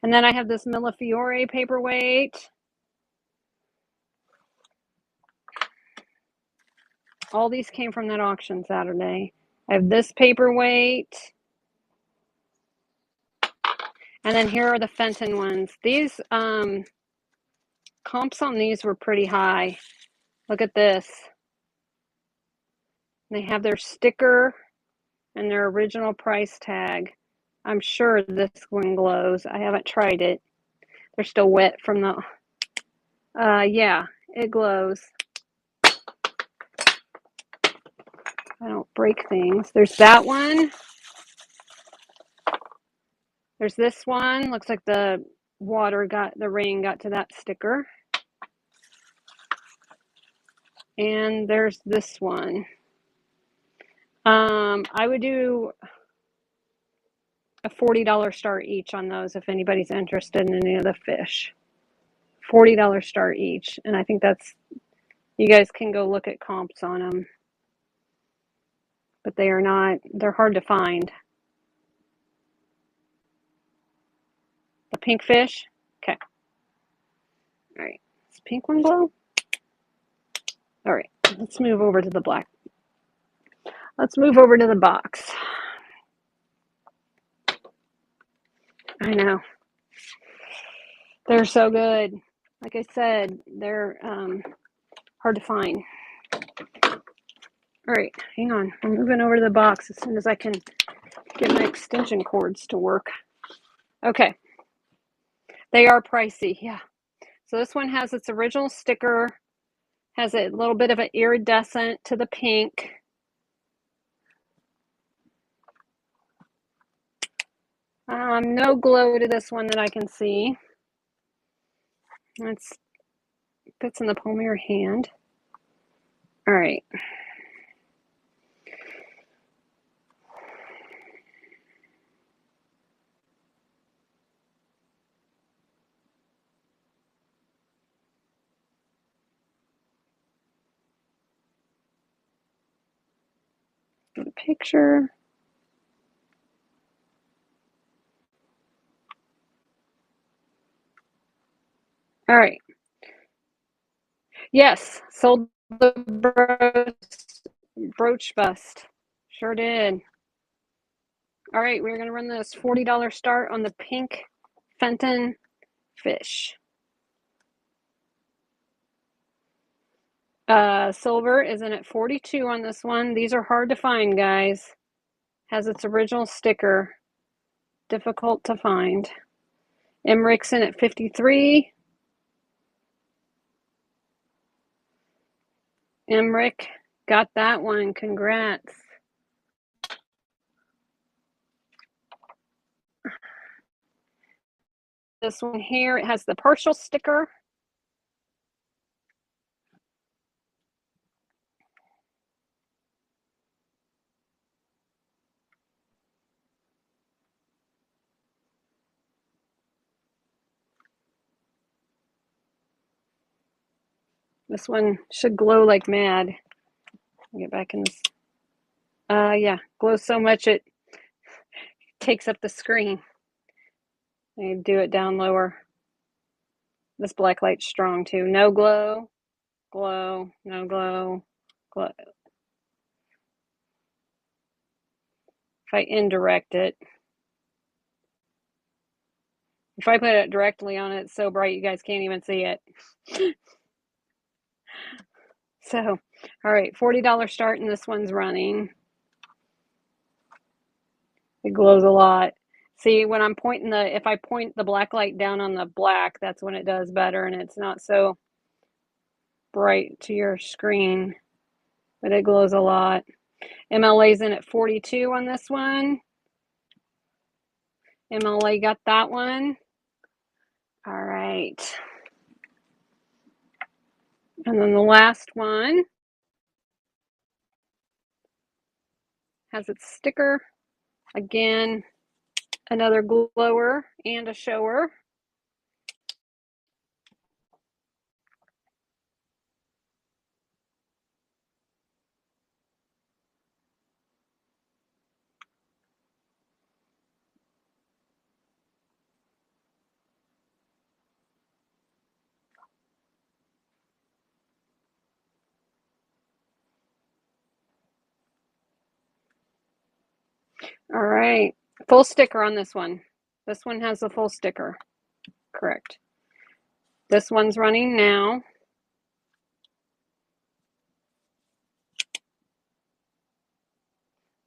And then I have this Millefiore paperweight. All these came from that auction Saturday. I have this paperweight. And then here are the Fenton ones. These comps on these were pretty high. Look at this. They have their sticker and their original price tag. I'm sure this one glows. I haven't tried it. They're still wet from the, yeah, it glows. I don't break things. There's that one. There's this one. Looks like the rain got to that sticker. And there's this one. I would do a $40 start each on those if anybody's interested in any of the fish. $40 start each. And I think you guys can go look at comps on them. But they're hard to find. The pink fish? Okay. All right. Does pink one glow? All right. Let's move over to the black. Let's move over to the box. I know. They're so good. Like I said, they're hard to find. All right, hang on. I'm moving over to the box as soon as I can get my extension cords to work. Okay. They are pricey, yeah. So this one has its original sticker, has a little bit of an iridescent to the pink. No glow to this one that I can see. It fits in the palm of your hand. All right. Get a picture. All right. Yes, sold the brooch bust. Sure did. All right, we're going to run this $40 start on the pink Fenton fish. Silver is in at 42 on this one. These are hard to find, guys. Has its original sticker. Difficult to find. Emmerich in at 53. Emmerich got that one. Congrats. This one here, it has the partial sticker. This one should glow like mad. Get back in this. Yeah, glows so much it takes up the screen. I do it down lower. This black light's strong too. No glow, glow, no glow, glow. If I indirect it, if I put it directly on it, it's so bright you guys can't even see it. So, all right, $40 start, and this one's running. It glows a lot. See, when I'm pointing if I point the black light down on the black, that's when it does better, and it's not so bright to your screen, but it glows a lot. MLA's in at 42 on this one. MLA got that one. All right. And then the last one has its sticker. Again, another glower and a shower. All right, full sticker on this one. This one has the full sticker, correct. This one's running now.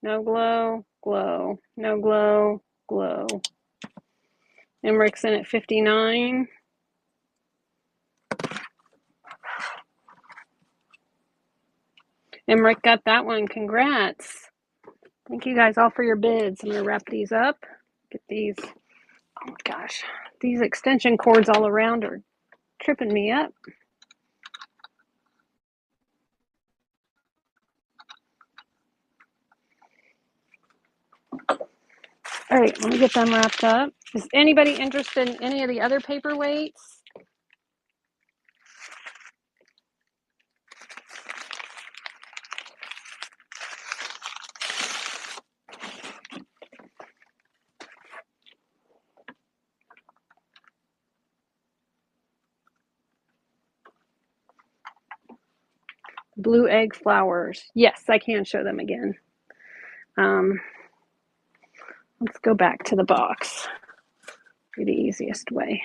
No glow, glow, no glow, glow. Emmerich's in at 59. Emmerich got that one. Congrats. Thank you guys all for your bids. I'm going to wrap these up. Get these Oh my gosh, these extension cords all around are tripping me up. All right, let me get them wrapped up. Is anybody interested in any of the other paperweights? Blue egg flowers. Yes, I can show them again. Let's go back to the box. Be the easiest way.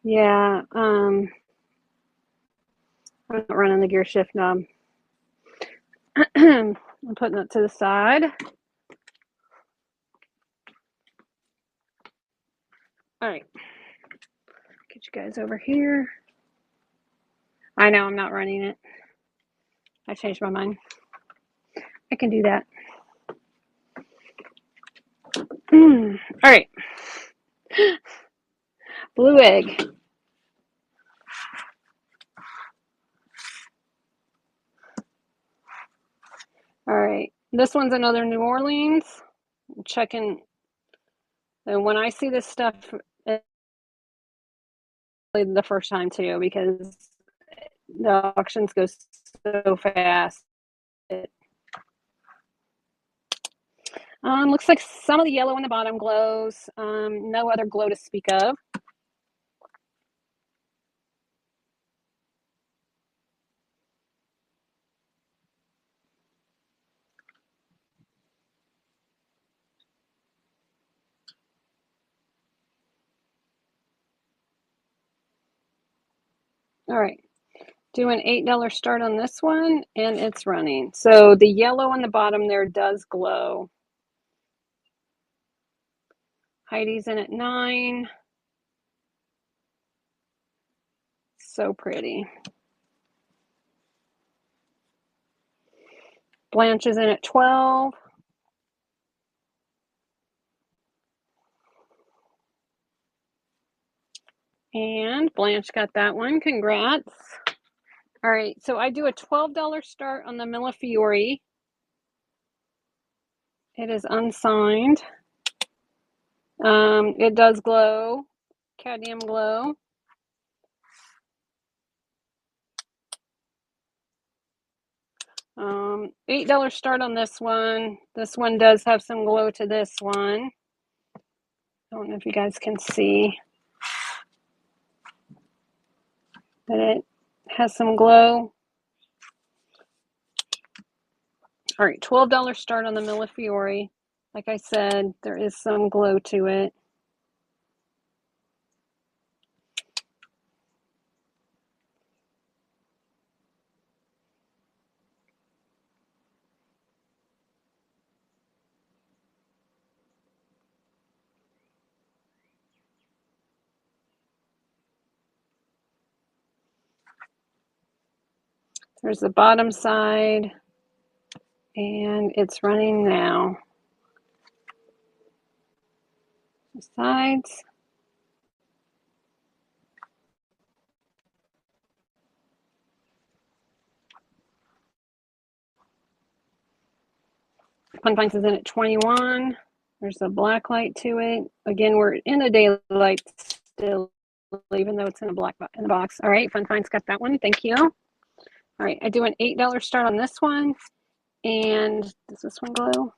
Yeah, I'm not running the gear shift knob. I'm putting it to the side. All right, get you guys over here. I know I'm not running it. I changed my mind. I can do that. All right, blue egg. All right, this one's another New Orleans. I'm checking, and when I see this stuff, it's the first time too, because the auctions go so fast. Looks like some of the yellow on the bottom glows. No other glow to speak of. All right, do an $8 start on this one, and it's running. So the yellow on the bottom there does glow. Heidi's in at 9. So pretty. Blanche is in at 12. And Blanche got that one. Congrats. All right, so I do a $12 start on the Millefiori. It is unsigned. It does glow, cadmium glow. $8 start on this one. This one does have some glow to this one. I don't know if you guys can see, but it has some glow. All right, $12 start on the Millefiori. Like I said, there is some glow to it. There's the bottom side, and it's running now. The sides. Fun Finds is in at 21. There's a black light to it. Again, we're in the daylight still, even though it's in a black in the box. All right, Fun Finds got that one. Thank you. All right, I do an $8 start on this one. And does this one glow?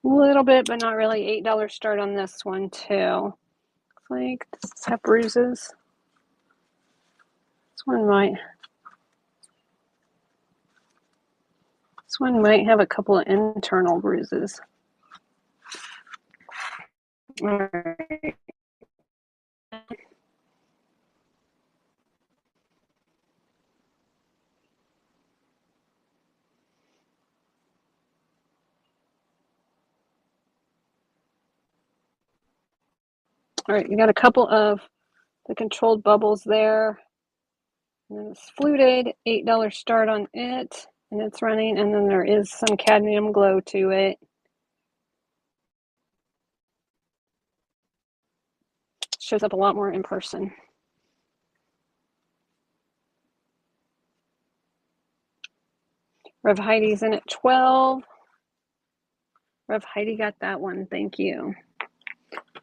A little bit, but not really. $8 start on this one too. Looks like does this have bruises? This one might. This one might have a couple of internal bruises. All right. All right, you got a couple of the controlled bubbles there. And then it's fluted, $8 start on it, and it's running, and then there is some cadmium glow to it. Shows up a lot more in person. Rev Heidi's in at 12. Rev Heidi got that one. Thank you.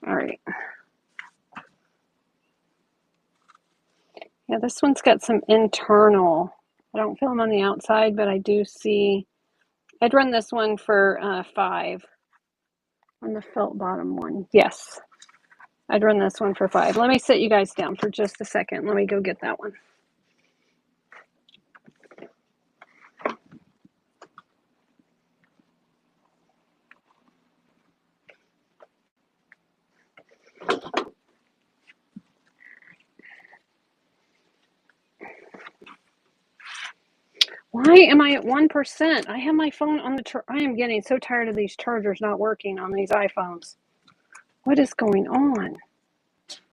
All right. Yeah, this one's got some internal. I don't feel them on the outside, but I do see. I'd run this one for 5 on the felt bottom one. Yes, I'd run this one for 5. Let me sit you guys down for just a second. Let me go get that one. Why am I at 1%? I have my phone on the I am getting so tired of these chargers not working on these iPhones. What is going on?